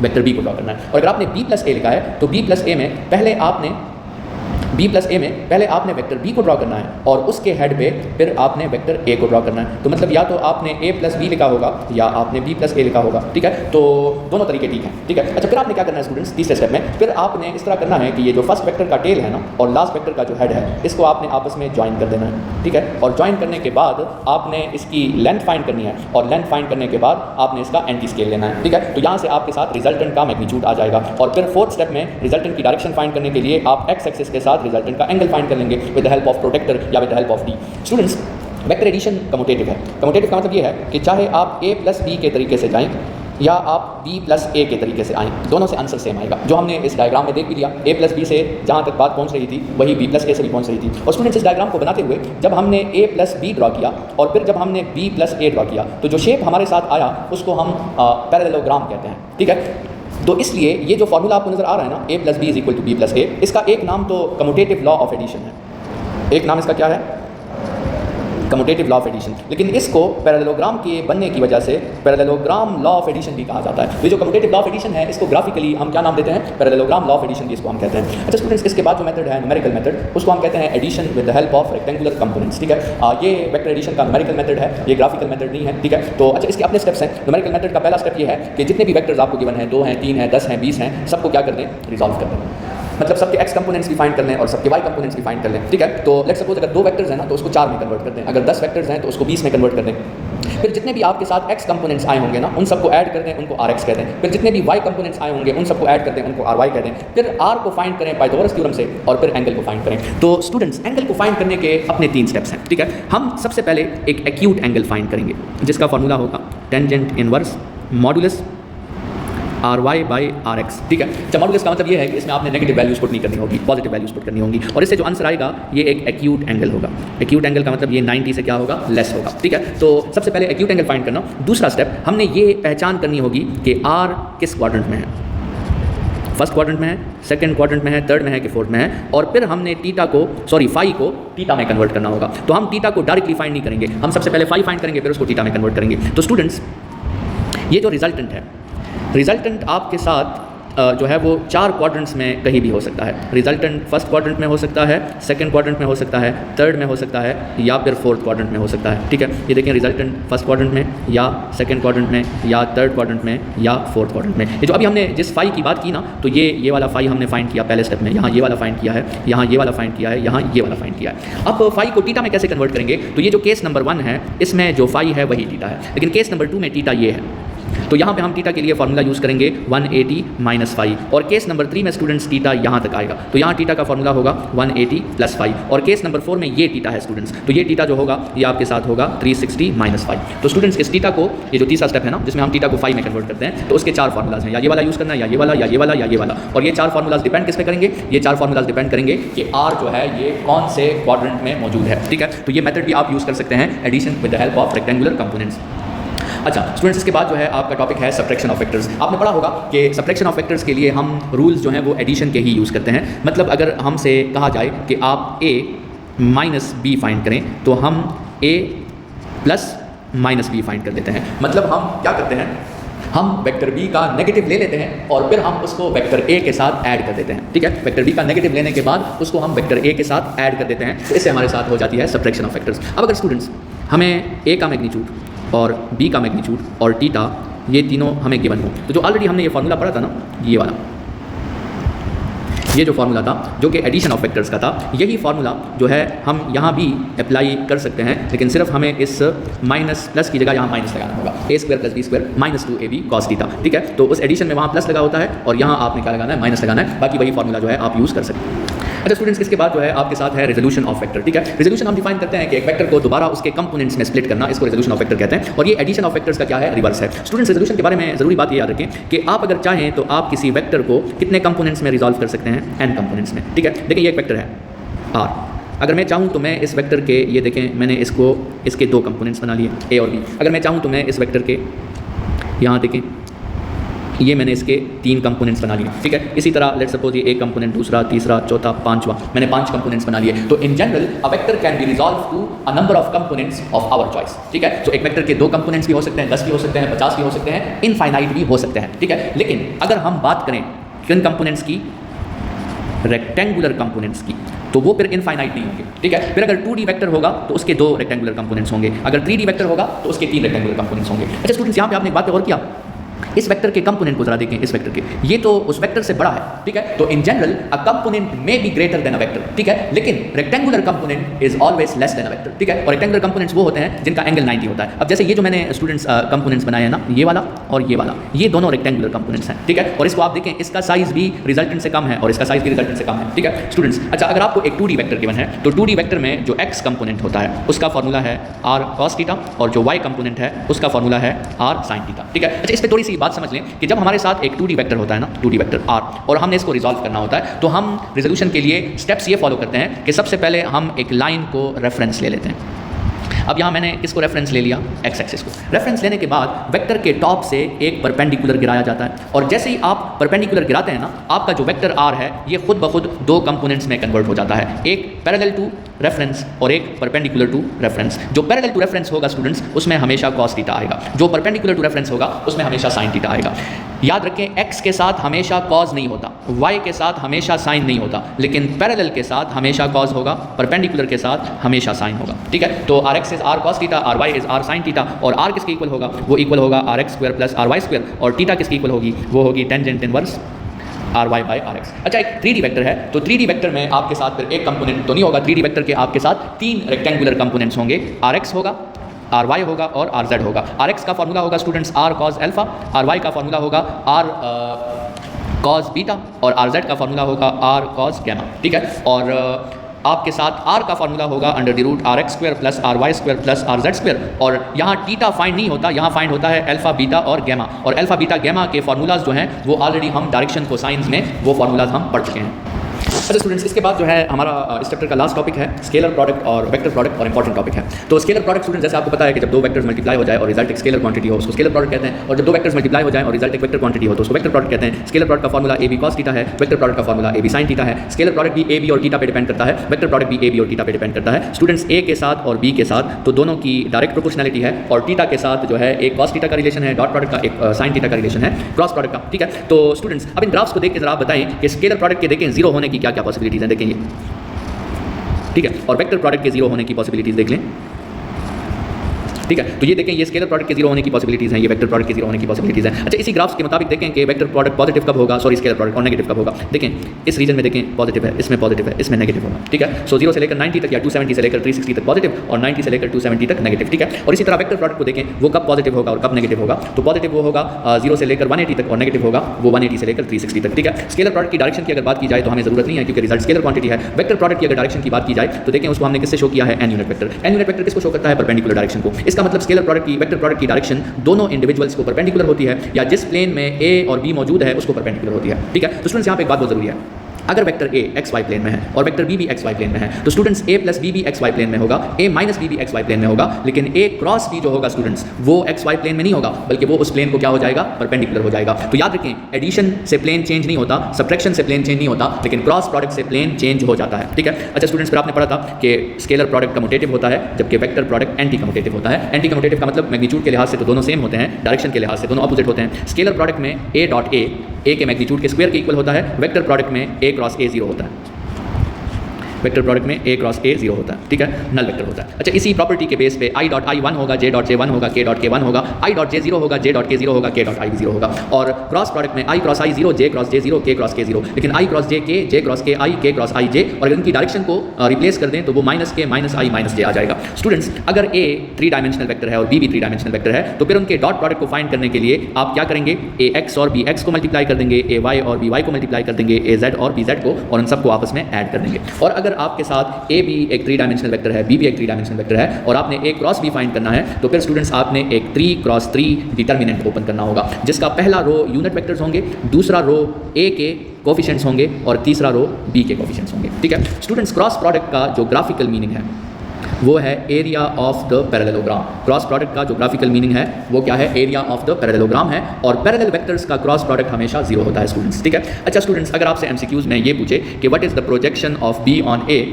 वेक्टर b को ड्रॉ करना है। और अगर आपने b प्लस a लिखा है तो b प्लस a में पहले आपने वेक्टर b को ड्रॉ करना है और उसके हेड पे फिर आपने वेक्टर a को ड्रॉ करना है। तो मतलब या तो आपने a प्लस बी लिखा होगा या आपने b प्लस a लिखा होगा। ठीक है, तो दोनों तरीके ठीक है। ठीक है, अच्छा, फिर आपने क्या करना है स्टूडेंट्स, तीसरे स्टेप में फिर आपने इस तरह करना है कि ये जो फर्स्ट वेक्टर का टेल है ना और लास्ट वेक्टर का जो हेड है इसको आपने आपस में ज्वाइन कर देना है। ठीक है, और ज्वाइन करने के बाद आपने इसकी लेंथ फाइंड करनी है और लेंथ फाइंड करने के बाद आपने इसका एंटी स्केल लेना है। ठीक है, तो यहाँ से आपके साथ रिजल्टेंट का मैग्नीट्यूड आ जाएगा और फिर फोर्थ स्टेप में रिजल्टेंट की डायरेक्शन फाइंड करने के लिए आप एक्स एक्सिस के साथ रिजल्टेंट का एंगल फाइंड कर लेंगे with the help of protractor या with the help of D. Students, vector addition commutative है। कम्यूटेटिव का मतलब ये है कि चाहे आप a प्लस बी के तरीके से जाएं या आप b प्लस a के तरीके से आएँ, दोनों से आंसर सेम आएगा। जो हमने इस डायग्राम में देख भी लिया, a प्लस बी से जहाँ तक बात पहुँच रही थी वही b प्लस a से भी पहुँच रही थी। और स्टूडेंट्स, इस डायग्राम को बनाते हुए जब हमने a प्लस बी ड्रॉ किया और फिर जब हमने b प्लस a ड्रॉ किया तो जो शेप हमारे साथ आया उसको हम पैरेललोग्राम कहते हैं। ठीक है, तो इसलिए ये जो फॉर्मूला आपको नजर आ रहा है ना, a plus B is equal to B plus a, इसका एक नाम तो कम्यूटेटिव लॉ ऑफ एडिशन है, एक नाम इसका क्या है, कम्यूटेटिव लॉ ऑफ एडिशन। लेकिन इसको पैरेललोग्राम के बनने की वजह से पैरेललोग्राम लॉ ऑफ एडिशन भी कहा जाता है। ये जो कम्यूटेटिव लॉ ऑफ एडिशन है इसको ग्राफिकली हम क्या नाम देते हैं, पैरेललोग्राम लॉ ऑफ एडिशन भी इसको हम कहते हैं। अच्छा स्टूडेंट्स, इसके बाद जो मेथड है न्यूमेरिकल मेथड, उसको हम कहते हैं addition with the help of rectangular components. ठीक है, ये वेक्टर एडिशन का न्यूमेरिकल मेथड है, ये ग्राफिकल मेथड नहीं है। ठीक है, तो अच्छा इसके अपने स्टेप्स हैं। न्यूमेरिकल मेथड का पहला स्टेप ये है कि जितने भी वेक्टर्स आपको गिवन हैं, 2 हैं, 3 हैं, 10 हैं, 20 हैं, सबको क्या कर दें, रिजॉल्व कर दें। मतलब सबके x कंपोनेंट्स भी फाइंड कर लें और सबके y कंपोनेंट्स भी फाइंड कर लें। ठीक है, तो लेट्स सपोज अगर 2 वेक्टर्स हैं ना तो उसको 4 में कन्वर्ट कर दें, अगर 10 वेक्टर्स हैं तो उसको 20 में कन्वर्ट कर दें। फिर जितने भी आपके साथ x कंपोनेंट्स आए होंगे ना, उन सबको ऐड कर दें, उनको rx कहते हैं। फिर जितने भी y कंपोनेंट्स आए होंगे उन सबको ऐड कर दें, उनको ry कहते हैं। फिर r को फाइंड करें पाइथागोरस थ्योरम से, और फिर एंगल को फाइंड करें। तो स्टूडेंट्स, एंगल को फाइंड करने के अपने 3 स्टेप्स हैं, ठीक है। हम सबसे पहले एक एक्यूट एंगल फाइंड करेंगे, जिसका फॉर्मूला होगा tangent inverse modulus ry by rx, ठीक है। अच्छा, मॉडुलस का मतलब ये है कि इसमें आपने नेगेटिव वैल्यूज पुट नहीं करनी होगी, पॉजिटिव वैल्यूज पुट करनी होंगी, और इससे जो आंसर आएगा ये एक एक्यूट एंगल होगा। एक्यूट एंगल का मतलब ये 90 से क्या होगा, लेस होगा, ठीक है। तो सबसे पहले एक्यूट एंगल फाइंड करना। दूसरा स्टेप, हमने ये पहचान करनी होगी कि r किस क्वाड्रेंट में है, फर्स्ट क्वाड्रेंट में है, सेकंड क्वाड्रेंट में है, थर्ड में है कि फोर्थ में है। और फिर हमने फाई को थीटा में कन्वर्ट करना होगा। तो हम थीटा को डायरेक्टली फाइंड नहीं करेंगे, हम सबसे पहले फाई फाइंड करेंगे, फिर उसको थीटा में कन्वर्ट करेंगे। तो स्टूडेंट्स, ये जो रिजल्टेंट है, रिजल्टेंट आपके साथ जो है वो 4 क्वाड्रेंट्स में कहीं भी हो सकता है। रिजल्टेंट फर्स्ट क्वाड्रेंट में हो सकता है, सेकंड क्वाड्रेंट में हो सकता है, थर्ड में हो सकता है, या फिर फोर्थ क्वाड्रेंट में हो सकता है, ठीक है। ये देखें, रिजल्टेंट फर्स्ट क्वाड्रेंट में, या सेकंड क्वाड्रेंट में, या थर्ड क्वाड्रेंट में, या फोर्थ क्वाड्रेंट में। ये जो अभी हमने जिस फाई की बात की ना, तो ये वाला फाई हमने फाइंड किया पहले स्टेप में, यहाँ ये वाला फाइंड किया है, यहाँ ये वाला फाइंड किया है, यहाँ ये वाला फाइंड किया है। अब फाई को थीटा में कैसे कन्वर्ट करेंगे? तो ये जो केस नंबर 1 है, इसमें जो फाई है वही थीटा है, लेकिन केस नंबर 2 में थीटा ये है। तो यहाँ पे हम थीटा के लिए फॉर्मूला यूज़ करेंगे 180 माइनस 5, और केस नंबर 3 में स्टूडेंट्स थीटा यहाँ तक आएगा, तो यहाँ थीटा का फॉर्मूला होगा 180 प्लस 5, और केस नंबर 4 में ये थीटा है स्टूडेंट्स, तो ये थीटा जो होगा ये आपके साथ होगा 360 माइनस 5। तो स्टूडेंट्स, इस थीटा को, ये जो तीसरा स्टेप है ना, जिसमें हम थीटा को 5 में कन्वर्ट करते हैं, तो उसके 4 फॉर्मूलाज हैं, या ये वाला यूज़ करना है, या ये वाला, या ये वाला, या ये वाला। और ये 4 फॉर्मूलाज डिपेंड किस पे करेंगे? ये 4 फॉर्मूलाज डिपेंड करेंगे कि r जो है ये कौन से क्वाड्रेंट में मौजूद है, ठीक है। तो ये मेथड भी आप यूज़ कर सकते हैं, addition with the help of rectangular components. अच्छा स्टूडेंट्स, इसके बाद जो है आपका टॉपिक है सब्ट्रैक्शन ऑफ वेक्टर्स। आपने पढ़ा होगा कि सब्ट्रैक्शन ऑफ वेक्टर्स के लिए हम रूल्स जो हैं वो एडिशन के ही यूज़ करते हैं। मतलब अगर हमसे कहा जाए कि आप a माइनस बी फाइंड करें, तो हम a plus minus B find कर देते हैं। मतलब हम क्या करते हैं, हम वेक्टर b का नेगेटिव ले लेते हैं और फिर हम उसको वेक्टर a के साथ ऐड कर देते हैं, ठीक है। वेक्टर b का नेगेटिव लेने के बाद उसको हम वेक्टर a के साथ ऐड कर देते हैं, तो इससे हमारे साथ हो जाती है सब्ट्रैक्शन ऑफ वेक्टर्स। अब अगर स्टूडेंट्स हमें a का मैग्नीट्यूड और b का मैग्नीट्यूड और थीटा ये तीनों हमें गिवन हो, तो जो ऑलरेडी हमने ये फार्मूला पढ़ा था ना, ये वाला, ये जो फार्मूला था जो कि एडिशन ऑफ वेक्टर्स का था, यही फार्मूला जो है हम यहाँ भी अप्लाई कर सकते हैं, लेकिन सिर्फ हमें इस माइनस प्लस की जगह यहाँ माइनस लगाना होगा। a square plus B square minus 2ab cos theta, ठीक है। तो उस एडिशन में वहाँ प्लस लगा होता है और यहाँ आपने क्या लगाना है, माइनस लगाना है। बाकी वही फार्मूला जो है आप यूज़ कर सकते हैं। अच्छा स्टूडेंट्स, इसके बाद जो है आपके साथ है रेजोल्यूशन ऑफ वेक्टर, ठीक है। रेजोल्यूशन हम डिफाइन करते हैं कि एक वेक्टर को दोबारा उसके कंपोनेंट्स में स्प्लिट करना, इसको रेजोल्यूशन ऑफ वेक्टर कहते हैं। और ये एडिशन ऑफ वेक्टर्स का क्या है, रिवर्स है। स्टूडेंट्स, रेजोल्यूशन के बारे में जरूरी बात ये याद रखें कि आप अगर चाहें तो आप किसी वेक्टर को कितने कंपोनेंट्स में रिजॉल्व कर सकते हैं, n कंपोनेंट्स में, ठीक है। देखिए ये एक वेक्टर है r, अगर मैं चाहूँ तो मैं इस वेक्टर के, ये देखें मैंने इसको, इसके 2 कंपोनेंट्स बना लिए a और b। अगर मैं चाहूँ तो मैं इस वेक्टर के, यहाँ देखें ये मैंने इसके 3 कंपोनेंट्स बना लिए, ठीक है। इसी तरह लेट्स सपोज ये एक कंपोनेंट, दूसरा, तीसरा, चौथा, 5वां, मैंने 5 कंपोनेंट्स बना लिए। तो in general a vector can be resolve to a number of components of our choice, ठीक है। तो एक वेक्टर के 2 कंपोनेंट्स भी हो सकते हैं, 10 भी हो सकते हैं, 50 भी हो सकते हैं, इनफाइनाइट भी हो सकते हैं, ठीक है। लेकिन अगर हम बात करें किन कंपोनेंट्स की, रेक्टेंगुलर कंपोनेंट्स की, तो वो फिर इनफाइनाइट नहीं होंगे, ठीक है। फिर अगर 2D वेक्टर होगा तो उसके 2 रेक्टेंगुलर कंपोनेंट्स होंगे, अगर 3D वेक्टर होगा तो उसके 3 रेक्टेंगुलर कंपोनेंट्स होंगे। अच्छा स्टूडेंट्स, यहाँ पे आपने एक बात और किया, इस वेक्टर के कंपोनेंट को जरा देखें, इस वेक्टर के, ये तो उस वेक्टर से बड़ा है, ठीक है। तो in general a component may be greater than a vector, ठीक है, लेकिन rectangular component is always less than a vector, ठीक है। और रेक्टेंगुलर कंपोनेंट्स वो होते हैं जिनका एंगल 90 होता है। अब जैसे ये जो मैंने स्टूडेंट्स कंपोनेंट्स बनाए हैं ना, ये वाला और ये वाला, ये दोनों रेक्टेंगुलर कंपोनेंट्स हैं, ठीक है। और इसको आप देखें, इसका साइज भी रिजल्टेंट से कम है और इसका साइज भी रिजल्टेंट से कम है, ठीक है स्टूडेंट्स। अच्छा, अगर आपको एक 2D वेक्टर गिवन है, तो 2D वेक्टर में जो x कंपोनेंट होता है उसका फॉर्मूला है r cos थीटा, और जो y कंपोनेंट है उसका फॉर्मूला है r sin थीटा, ठीक है। अच्छा, इस पर थोड़ी सी बात समझ लें कि जब हमारे साथ एक 2D वेक्टर होता है ना, 2D वेक्टर r, और हमने इसको रिजॉल्व करना होता है, तो हम रिजोल्यूशन के लिए स्टेप्स ये फॉलो करते हैं कि सबसे पहले हम एक लाइन को रेफरेंस ले लेते हैं। अब यहाँ मैंने किसको रेफरेंस ले लिया, एक्स एक्सिस को। रेफरेंस लेने के बाद वेक्टर के टॉप से एक परपेंडिकुलर गिराया जाता है, और जैसे ही आप परपेंडिकुलर गिराते हैं ना, आपका जो वेक्टर r है ये खुद ब खुद 2 कंपोनेंट्स में कन्वर्ट हो जाता है, एक पैरेलल टू रेफरेंस और एक परपेंडिकुलर टू रेफरेंस। जो पैरेलल टू रेफरेंस होगा स्टूडेंट्स, उसमें हमेशा cos थीटा आएगा, जो परपेंडिकुलर टू रेफरेंस होगा उसमें हमेशा sin थीटा आएगा। याद रखें, x के साथ हमेशा cos नहीं होता, y के साथ हमेशा sin नहीं होता, लेकिन पैरेलल के साथ हमेशा cos होगा, परपेंडिकुलर के साथ हमेशा sin होगा, ठीक है। तो rx is r cos theta, ry is r sin theta, और r किसके इक्वल होगा, वो इक्वल होगा rx square plus ry square, और थीटा किसकी इक्वल होगी, वो होगी tangent inverse ry by rx। अच्छा, एक 3D वेक्टर है, तो 3D वेक्टर में आपके साथ फिर एक कंपोनेंट तो नहीं होगा, 3D वेक्टर के आपके साथ 3 रेक्टेंगुलर कंपोनेंट्स होंगे, rx होगा, आर वाई होगा और आर जेड होगा। आर एक्स का फॉर्मूला होगा students R cos alpha, R Y का फॉर्मूला होगा आर कॉज बीटा और आर जेड का फॉर्मूला होगा आर कॉज गैमा, ठीक है। और आपके साथ आर का फॉर्मूला होगा under the root R X square plus R Y square plus R Z square. और यहाँ टीटा फाइंड नहीं होता, यहाँ फाइंड होता है अल्फा बीटा और गैमा। और अल्फा बीटा गैमा के फॉर्मूलाज जो हैं वो ऑलरेडी हम डायरेक्शन को साइंस में वो फॉर्मूलाज हम पढ़ चुके हैं। अच्छा स्टूडेंट्स, इसके बाद जो है हमारा इस चैप्टर का लास्ट टॉपिक है स्केलर प्रोडक्ट और वेक्टर प्रोडक्ट और इंपॉर्टेंट टॉपिक है। तो स्केलर प्रोडक्ट स्टूडेंट जैसे आपको पता है कि जब दो वेक्टर्स मल्टीप्लाई हो जाए और रिजल्ट एक स्केलर क्वांटिटी हो उसको स्केलर प्रोडक्ट कहते हैं, और जब दो वेक्टर्स मल्टीप्लाई हो जाए और रिजल्ट एक वेक्टर क्वांटिटी हो तो उसको वेक्टर प्रोडक्ट कहते हैं। स्केलर प्रोडक्ट का formula A B cos theta है, वेक्टर प्रोडक्ट का formula A B sine theta है। स्केलर प्रोडक्ट भी ए बी और थीटा पे डिपेंड करता है, वेक्टर प्रोडक्ट भी ए बी और थीटा पे डिपेंड करता है। स्टूडेंट्स ए के साथ और बी के साथ तो दोनों की डायरेक्ट प्रोपोर्शनैलिटी है, और थीटा के साथ जो है एक कॉस थीटा का रिलेशन है, डॉट प्रोडक्ट का एक साइन थीटा का रिलेशन है, क्रॉस प्रोडक्ट का, ठीक है। तो स्टूडेंट्स अब इन ग्राफ्स को देख के जरा आप बताएं कि स्केलर प्रोडक्ट के देखें जीरो होने की क्या क्या पॉसिबिलिटीज हैं, देखेंगे, ठीक है। और वेक्टर प्रोडक्ट के जीरो होने की पॉसिबिलिटीज देख लें, ठीक है। तो ये देखें, ये स्केलर प्रोडक्ट के जीरो होने की पॉसिबिलिटीज हैं, ये वेक्टर प्रोडक्ट के जीरो होने की पॉसिबिलिटीज हैं। अच्छा, इसी ग्राफ्स के मुताबिक देखें कि वेक्टर प्रोडक्ट पॉजिटिव कब होगा, सॉरी स्केलर प्रोडक्ट और नेगेटिव कब होगा। देखें इस रीजन में देखें पॉजिटिव है, इसमें पॉजिटिव है, इसमें नेगेटिव होगा, ठीक है। सो 0 से लेकर 90 तक या 270 से लेकर 360 तक पॉजिटिव और 90 से लेकर 270 तक नेगेटिव, ठीक है। और इसी तरह वेक्टर प्रोडक्ट को देखें वो कब पॉजिटिव होगा और कब नेगेटिव होगा। तो पॉजिटिव वो होगा 0 से लेकर 180 तक और नेगेटिव होगा वो 180 से लेकर 360 तक, ठीक है। स्केलर प्रोडक्ट की डायरेक्शन की अगर बात की जाए तो हमें जरूरत नहीं है क्योंकि रिजल्ट स्केलर क्वांटिटी है। वेक्टर प्रोडक्ट की अगर डायरेक्शन की बात की जाए तो देखें उसको हमने किससे शो किया है, N unit vector. N unit vector किसको शो करता है, परपेंडिकुलर डायरेक्शन को। इसका मतलब स्केलर प्रोडक्ट की वेक्टर प्रोडक्ट की डायरेक्शन दोनों इंडिविजुअल्स को परपेंडिकुलर होती है, या जिस प्लेन में ए और बी मौजूद है उसको परपेंडिकुलर होती है, ठीक है। तो स्टूडेंट्स यहाँ पे एक बात बहुत जरूरी है, अगर vector A X Y plane में है और वेक्टर बी भी एक्स वाई प्लेन में है तो स्टूडेंट्स ए प्लस बी भी एक्स वाई प्लेन में होगा, ए माइनस बी भी एक्स वाई प्लेन में होगा, लेकिन ए क्रॉस बी जो होगा स्टूडेंट्स वो एक्स वाई प्लेन में नहीं होगा, बल्कि वो उस प्लेन को क्या हो जाएगा, परपेंडिकुलर हो जाएगा। तो याद रखें, एडिशन से प्लेन चेंज नहीं होता, सब्ट्रैक्शन से प्लेन चेंज नहीं होता, लेकिन क्रॉस प्रोडक्ट से प्लेन चेंज हो जाता है, ठीक है। अच्छा स्टूडेंट्स, फिर आपने पढ़ा था कि स्केलर प्रोडक्ट कम्यूटेटिव होता है जबकि वेक्टर प्रोडक्ट एंटी कम्यूटेटिव होता है। एंटी कम्यूटेटिव का मतलब मैग्नीट्यूड के लिहाज से तो दोनों सेम होते हैं, डायरेक्शन के लिहाज से दोनों अपोजिट होते हैं। स्केलर प्रोडक्ट में ए डॉट ए के मैग्नीट्यूड के स्क्वायर के इक्वल होता है, वेक्टर प्रोडक्ट में ए क्रॉस ए 0 होता है, वेक्टर प्रोडक्ट में ए क्रॉस ए 0 होता है, ठीक है, नल वेक्टर होता है। अच्छा, इसी प्रॉपर्टी के बेस पे आई डॉट आई 1 होगा, जे डॉट जे 1 होगा, के डॉट के 1 होगा, आई डॉट जे 0 होगा, जे डॉट के 0 होगा, के डॉट आई 0 होगा। और क्रॉस प्रोडक्ट में आई क्रॉस आई 0, जे क्रॉस जे 0, के क्रॉस के 0, लेकिन आई क्रॉस जे क्रॉस के आई, के क्रॉस आई जे, और अगर इनकी डायरेक्शन को रिप्लेस कर दें तो वो माइनस के माइनस आई माइनस जे आ जाएगा। स्टूडेंट्स, अगर ए 3 डायमेंशनल वेक्टर है और बी भी 3 डायमेंशनल वेक्टर है तो फिर उनके डॉट प्रोडक्ट को फाइंड करने के लिए आप क्या करेंगे, ए एक्स और बी एक्स को मल्टीप्लाई कर देंगे, ए वाई और बी वाई को मल्टीप्लाई कर देंगे, ए जेड और बी जेड को, और उन सबको आपस में ऐड कर देंगे। और अगर आपके साथ ए भी एक 3 डायमेंशनल वेक्टर है, बी भी एक 3 डायमेंशनल वेक्टर है और आपने ए क्रॉस बी फाइंड करना है तो फिर स्टूडेंट्स आपने एक 3 क्रॉस 3 डिटर्मिनेंट ओपन करना होगा, जिसका पहला रो यूनिट वेक्टर्स होंगे, दूसरा रो ए के कोफिशिएंट्स होंगे और तीसरा रो बी के कोफिशिएंट्स होंगे, ठीक है। स्टूडेंट्स, क्रॉस प्रोडक्ट का जो ग्राफिकल मीनिंग है वो है area of the parallelogram. Cross product का जो ग्राफिकल मीनिंग है वो क्या है, एरिया ऑफ द पैरेललोग्राम है, और पैरेलल वेक्टर्स का क्रॉस प्रोडक्ट हमेशा 0 होता है स्टूडेंट्स, ठीक है। अच्छा स्टूडेंट्स, अगर आपसे एमसीक्यूज में ये पूछे कि what is the projection of b on a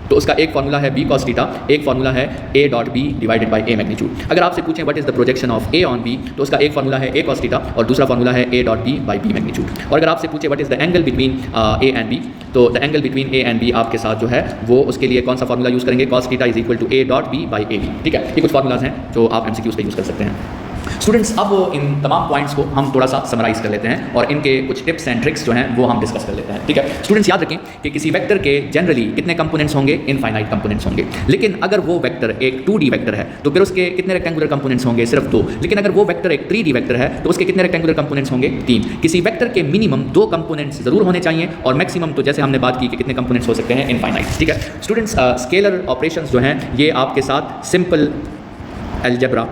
तो उसका एक फॉर्मूला है बी कॉस थीटा, एक फॉर्मूला है a dot b divided by a magnitude. अगर आपसे पूछें what is the projection of a on b तो उसका एक फॉर्मूला है ए कॉस थीटा और दूसरा फॉर्मूला है a dot b by b magnitude. और अगर आपसे पूछे what is the angle between a and b तो the angle between a and b आपके साथ जो है वो उसके लिए कौन सा फॉर्मूला यूज़ करेंगे, cos theta is equal to a dot b by a b, ठीक है। ये कुछ फॉर्मूलाज हैं जो आप एमसीक्यूज पे यूज़ कर सकते हैं। स्टूडेंट्स, अब इन तमाम पॉइंट्स को हम थोड़ा सा समराइज कर लेते हैं और इनके कुछ टिप्स एंड ट्रिक्स जो हैं वो हम डिस्कस कर लेते हैं, ठीक है। स्टूडेंट्स, याद रखें कि किसी वेक्टर के जनरली कितने कंपोनेंट्स होंगे, इनफाइनाइट कंपोनेंट्स होंगे, लेकिन अगर वो वेक्टर एक 2D वेक्टर है तो फिर उसके कितने रेक्टेंगुलर कंपोनेंट्स होंगे, सिर्फ 2। लेकिन अगर वो वेक्टर एक 3D वेक्टर है तो उसके कितने रेक्टेंगुलर कंपोनेंट्स होंगे, 3। किसी वेक्टर के मिनिमम 2 कंपोनेंट्स जरूर होने चाहिए और मैक्सिमम तो जैसे हमने बात की कि कितने कंपोनेंट्स हो सकते हैं, इनफाइनाइट, ठीक है। स्टूडेंट्स, स्केलर ऑपरेशंस जो हैं ये आपके साथ सिंपल अलजेब्रा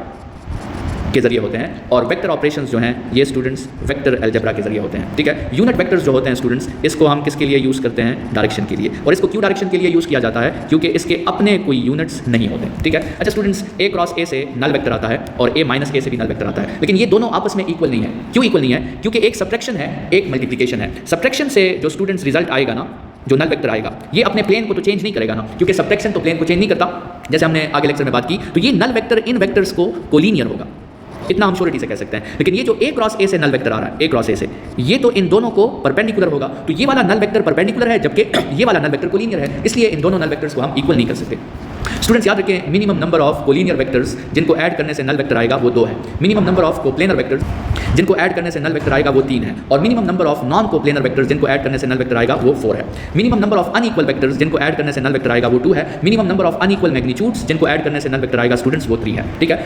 के जरिए होते हैं और वेक्टर ऑपरेशंस जो हैं ये स्टूडेंट्स वेक्टर अलजेब्रा के जरिए होते हैं, ठीक है। यूनिट वेक्टर्स जो होते हैं स्टूडेंट्स, इसको हम किसके लिए यूज़ करते हैं, डायरेक्शन के लिए। और इसको क्यों डायरेक्शन के लिए यूज़ किया जाता है, क्योंकि इसके अपने कोई यूनिट्स नहीं होते, ठीक है। अच्छा स्टूडेंट्स, ए क्रॉस ए से नल वेक्टर आता है और ए माइनस ए से भी नल वेक्टर आता है, लेकिन ये दोनों आपस में इक्वल नहीं है। क्यों इक्वल नहीं है, क्योंकि एक सब्ट्रैक्शन है, एक मल्टीप्लिकेशन है। सब्ट्रैक्शन से जो स्टूडेंट्स रिजल्ट आएगा ना, जो नल वेक्टर आएगा, ये अपने प्लेन को तो चेंज नहीं करेगा ना, क्योंकि सब्ट्रैक्शन तो प्लेन को चेंज नहीं करता, जैसे हमने आगे लेक्चर में बात की। तो ये नल वेक्टर इन वेक्टर्स को कोलिनियर होगा, इतना हम श्योरिटी से कह सकते हैं। लेकिन ये जो ए क्रॉस ए से नल वेक्टर आ रहा है, ए क्रॉस ए से, ये तो इन दोनों को परपेंडिकुलर होगा। तो ये वाला नल वेक्टर परपेंडिकुलर है जबकि ये वाला नल वेक्टर कोलिनियर है, इसलिए इन दोनों नल वेक्टर्स को हम इक्वल नहीं कर सकते। स्टूडेंट्स याद रखें, minimum number of collinear vectors जिनको ऐड करने से नल वेक्टर आएगा वो 2 है। Minimum number of coplanar vectors जिनको ऐड करने से नल वेक्टर आएगा वो 3 है। और minimum number of non coplanar vectors जिनको ऐड करने से नल वेक्टर आएगा वो 4 है। Minimum number of unequal vectors जिनको ऐड करने से नल वेक्टर आएगा वो 2 है। Minimum number of unequal magnitudes जिनको ऐड करने से नल वेक्टर आएगा स्टूडेंट्स वो 3 है। ठीक है।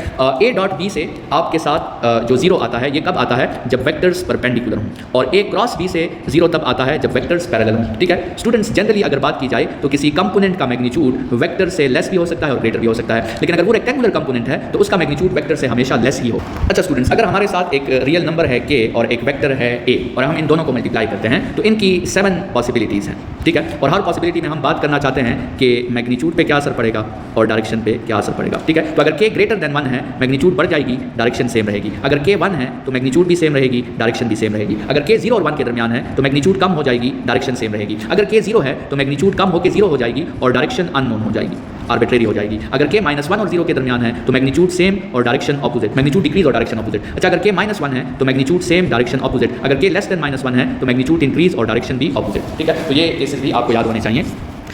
ए डॉट बी से आपके साथ जो 0 आता है ये कब आता है, जब वेक्टर्स परपेंडिकुलर हों, और ए क्रॉस बी से 0 तब आता है जब वेक्टर्स पैरेलल हों। ठीक है स्टूडेंट्स, जनरली अगर बात की जाए तो किसी कंपोनेंट का मैग्नीट्यूड वेक्टर से लेस भी हो सकता है और ग्रेटर भी हो सकता है, लेकिन अगर वो रेक्टेंगुलर कंपोनेंट है तो उसका मैग्नीट्यूड वेक्टर से हमेशा लेस ही हो। अच्छा स्टूडेंट्स, अगर हमारे साथ एक रियल नंबर है k और एक वेक्टर है a और हम इन दोनों को मल्टीप्लाई करते हैं तो इनकी 7 पॉसिबिलिटीज़ हैं। ठीक है, और हर पॉसिबिलिटी में हम बात करना चाहते हैं कि मैग्नीट्यूड पे क्या असर पड़ेगा और डायरेक्शन पे क्या असर पड़ेगा। ठीक है, तो अगर k ग्रेटर देन 1 है मैग्नीट्यूड बढ़ जाएगी, डायरेक्शन सेम रहेगी। अगर k 1 है तो मैग्नीट्यूड भी सेम रहेगी, डायरेक्शन भी सेम रहेगी। अगर k 0 और 1 के दरमियान है तो मैग्नीट्यूड कम हो जाएगी, डायरेक्शन सेम रहेगी। अगर k 0 है तो मैग्नीट्यूड कम होकर 0 हो जाएगी और डायरेक्शन अननोन हो जाएगी, आर्बिट्रेरी हो जाएगी। अगर k -1 और 0 के दरमियान है तो मैग्नीट्यूड सेम और डायरेक्शन ऑपोजिट, मैग्नीट्यूड डिक्रीज और डायरेक्शन ऑपोजिट। अच्छा, अगर k -1 है तो मैग्नीट्यूड सेम, डायरेक्शन ऑपोजिट। अगर k लेस देन -1 है तो मैग्नीट्यूड इंक्रीज और डायरेक्शन भी ऑपोजिट। ठीक है, तो ये केसेस भी आपको याद होने चाहिए।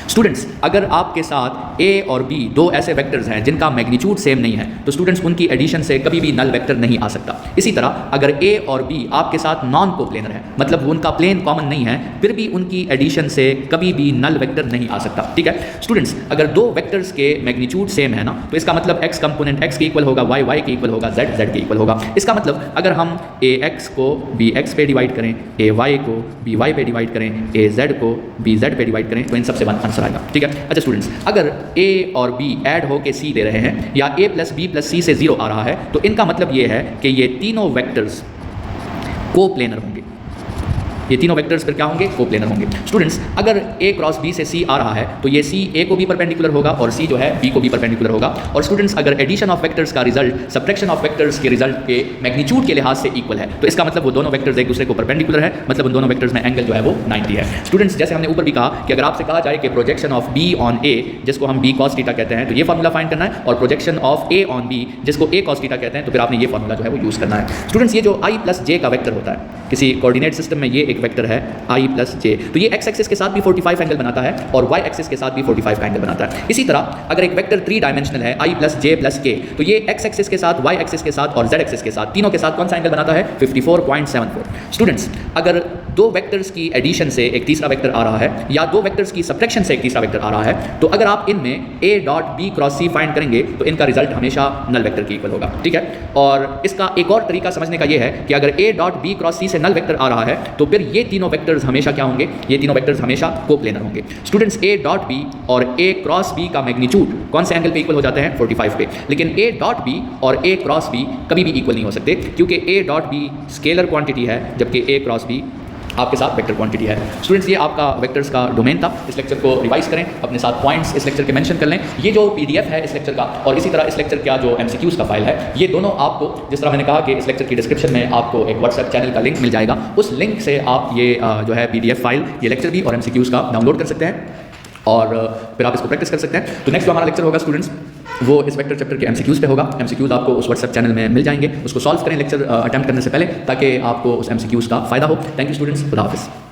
स्टूडेंट्स, अगर आपके साथ a और b दो ऐसे वेक्टर्स हैं जिनका मैग्नीट्यूड सेम नहीं है तो स्टूडेंट्स उनकी एडिशन से कभी भी नल वेक्टर नहीं आ सकता। इसी तरह अगर a और b आपके साथ नॉन कोप्लेनर है, मतलब उनका प्लेन कॉमन नहीं है, फिर भी उनकी एडिशन से कभी भी नल वेक्टर नहीं आ सकता। ठीक है स्टूडेंट्स, अगर दो वेक्टर्स के मैग्नीट्यूड सेम है ना तो इसका मतलब x कंपोनेंट x के इक्वल होगा, y y के इक्वल होगा, z z के इक्वल होगा। इसका मतलब अगर हम ax को bx पे डिवाइड करें, ay को by पे डिवाइड करें, az को bz पे डिवाइड करें तो इन सबसे आंसर आएगा। ठीक है। अच्छा स्टूडेंट्स, अगर a और b ऐड होके c दे रहे हैं या a + b + c से 0 आ रहा है तो इनका मतलब ये है कि ये तीनों वेक्टर्स कोप्लेनर होंगे। ये तीनों वेक्टर्स फिर क्या होंगे, कोप्लेनर होंगे। स्टूडेंट्स, अगर a क्रॉस b से c आ रहा है तो ये c a को भी परपेंडिकुलर होगा और c जो है b को भी परपेंडिकुलर होगा। और स्टूडेंट्स, अगर एडिशन ऑफ वेक्टर्स का रिजल्ट सब्ट्रैक्शन ऑफ वेक्टर्स के रिजल्ट के मैग्नीट्यूड के लिहाज से इक्वल है तो इसका मतलब वो दोनों वेक्टर्स एक दूसरे को परपेंडिकुलर है, मतलब उन दोनों वेक्टर्स में एंगल जो है वो 90 है। स्टूडेंट्स, जैसे हमने ऊपर भी कहा कि अगर आपसे कहा जाए कि projection of b on a जिसको हम b cos थीटा कहते हैं तो ये फार्मूला फाइंड करना है, और projection of a on b जिसको a cos थीटा कहते हैं तो फिर आपने ये फार्मूला जो है वो यूज़ करना है। स्टूडेंट्स, ये जो i + j का वेक्टर होता है किसी कोऑर्डिनेट सिस्टम में, ये एक वेक्टर है i + j, तो ये x एक्सिस के साथ भी 45 एंगल बनाता है और y एक्सिस के साथ भी 45 का एंगल बनाता है। इसी तरह अगर एक वेक्टर 3 डायमेंशनल है i + j + k तो ये x एक्सिस के साथ, y एक्सिस के साथ और z एक्सिस के साथ, तीनों के साथ कौन सा एंगल बनाता है, 54.74। स्टूडेंट्स, अगर दो वेक्टर्स की एडिशन से एक तीसरा वेक्टर आ रहा है या दो वेक्टर्स की सब्ट्रैक्शन से एक तीसरा वेक्टर आ रहा है तो अगर आप इनमें a dot b cross c find करेंगे तो इनका रिजल्ट हमेशा नल वेक्टर के इक्वल होगा। ठीक है, और इसका एक और तरीका समझने का ये है कि अगर a dot b cross c से नल वेक्टर आ रहा है तो फिर ये तीनों वेक्टर्स हमेशा क्या होंगे, ये तीनों वेक्टर्स हमेशा कोप्लेनर होंगे। स्टूडेंट्स, a डॉट b और a क्रॉस b का मैग्नीट्यूड कौन से एंगल पे इक्वल हो जाते हैं, 45 पे, लेकिन a डॉट b और a क्रॉस b कभी भी इक्वल नहीं हो सकते क्योंकि a dot b scalar quantity है जबकि a क्रॉस b आपके साथ वेक्टर क्वांटिटी है। स्टूडेंट्स, ये आपका वेक्टर्स का डोमेन था। इस लेक्चर को रिवाइज करें, अपने साथ पॉइंट्स इस लेक्चर के मेंशन कर लें। ये जो पीडीएफ है इस लेक्चर का और इसी तरह इस लेक्चर का जो एमसीक्यूज का फाइल है, ये दोनों आपको, जिस तरह मैंने कहा कि इस लेक्चर की डिस्क्रिप्शन में आपको एक व्हाट्सएप चैनल का लिंक मिल जाएगा, उस लिंक से आप ये जो है पीडीएफ फाइल, ये लेक्चर भी और एमसीक्यूज का डाउनलोड कर सकते हैं और फिर आप इसको प्रैक्टिस कर सकते हैं। तो नेक्स्ट जो हमारा लेक्चर होगा स्टूडेंट्स वो इस वेक्टर चैप्टर के एमसीक्यूज पे होगा। एमसीक्यूज आपको उस व्हाट्सएप चैनल में मिल जाएंगे, उसको सॉल्व करें लेक्चर अटेम्प्ट करने से पहले ताकि आपको उस एमसीक्यूज का फायदा हो। थैंक यू स्टूडेंट्स, खुदा हाफिज़।